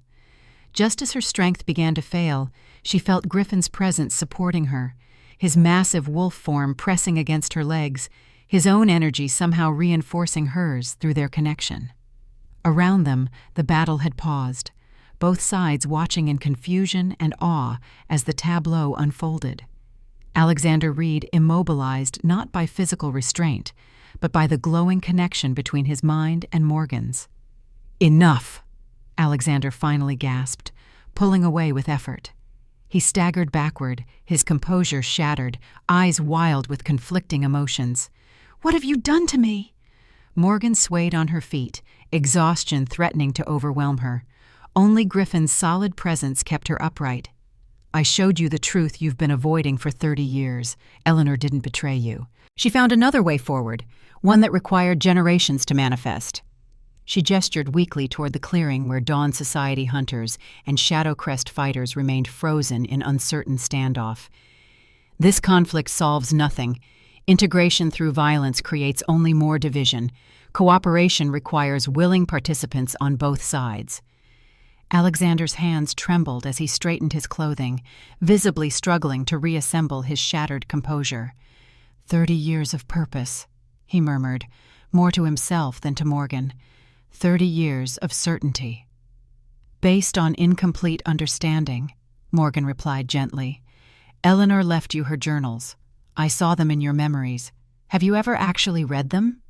Just as her strength began to fail, she felt Griffin's presence supporting her, his massive wolf form pressing against her legs, his own energy somehow reinforcing hers through their connection. Around them, the battle had paused, both sides watching in confusion and awe as the tableau unfolded. Alexander Reed immobilized not by physical restraint, but by the glowing connection between his mind and Morgan's. "Enough!" Alexander finally gasped, pulling away with effort. He staggered backward, his composure shattered, eyes wild with conflicting emotions. "What have you done to me?" Morgan swayed on her feet, exhaustion threatening to overwhelm her. Only Griffin's solid presence kept her upright. "I showed you the truth you've been avoiding for 30 years. Eleanor didn't betray you. She found another way forward, one that required generations to manifest." She gestured weakly toward the clearing where Dawn Society hunters and Shadow Crest fighters remained frozen in uncertain standoff. "This conflict solves nothing. Integration through violence creates only more division. Cooperation requires willing participants on both sides." Alexander's hands trembled as he straightened his clothing, visibly struggling to reassemble his shattered composure. 30 years of purpose," he murmured, more to himself than to Morgan. 30 years of certainty. "Based on incomplete understanding," Morgan replied gently. "Eleanor left you her journals. I saw them in your memories. Have you ever actually read them?"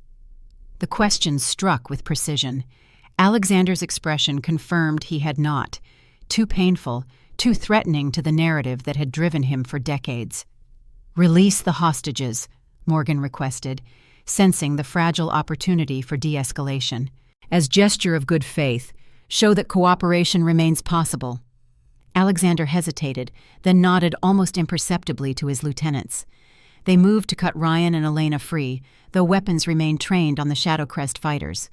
The question struck with precision. Alexander's expression confirmed he had not. Too painful, too threatening to the narrative that had driven him for decades. "Release the hostages," Morgan requested, sensing the fragile opportunity for de-escalation. "As gesture of good faith, show that cooperation remains possible." Alexander hesitated, then nodded almost imperceptibly to his lieutenants. They moved to cut Ryan and Elena free, though weapons remained trained on the Shadow Crest fighters.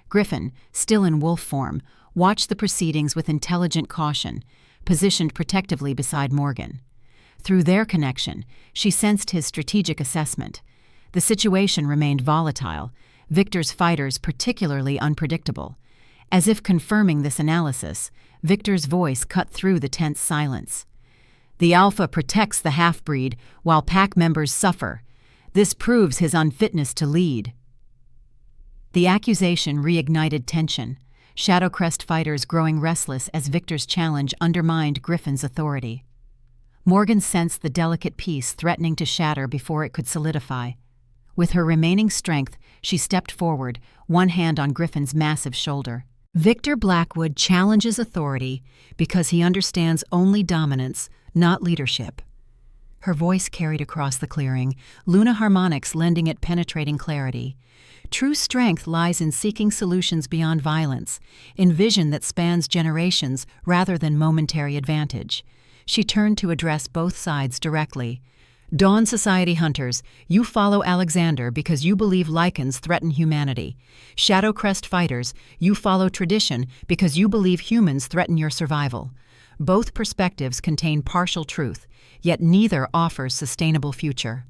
Griffin, still in wolf form, watched the proceedings with intelligent caution, positioned protectively beside Morgan. Through their connection, she sensed his strategic assessment. The situation remained volatile, Victor's fighters particularly unpredictable. As if confirming this analysis, Victor's voice cut through the tense silence. "The Alpha protects the half-breed while pack members suffer. This proves his unfitness to lead." The accusation reignited tension, Shadowcrest fighters growing restless as Victor's challenge undermined Griffin's authority. Morgan sensed the delicate peace threatening to shatter before it could solidify. With her remaining strength, she stepped forward, one hand on Griffin's massive shoulder. Victor Blackwood challenges authority because he understands only dominance, not leadership. Her voice carried across the clearing, Luna harmonics lending it penetrating clarity. True strength lies in seeking solutions beyond violence, in vision that spans generations rather than momentary advantage. She turned to address both sides directly. Dawn Society hunters, you follow Alexander because you believe lichens threaten humanity. Shadowcrest fighters, you follow tradition because you believe humans threaten your survival. Both perspectives contain partial truth, yet neither offers sustainable future.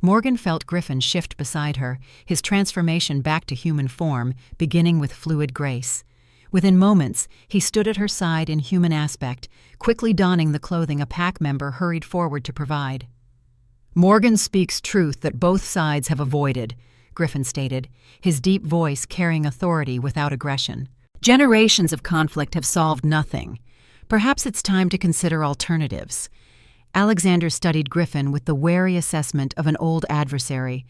Morgan felt Griffin shift beside her, his transformation back to human form, beginning with fluid grace. Within moments, he stood at her side in human aspect, quickly donning the clothing a pack member hurried forward to provide. Morgan speaks truth that both sides have avoided, Griffin stated, his deep voice carrying authority without aggression. Generations of conflict have solved nothing. Perhaps it's time to consider alternatives. Alexander studied Griffin with the wary assessment of an old adversary.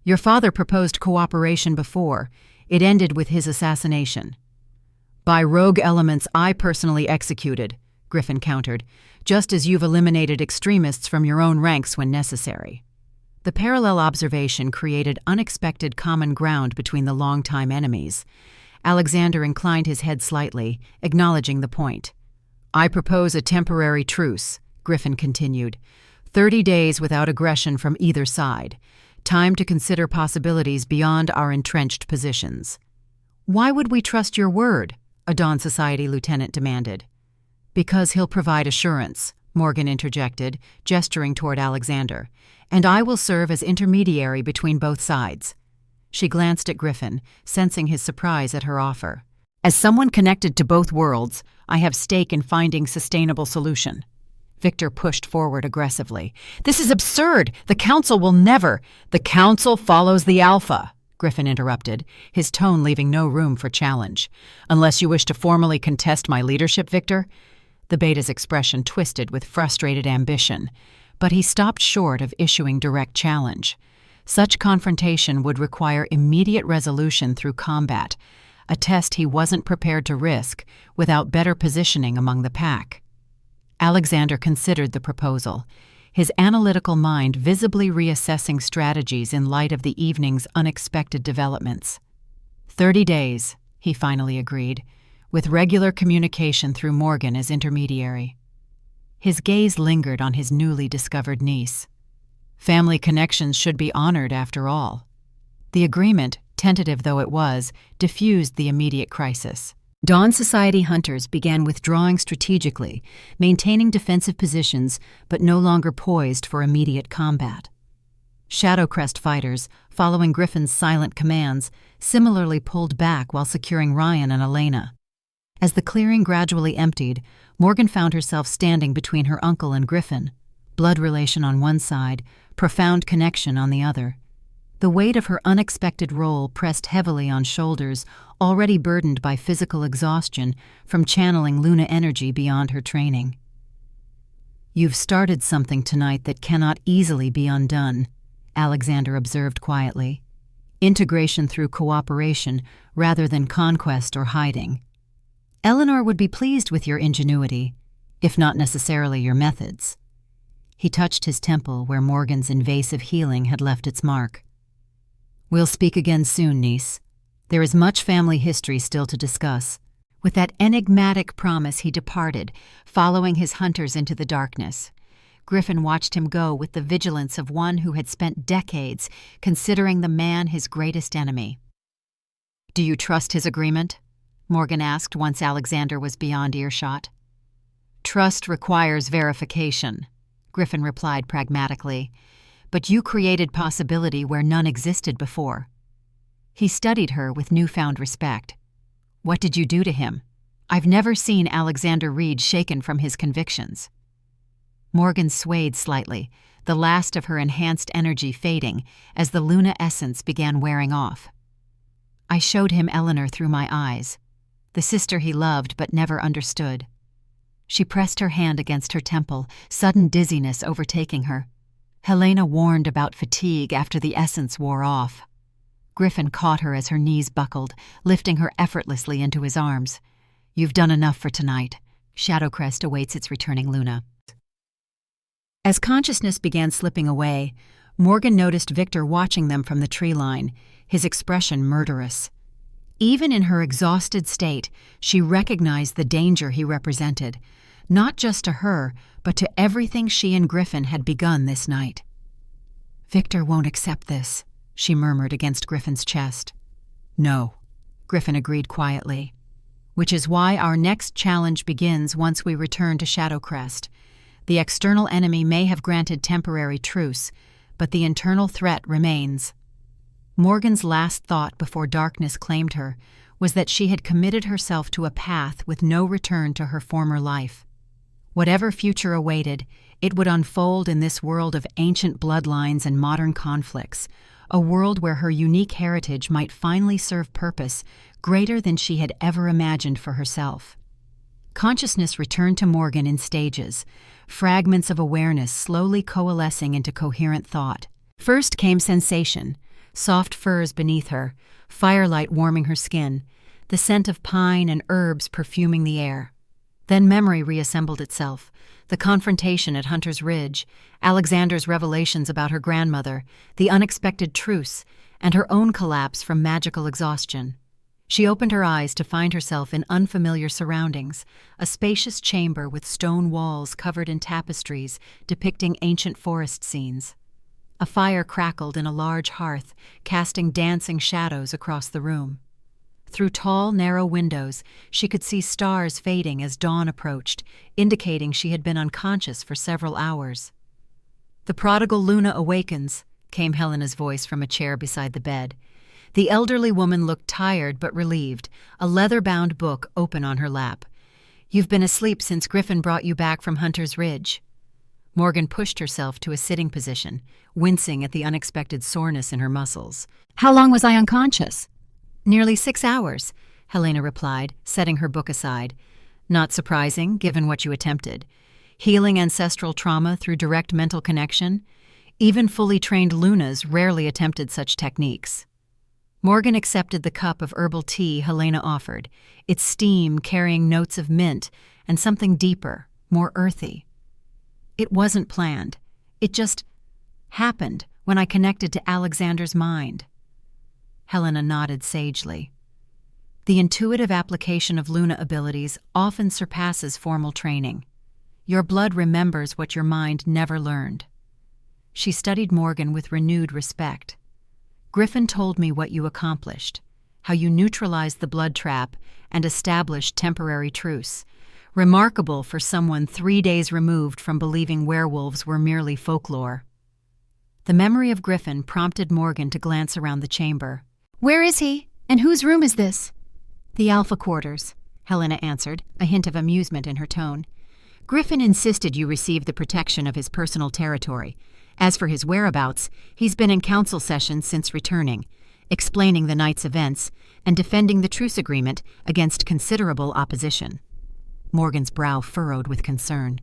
Your father proposed cooperation before. It ended with his assassination. By rogue elements I personally executed, Griffin countered, just as you've eliminated extremists from your own ranks when necessary. The parallel observation created unexpected common ground between the longtime enemies. Alexander inclined his head slightly, acknowledging the point. I propose a temporary truce, Griffin continued. 30 days without aggression from either side. Time to consider possibilities beyond our entrenched positions. Why would we trust your word? A Dawn Society lieutenant demanded. Because he'll provide assurance, Morgan interjected, gesturing toward Alexander, and I will serve as intermediary between both sides. She glanced at Griffin, sensing his surprise at her offer. As someone connected to both worlds, I have stake in finding sustainable solution. Victor pushed forward aggressively. This is absurd! The Council will never— The Council follows the Alpha, Griffin interrupted, his tone leaving no room for challenge. Unless you wish to formally contest my leadership, Victor? The Beta's expression twisted with frustrated ambition, but he stopped short of issuing direct challenge. Such confrontation would require immediate resolution through combat, a test he wasn't prepared to risk without better positioning among the pack. Alexander considered the proposal, his analytical mind visibly reassessing strategies in light of the evening's unexpected developments. 30 days, he finally agreed, with regular communication through Morgan as intermediary. His gaze lingered on his newly discovered niece. Family connections should be honored after all. The agreement, tentative though it was, diffused the immediate crisis. Dawn Society hunters began withdrawing strategically, maintaining defensive positions but no longer poised for immediate combat. Shadowcrest fighters, following Griffin's silent commands, similarly pulled back while securing Ryan and Elena. As the clearing gradually emptied, Morgan found herself standing between her uncle and Griffin, blood relation on one side, profound connection on the other. The weight of her unexpected role pressed heavily on shoulders already burdened by physical exhaustion from channeling Luna energy beyond her training. You've started something tonight that cannot easily be undone, Alexander observed quietly. Integration through cooperation rather than conquest or hiding. Eleanor would be pleased with your ingenuity, if not necessarily your methods. He touched his temple where Morgan's invasive healing had left its mark. We'll speak again soon, niece. There is much family history still to discuss. With that enigmatic promise he departed, following his hunters into the darkness. Griffin watched him go with the vigilance of one who had spent decades considering the man his greatest enemy. Do you trust his agreement? Morgan asked once Alexander was beyond earshot. Trust requires verification, Griffin replied pragmatically. But you created possibility where none existed before. He studied her with newfound respect. What did you do to him? I've never seen Alexander Reed shaken from his convictions. Morgan swayed slightly, the last of her enhanced energy fading as the Luna essence began wearing off. I showed him Eleanor through my eyes, the sister he loved but never understood. She pressed her hand against her temple, sudden dizziness overtaking her. Helena warned about fatigue after the essence wore off. Griffin caught her as her knees buckled, lifting her effortlessly into his arms. "You've done enough for tonight. Shadowcrest awaits its returning Luna." As consciousness began slipping away, Morgan noticed Victor watching them from the tree line, his expression murderous. Even in her exhausted state, she recognized the danger he represented, not just to her, but to everything she and Griffin had begun this night. "Victor won't accept this," she murmured against Griffin's chest. "No," Griffin agreed quietly. "Which is why our next challenge begins once we return to Shadowcrest. The external enemy may have granted temporary truce, but the internal threat remains." Morgan's last thought before darkness claimed her was that she had committed herself to a path with no return to her former life. Whatever future awaited, it would unfold in this world of ancient bloodlines and modern conflicts, a world where her unique heritage might finally serve purpose greater than she had ever imagined for herself. Consciousness returned to Morgan in stages, fragments of awareness slowly coalescing into coherent thought. First came sensation, soft furs beneath her, firelight warming her skin, the scent of pine and herbs perfuming the air. Then memory reassembled itself, the confrontation at Hunter's Ridge, Alexander's revelations about her grandmother, the unexpected truce, and her own collapse from magical exhaustion. She opened her eyes to find herself in unfamiliar surroundings, a spacious chamber with stone walls covered in tapestries depicting ancient forest scenes. A fire crackled in a large hearth, casting dancing shadows across the room. Through tall, narrow windows, she could see stars fading as dawn approached, indicating she had been unconscious for several hours. "The prodigal Luna awakens," came Helena's voice from a chair beside the bed. The elderly woman looked tired but relieved, a leather-bound book open on her lap. "You've been asleep since Griffin brought you back from Hunter's Ridge." Morgan pushed herself to a sitting position, wincing at the unexpected soreness in her muscles. "How long was I unconscious?" "Nearly 6 hours," Helena replied, setting her book aside. "Not surprising, given what you attempted. Healing ancestral trauma through direct mental connection. Even fully trained Lunas rarely attempted such techniques." Morgan accepted the cup of herbal tea Helena offered, its steam carrying notes of mint and something deeper, more earthy. "It wasn't planned. It just happened when I connected to Alexander's mind." Helena nodded sagely. "The intuitive application of Luna abilities often surpasses formal training. Your blood remembers what your mind never learned." She studied Morgan with renewed respect. "Griffin told me what you accomplished, how you neutralized the blood trap and established temporary truce. Remarkable for someone 3 days removed from believing werewolves were merely folklore." The memory of Griffin prompted Morgan to glance around the chamber. "Where is he? And whose room is this?" "The Alpha Quarters," Helena answered, a hint of amusement in her tone. "Griffin insisted you receive the protection of his personal territory. As for his whereabouts, he's been in council sessions since returning, explaining the night's events and defending the truce agreement against considerable opposition." Morgan's brow furrowed with concern.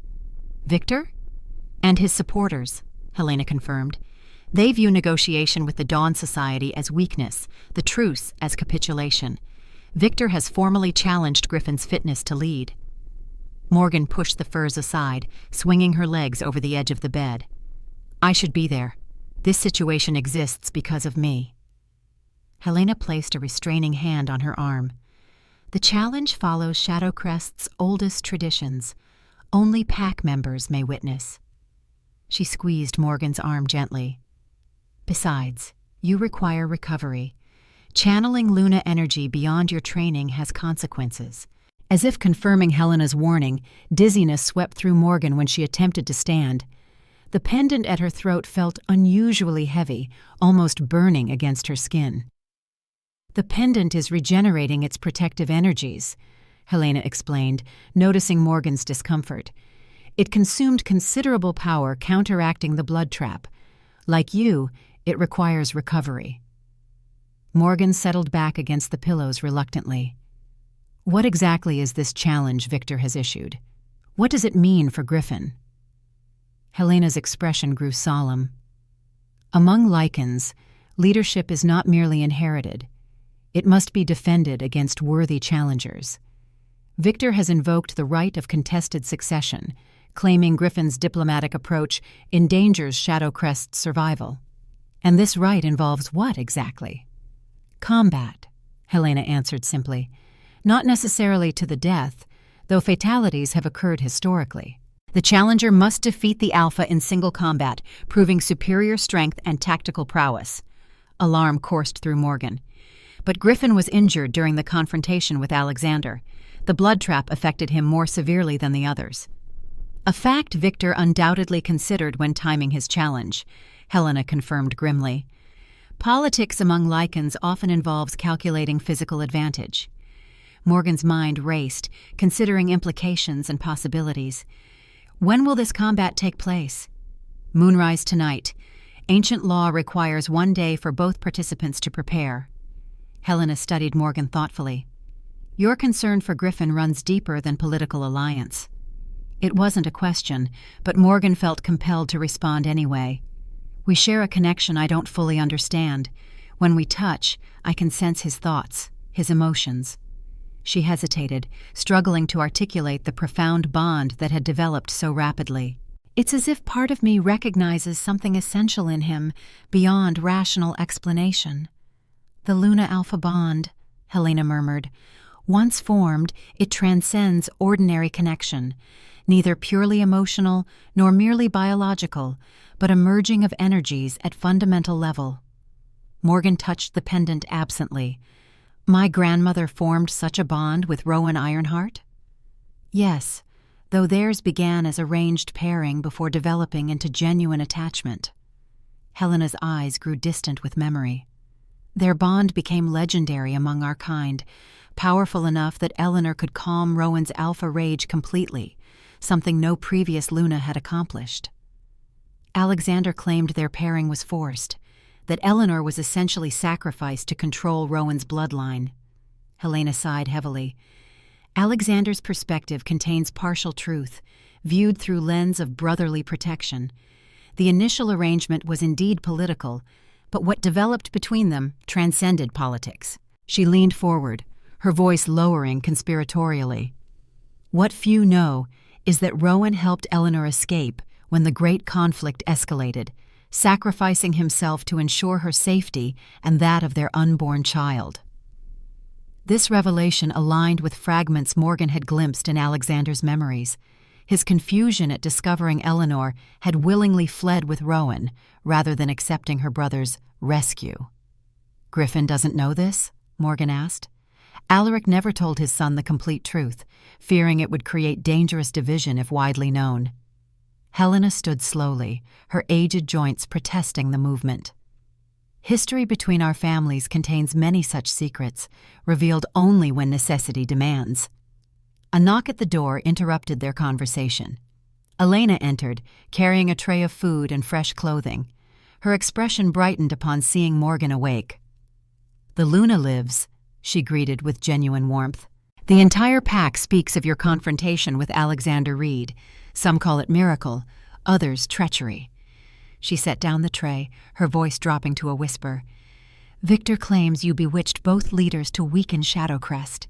"Victor?" "And his supporters," Helena confirmed. "They view negotiation with the Dawn Society as weakness, the truce as capitulation. Victor has formally challenged Griffin's fitness to lead." Morgan pushed the furs aside, swinging her legs over the edge of the bed. "I should be there. This situation exists because of me." Helena placed a restraining hand on her arm. "The challenge follows Shadowcrest's oldest traditions. Only pack members may witness." She squeezed Morgan's arm gently. "Besides, you require recovery. Channeling Luna energy beyond your training has consequences." As if confirming Helena's warning, dizziness swept through Morgan when she attempted to stand. The pendant at her throat felt unusually heavy, almost burning against her skin. "The pendant is regenerating its protective energies," Helena explained, noticing Morgan's discomfort. "It consumed considerable power counteracting the blood trap. Like you, it requires recovery." Morgan settled back against the pillows reluctantly. What exactly is this challenge Victor has issued? What does it mean for Griffin? Helena's expression grew solemn. Among Lycans, leadership is not merely inherited. It must be defended against worthy challengers. Victor has invoked the right of contested succession, claiming Griffin's diplomatic approach endangers Shadowcrest's survival. And this right involves what exactly? Combat, Helena answered simply. Not necessarily to the death, though fatalities have occurred historically. The challenger must defeat the Alpha in single combat, proving superior strength and tactical prowess. Alarm coursed through Morgan. But Griffin was injured during the confrontation with Alexander. The blood trap affected him more severely than the others. A fact Victor undoubtedly considered when timing his challenge, Helena confirmed grimly. Politics among Lycans often involves calculating physical advantage. Morgan's mind raced, considering implications and possibilities. When will this combat take place? Moonrise tonight. Ancient law requires 1 day for both participants to prepare. Helena studied Morgan thoughtfully. Your concern for Griffin runs deeper than political alliance. It wasn't a question, but Morgan felt compelled to respond anyway. We share a connection I don't fully understand. When we touch, I can sense his thoughts, his emotions. She hesitated, struggling to articulate the profound bond that had developed so rapidly. It's as if part of me recognizes something essential in him, beyond rational explanation. The Luna-Alpha bond, Helena murmured. Once formed, it transcends ordinary connection, neither purely emotional nor merely biological, but a merging of energies at fundamental level. Morgan touched the pendant absently. My grandmother formed such a bond with Rowan Ironheart? Yes, though theirs began as arranged pairing before developing into genuine attachment. Helena's eyes grew distant with memory. Their bond became legendary among our kind, powerful enough that Eleanor could calm Rowan's alpha rage completely, something no previous Luna had accomplished. Alexander claimed their pairing was forced, that Eleanor was essentially sacrificed to control Rowan's bloodline. Helena sighed heavily. Alexander's perspective contains partial truth, viewed through lens of brotherly protection. The initial arrangement was indeed political, but what developed between them transcended politics. She leaned forward, her voice lowering conspiratorially. What few know is that Rowan helped Eleanor escape when the great conflict escalated, sacrificing himself to ensure her safety and that of their unborn child. This revelation aligned with fragments Morgan had glimpsed in Alexander's memories. His confusion at discovering Eleanor had willingly fled with Rowan, rather than accepting her brother's rescue. Griffin doesn't know this? Morgan asked. Alaric never told his son the complete truth, fearing it would create dangerous division if widely known. Helena stood slowly, her aged joints protesting the movement. History between our families contains many such secrets, revealed only when necessity demands. A knock at the door interrupted their conversation. Elena entered, carrying a tray of food and fresh clothing. Her expression brightened upon seeing Morgan awake. "The Luna lives," she greeted with genuine warmth. "The entire pack speaks of your confrontation with Alexander Reed. Some call it miracle, others treachery." She set down the tray, her voice dropping to a whisper. "Victor claims you bewitched both leaders to weaken Shadowcrest."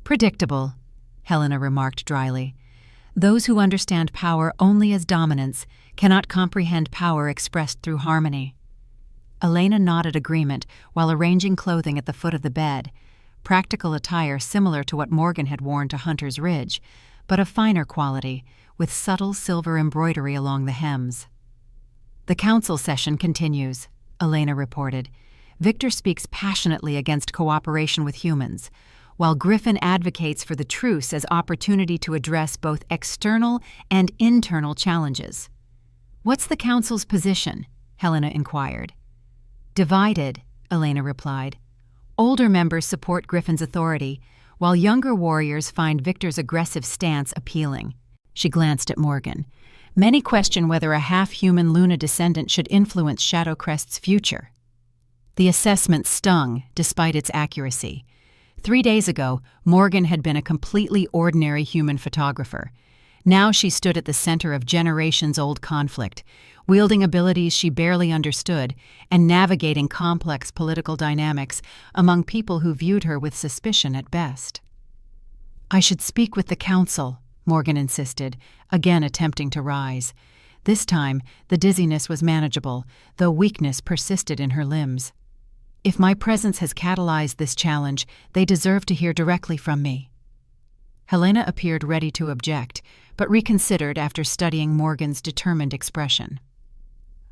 "Predictable," Helena remarked dryly. "Those who understand power only as dominance cannot comprehend power expressed through harmony." Elena nodded agreement while arranging clothing at the foot of the bed, practical attire similar to what Morgan had worn to Hunter's Ridge, but of finer quality, with subtle silver embroidery along the hems. "The council session continues," Elena reported. "Victor speaks passionately against cooperation with humans, while Griffin advocates for the truce as opportunity to address both external and internal challenges." "What's the council's position?" Helena inquired. "Divided," Elena replied. "Older members support Griffin's authority, while younger warriors find Victor's aggressive stance appealing." She glanced at Morgan. "Many question whether a half-human Luna descendant should influence Shadowcrest's future." The assessment stung, despite its accuracy. 3 days ago, Morgan had been a completely ordinary human photographer. Now she stood at the center of generations-old conflict, wielding abilities she barely understood and navigating complex political dynamics among people who viewed her with suspicion at best. "I should speak with the council," Morgan insisted, again attempting to rise. This time, the dizziness was manageable, though weakness persisted in her limbs. "If my presence has catalyzed this challenge, they deserve to hear directly from me." Helena appeared ready to object, but reconsidered after studying Morgan's determined expression.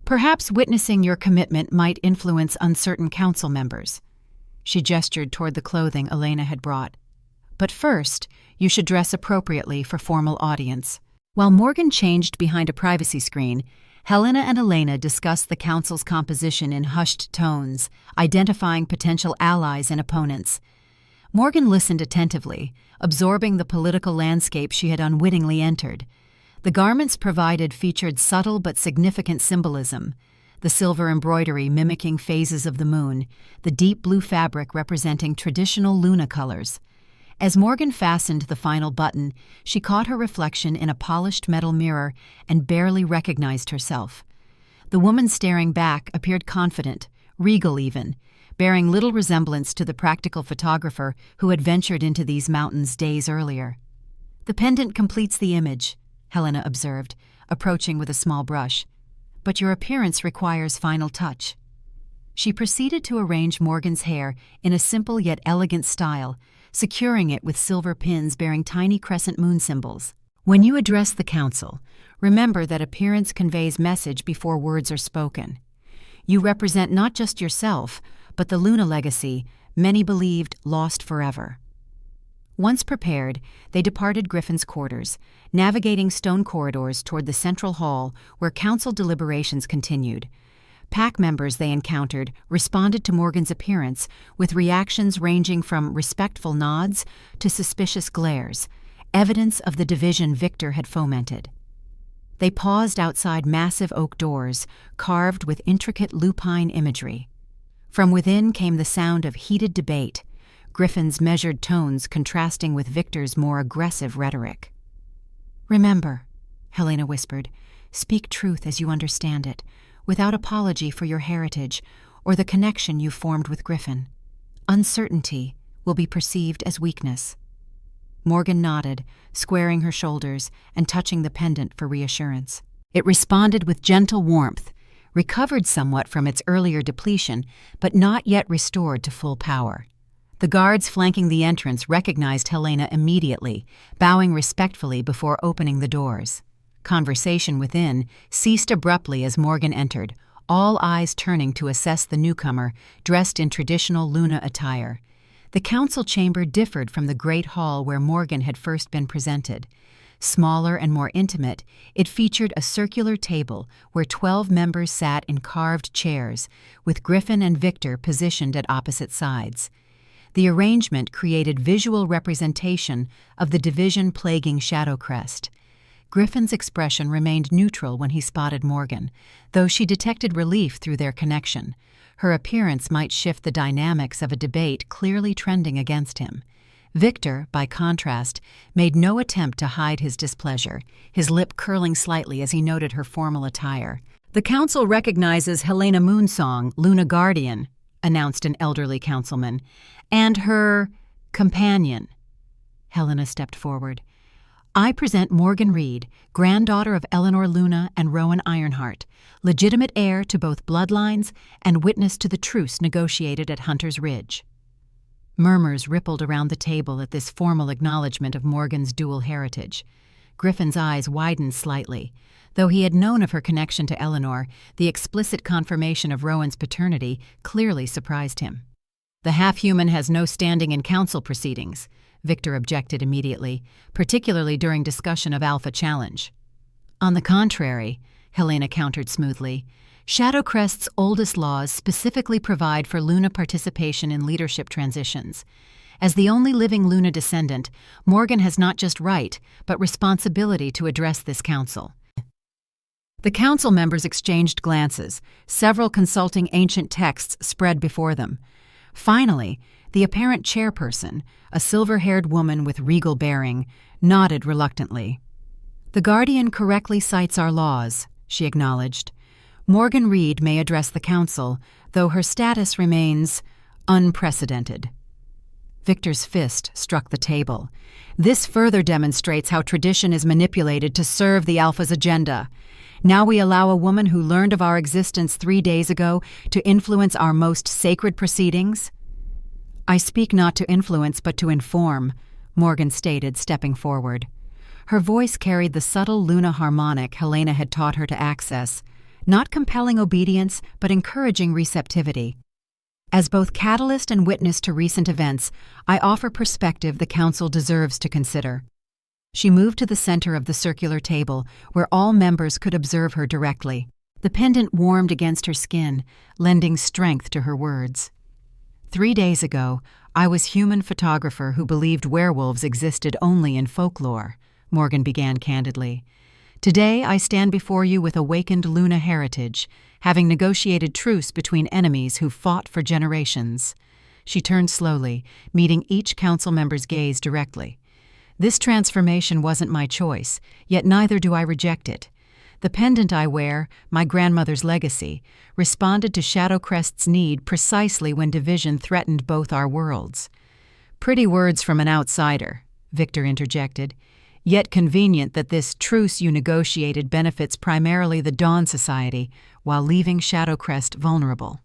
"Perhaps witnessing your commitment might influence uncertain council members." She gestured toward the clothing Elena had brought. "But first, you should dress appropriately for formal audience." While Morgan changed behind a privacy screen, Helena and Elena discussed the council's composition in hushed tones, identifying potential allies and opponents. Morgan listened attentively, absorbing the political landscape she had unwittingly entered. The garments provided featured subtle but significant symbolism, the silver embroidery mimicking phases of the moon, the deep blue fabric representing traditional Luna colors. As Morgan fastened the final button, she caught her reflection in a polished metal mirror and barely recognized herself. The woman staring back appeared confident, regal even, bearing little resemblance to the practical photographer who had ventured into these mountains days earlier. "The pendant completes the image," Helena observed, approaching with a small brush. "But your appearance requires final touch." She proceeded to arrange Morgan's hair in a simple yet elegant style, securing it with silver pins bearing tiny crescent moon symbols. "When you address the council, remember that appearance conveys message before words are spoken. You represent not just yourself, but the Luna legacy many believed lost forever." Once prepared, they departed Griffin's quarters, navigating stone corridors toward the central hall where council deliberations continued. Pack members they encountered responded to Morgan's appearance with reactions ranging from respectful nods to suspicious glares, evidence of the division Victor had fomented. They paused outside massive oak doors, carved with intricate lupine imagery. From within came the sound of heated debate, Griffin's measured tones contrasting with Victor's more aggressive rhetoric. "Remember," Helena whispered, "speak truth as you understand it, without apology for your heritage or the connection you formed with Griffin. Uncertainty will be perceived as weakness." Morgan nodded, squaring her shoulders and touching the pendant for reassurance. It responded with gentle warmth, recovered somewhat from its earlier depletion, but not yet restored to full power. The guards flanking the entrance recognized Helena immediately, bowing respectfully before opening the doors. Conversation within ceased abruptly as Morgan entered, all eyes turning to assess the newcomer, dressed in traditional Luna attire. The council chamber differed from the great hall where Morgan had first been presented. Smaller and more intimate, it featured a circular table where 12 members sat in carved chairs, with Griffin and Victor positioned at opposite sides. The arrangement created visual representation of the division plaguing Shadowcrest. Griffin's expression remained neutral when he spotted Morgan, though she detected relief through their connection. Her appearance might shift the dynamics of a debate clearly trending against him. Victor, by contrast, made no attempt to hide his displeasure, his lip curling slightly as he noted her formal attire. "The council recognizes Helena Moonsong, Luna Guardian," announced an elderly councilman, "and her companion." Helena stepped forward. "I present Morgan Reed, granddaughter of Eleanor Luna and Rowan Ironheart, legitimate heir to both bloodlines and witness to the truce negotiated at Hunter's Ridge." Murmurs rippled around the table at this formal acknowledgement of Morgan's dual heritage. Griffin's eyes widened slightly. Though he had known of her connection to Eleanor, the explicit confirmation of Rowan's paternity clearly surprised him. "The half-human has no standing in council proceedings," Victor objected immediately, particularly during discussion of Alpha Challenge. "On the contrary," Helena countered smoothly, "Shadowcrest's oldest laws specifically provide for Luna participation in leadership transitions. As the only living Luna descendant, Morgan has not just right, but responsibility to address this council." The council members exchanged glances, several consulting ancient texts spread before them. Finally, the apparent chairperson, a silver-haired woman with regal bearing, nodded reluctantly. "The Guardian correctly cites our laws," she acknowledged. "Morgan Reed may address the council, though her status remains unprecedented." Victor's fist struck the table. "This further demonstrates how tradition is manipulated to serve the Alpha's agenda. Now we allow a woman who learned of our existence 3 days ago to influence our most sacred proceedings?" "I speak not to influence but to inform," Morgan stated, stepping forward. Her voice carried the subtle Luna harmonic Helena had taught her to access, not compelling obedience but encouraging receptivity. "As both catalyst and witness to recent events, I offer perspective the Council deserves to consider." She moved to the center of the circular table, where all members could observe her directly. The pendant warmed against her skin, lending strength to her words. 3 days ago, I was human photographer who believed werewolves existed only in folklore, Morgan began candidly. Today I stand before you with awakened Luna heritage, having negotiated truce between enemies who fought for generations. She turned slowly, meeting each council member's gaze directly. This transformation wasn't my choice, yet neither do I reject it. The pendant I wear, my grandmother's legacy, responded to Shadowcrest's need precisely when division threatened both our worlds. Pretty words from an outsider, Victor interjected. Yet convenient that this truce you negotiated benefits primarily the Dawn Society, while leaving Shadowcrest vulnerable.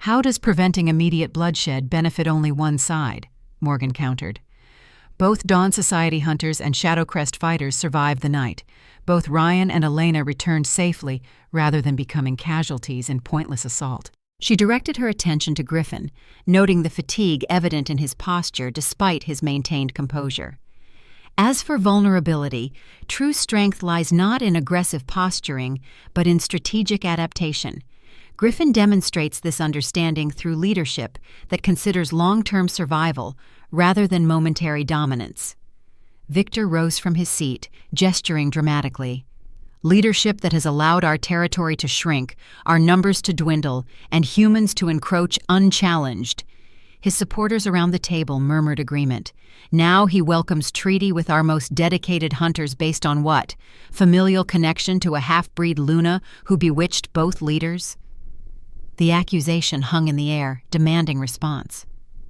How does preventing immediate bloodshed benefit only one side? Morgan countered. Both Dawn Society hunters and Shadowcrest fighters survived the night. Both Ryan and Elena returned safely rather than becoming casualties in pointless assault. She directed her attention to Griffin, noting the fatigue evident in his posture despite his maintained composure. As for vulnerability, true strength lies not in aggressive posturing, but in strategic adaptation. Griffin demonstrates this understanding through leadership that considers long-term survival rather than momentary dominance. Victor rose from his seat, gesturing dramatically. Leadership that has allowed our territory to shrink, our numbers to dwindle, and humans to encroach unchallenged. His supporters around the table murmured agreement. Now he welcomes treaty with our most dedicated hunters based on what? Familial connection to a half-breed Luna who bewitched both leaders? The accusation hung in the air, demanding response.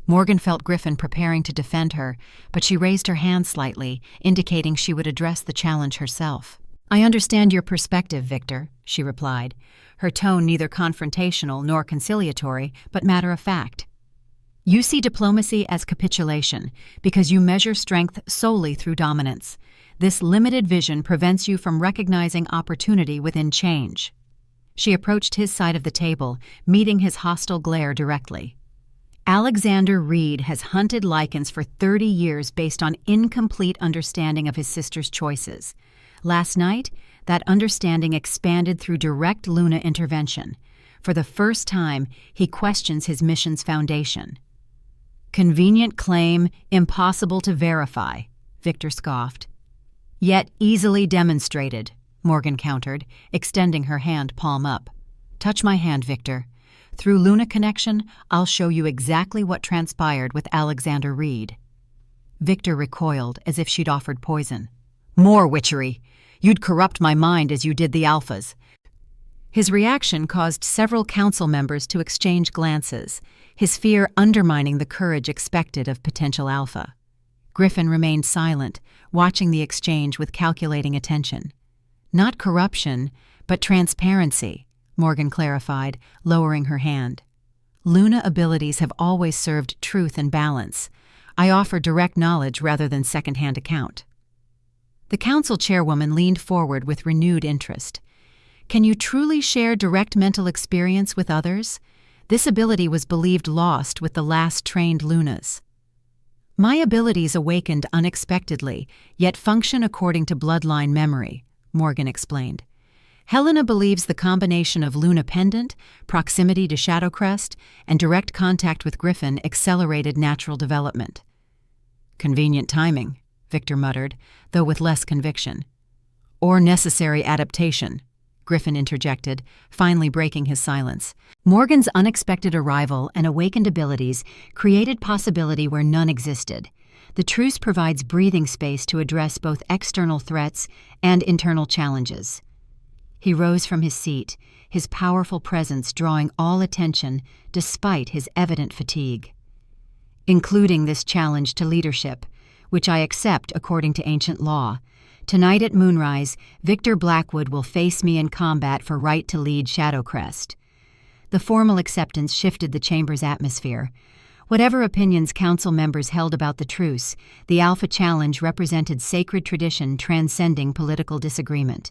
Morgan felt Griffin preparing to defend her, but she raised her hand slightly, indicating she would address the challenge herself. "I understand your perspective, Victor," she replied, her tone neither confrontational nor conciliatory, but matter-of-fact. "You see diplomacy as capitulation because you measure strength solely through dominance. This limited vision prevents you from recognizing opportunity within change." She approached his side of the table, meeting his hostile glare directly. "Alexander Reed has hunted lichens for 30 years based on incomplete understanding of his sister's choices. Last night, that understanding expanded through direct Luna intervention. For the first time, he questions his mission's foundation." "Convenient claim, impossible to verify," Victor scoffed. "Yet easily demonstrated," Morgan countered, extending her hand palm up. "Touch my hand, Victor. Through Luna Connection, I'll show you exactly what transpired with Alexander Reed." Victor recoiled as if she'd offered poison. "More witchery! You'd corrupt my mind as you did the Alphas." His reaction caused several council members to exchange glances, his fear undermining the courage expected of potential Alpha. Griffin remained silent, watching the exchange with calculating attention. "Not corruption, but transparency," Morgan clarified, lowering her hand. "Luna abilities have always served truth and balance. I offer direct knowledge rather than second-hand account." The council chairwoman leaned forward with renewed interest. "Can you truly share direct mental experience with others? This ability was believed lost with the last trained Lunas." "My abilities awakened unexpectedly, yet function according to bloodline memory," Morgan explained. "Helena believes the combination of Luna Pendant, proximity to Shadowcrest, and direct contact with Griffin accelerated natural development." "Convenient timing," Victor muttered, though with less conviction. "Or necessary adaptation," Griffin interjected, finally breaking his silence. Morgan's unexpected arrival and awakened abilities created possibility where none existed. The truce provides breathing space to address both external threats and internal challenges. He rose from his seat, his powerful presence drawing all attention despite his evident fatigue. Including this challenge to leadership, which I accept according to ancient law. Tonight at moonrise, Victor Blackwood will face me in combat for right to lead Shadowcrest. The formal acceptance shifted the chamber's atmosphere. Whatever opinions council members held about the truce, the Alpha Challenge represented sacred tradition transcending political disagreement.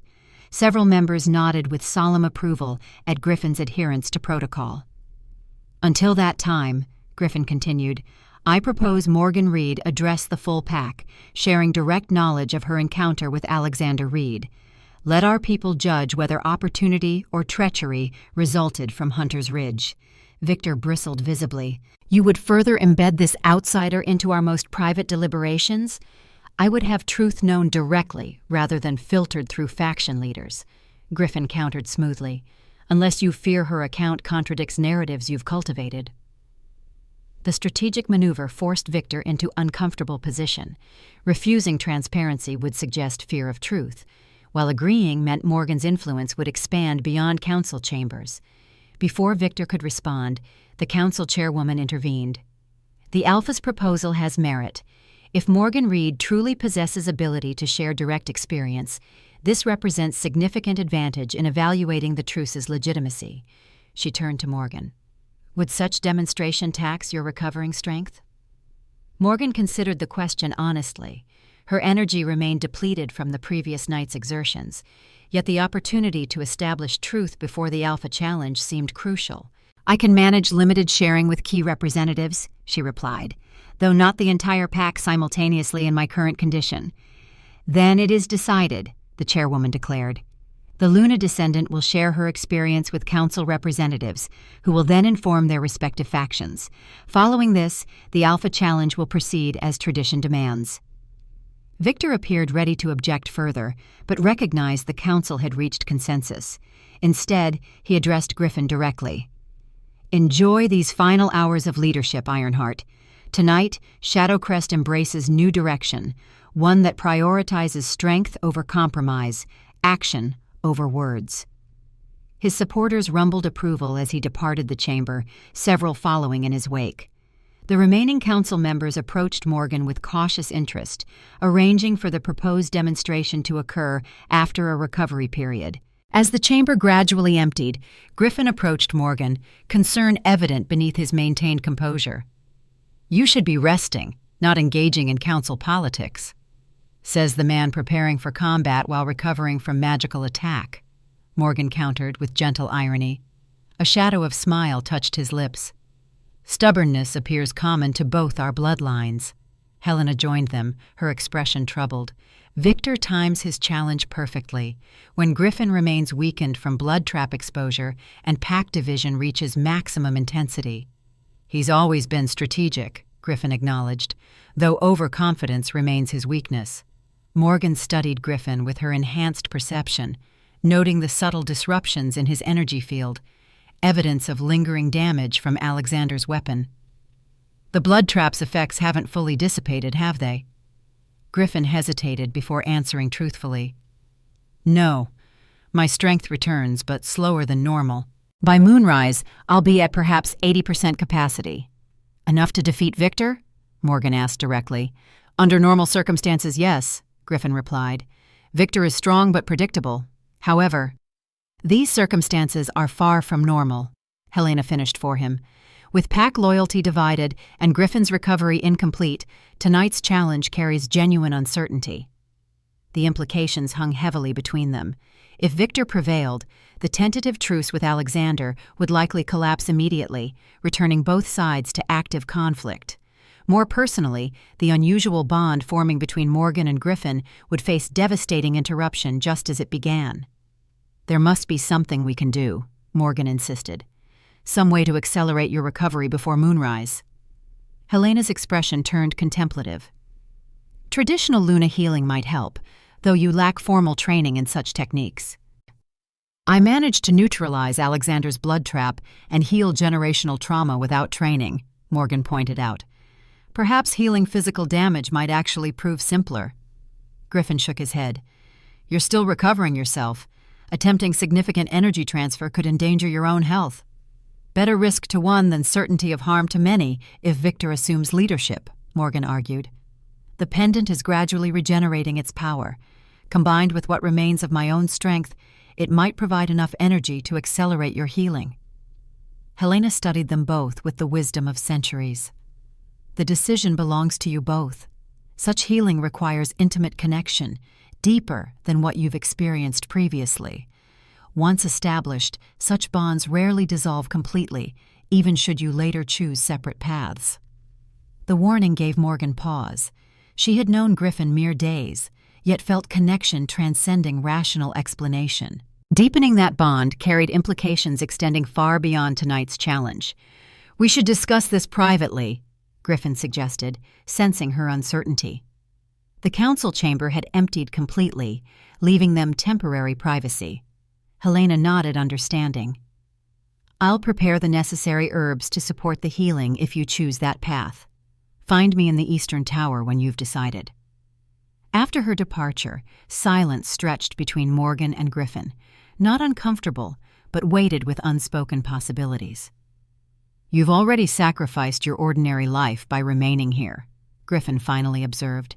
Several members nodded with solemn approval at Griffin's adherence to protocol. Until that time, Griffin continued, I propose Morgan Reed address the full pack, sharing direct knowledge of her encounter with Alexander Reed. Let our people judge whether opportunity or treachery resulted from Hunter's Ridge. Victor bristled visibly. You would further embed this outsider into our most private deliberations? I would have truth known directly rather than filtered through faction leaders. Griffin countered smoothly. Unless you fear her account contradicts narratives you've cultivated. The strategic maneuver forced Victor into uncomfortable position. Refusing transparency would suggest fear of truth, while agreeing meant Morgan's influence would expand beyond council chambers. Before Victor could respond, the council chairwoman intervened. The Alpha's proposal has merit. If Morgan Reed truly possesses ability to share direct experience, this represents significant advantage in evaluating the truce's legitimacy. She turned to Morgan. Would such demonstration tax your recovering strength? Morgan considered the question honestly. Her energy remained depleted from the previous night's exertions, yet the opportunity to establish truth before the Alpha Challenge seemed crucial. I can manage limited sharing with key representatives, she replied, though not the entire pack simultaneously in my current condition. Then it is decided, the chairwoman declared. The Luna descendant will share her experience with council representatives, who will then inform their respective factions. Following this, the Alpha Challenge will proceed as tradition demands. Victor appeared ready to object further, but recognized the council had reached consensus. Instead, he addressed Griffin directly. Enjoy these final hours of leadership, Ironheart. Tonight, Shadowcrest embraces new direction, one that prioritizes strength over compromise, action over words. His supporters rumbled approval as he departed the chamber, several following in his wake. The remaining council members approached Morgan with cautious interest, arranging for the proposed demonstration to occur after a recovery period. As the chamber gradually emptied, Griffin approached Morgan, concern evident beneath his maintained composure. You should be resting, not engaging in council politics, says the man preparing for combat while recovering from magical attack, Morgan countered with gentle irony. A shadow of smile touched his lips. Stubbornness appears common to both our bloodlines. Helena joined them, her expression troubled. Victor times his challenge perfectly, when Griffin remains weakened from blood trap exposure and pack division reaches maximum intensity. He's always been strategic, Griffin acknowledged, though overconfidence remains his weakness. Morgan studied Griffin with her enhanced perception, noting the subtle disruptions in his energy field, evidence of lingering damage from Alexander's weapon. The blood trap's effects haven't fully dissipated, have they? Griffin hesitated before answering truthfully. No. My strength returns, but slower than normal. By moonrise, I'll be at perhaps 80% capacity. Enough to defeat Victor? Morgan asked directly. Under normal circumstances, yes, Griffin replied. Victor is strong but predictable. However, these circumstances are far from normal, Helena finished for him. With pack loyalty divided and Griffin's recovery incomplete, tonight's challenge carries genuine uncertainty. The implications hung heavily between them. If Victor prevailed, the tentative truce with Alexander would likely collapse immediately, returning both sides to active conflict. More personally, the unusual bond forming between Morgan and Griffin would face devastating interruption just as it began. There must be something we can do, Morgan insisted. Some way to accelerate your recovery before moonrise. Helena's expression turned contemplative. Traditional Luna healing might help, though you lack formal training in such techniques. I managed to neutralize Alexander's blood trap and heal generational trauma without training, Morgan pointed out. Perhaps healing physical damage might actually prove simpler. Griffin shook his head. You're still recovering yourself. Attempting significant energy transfer could endanger your own health. Better risk to one than certainty of harm to many if Victor assumes leadership, Morgan argued. The pendant is gradually regenerating its power. Combined with what remains of my own strength, it might provide enough energy to accelerate your healing. Helena studied them both with the wisdom of centuries. The decision belongs to you both. Such healing requires intimate connection, deeper than what you've experienced previously. Once established, such bonds rarely dissolve completely, even should you later choose separate paths. The warning gave Morgan pause. She had known Griffin mere days, yet felt connection transcending rational explanation. Deepening that bond carried implications extending far beyond tonight's challenge. We should discuss this privately, Griffin suggested, sensing her uncertainty. The council chamber had emptied completely, leaving them temporary privacy. Helena nodded understanding. I'll prepare the necessary herbs to support the healing if you choose that path. Find me in the Eastern Tower when you've decided. After her departure, silence stretched between Morgan and Griffin, not uncomfortable, but weighted with unspoken possibilities. You've already sacrificed your ordinary life by remaining here, Griffin finally observed.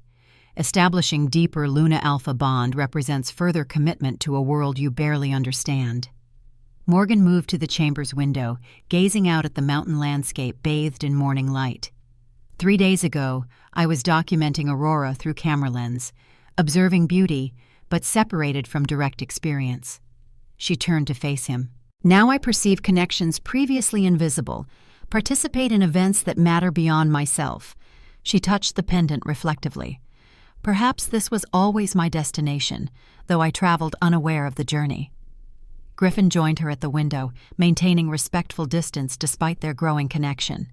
Establishing deeper Luna-Alpha bond represents further commitment to a world you barely understand. Morgan moved to the chamber's window, gazing out at the mountain landscape bathed in morning light. 3 days ago, I was documenting Aurora through camera lens, observing beauty, but separated from direct experience. She turned to face him. Now I perceive connections previously invisible, participate in events that matter beyond myself. She touched the pendant reflectively. Perhaps this was always my destination, though I traveled unaware of the journey. Griffin joined her at the window, maintaining respectful distance despite their growing connection.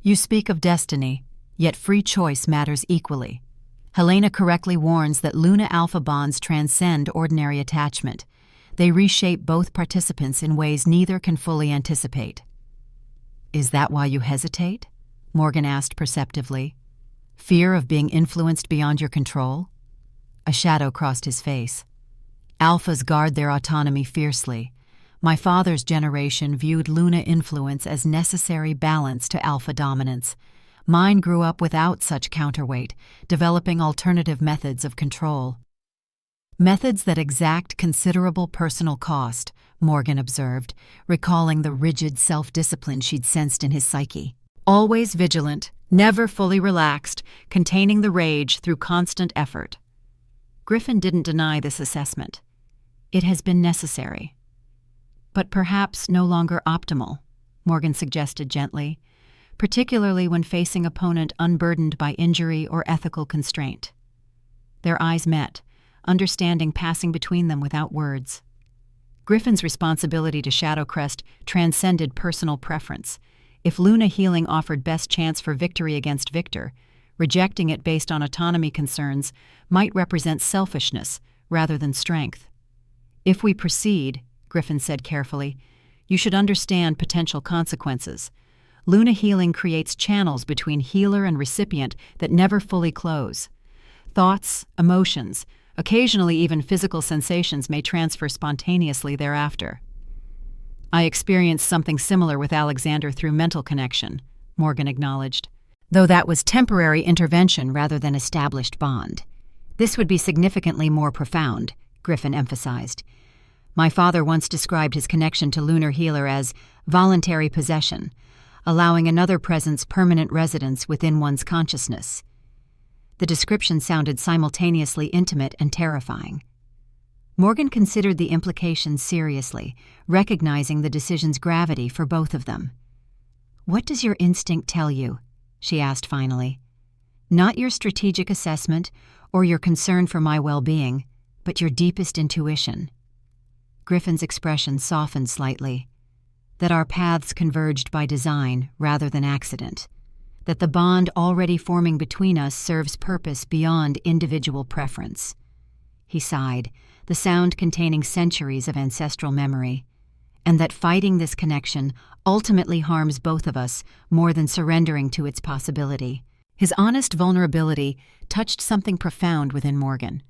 You speak of destiny, yet free choice matters equally. Helena correctly warns that Luna-Alpha bonds transcend ordinary attachment. They reshape both participants in ways neither can fully anticipate. Is that why you hesitate? Morgan asked perceptively. Fear of being influenced beyond your control? A shadow crossed his face. Alphas guard their autonomy fiercely. My father's generation viewed Luna influence as necessary balance to alpha dominance. Mine grew up without such counterweight, developing alternative methods of control. Methods that exact considerable personal cost, Morgan observed, recalling the rigid self-discipline she'd sensed in his psyche. Always vigilant, never fully relaxed, containing the rage through constant effort. Griffin didn't deny this assessment. It has been necessary. But perhaps no longer optimal, Morgan suggested gently, particularly when facing opponent unburdened by injury or ethical constraint. Their eyes met, understanding passing between them without words. Griffin's responsibility to Shadowcrest transcended personal preference. If Luna healing offered best chance for victory against Victor, rejecting it based on autonomy concerns might represent selfishness rather than strength. If we proceed, Griffin said carefully, you should understand potential consequences. Luna healing creates channels between healer and recipient that never fully close. Thoughts, emotions, occasionally even physical sensations may transfer spontaneously thereafter. I experienced something similar with Alexander through mental connection, Morgan acknowledged, though that was temporary intervention rather than established bond. This would be significantly more profound, Griffin emphasized. My father once described his connection to Lunar Healer as voluntary possession, allowing another presence permanent residence within one's consciousness. The description sounded simultaneously intimate and terrifying. Morgan considered the implications seriously, recognizing the decision's gravity for both of them. What does your instinct tell you? She asked finally. Not your strategic assessment or your concern for my well-being, but your deepest intuition. Griffin's expression softened slightly. That our paths converged by design rather than accident. That the bond already forming between us serves purpose beyond individual preference. he sighed, the sound containing centuries of ancestral memory, and that fighting this connection ultimately harms both of us more than surrendering to its possibility. His honest vulnerability touched something profound within Morgan.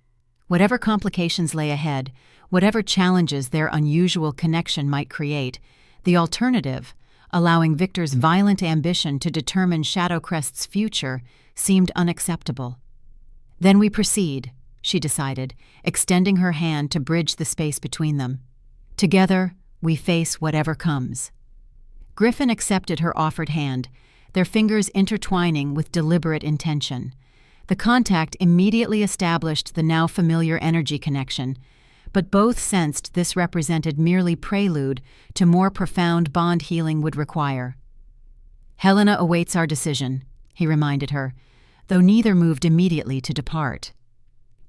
Whatever complications lay ahead, whatever challenges their unusual connection might create, the alternative, allowing Victor's violent ambition to determine Shadowcrest's future, seemed unacceptable. "Then we proceed," she decided, extending her hand to bridge the space between them. "Together, we face whatever comes." Griffin accepted her offered hand, their fingers intertwining with deliberate intention. The contact immediately established the now familiar energy connection, but both sensed this represented merely prelude to more profound bond healing would require. "Helena awaits our decision," he reminded her, though neither moved immediately to depart.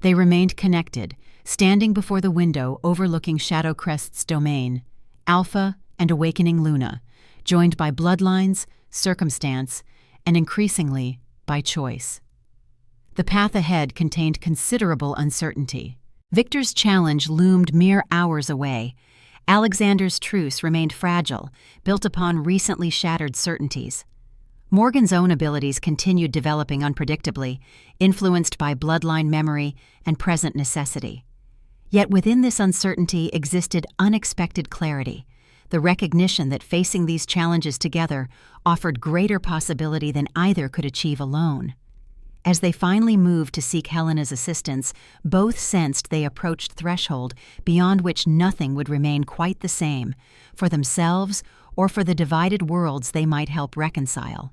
They remained connected, standing before the window overlooking Shadowcrest's domain, Alpha and Awakening Luna, joined by bloodlines, circumstance, and increasingly by choice. The path ahead contained considerable uncertainty. Victor's challenge loomed mere hours away. Alexander's truce remained fragile, built upon recently shattered certainties. Morgan's own abilities continued developing unpredictably, influenced by bloodline memory and present necessity. Yet within this uncertainty existed unexpected clarity, the recognition that facing these challenges together offered greater possibility than either could achieve alone. As they finally moved to seek Helena's assistance, both sensed they approached threshold beyond which nothing would remain quite the same, for themselves or for the divided worlds they might help reconcile.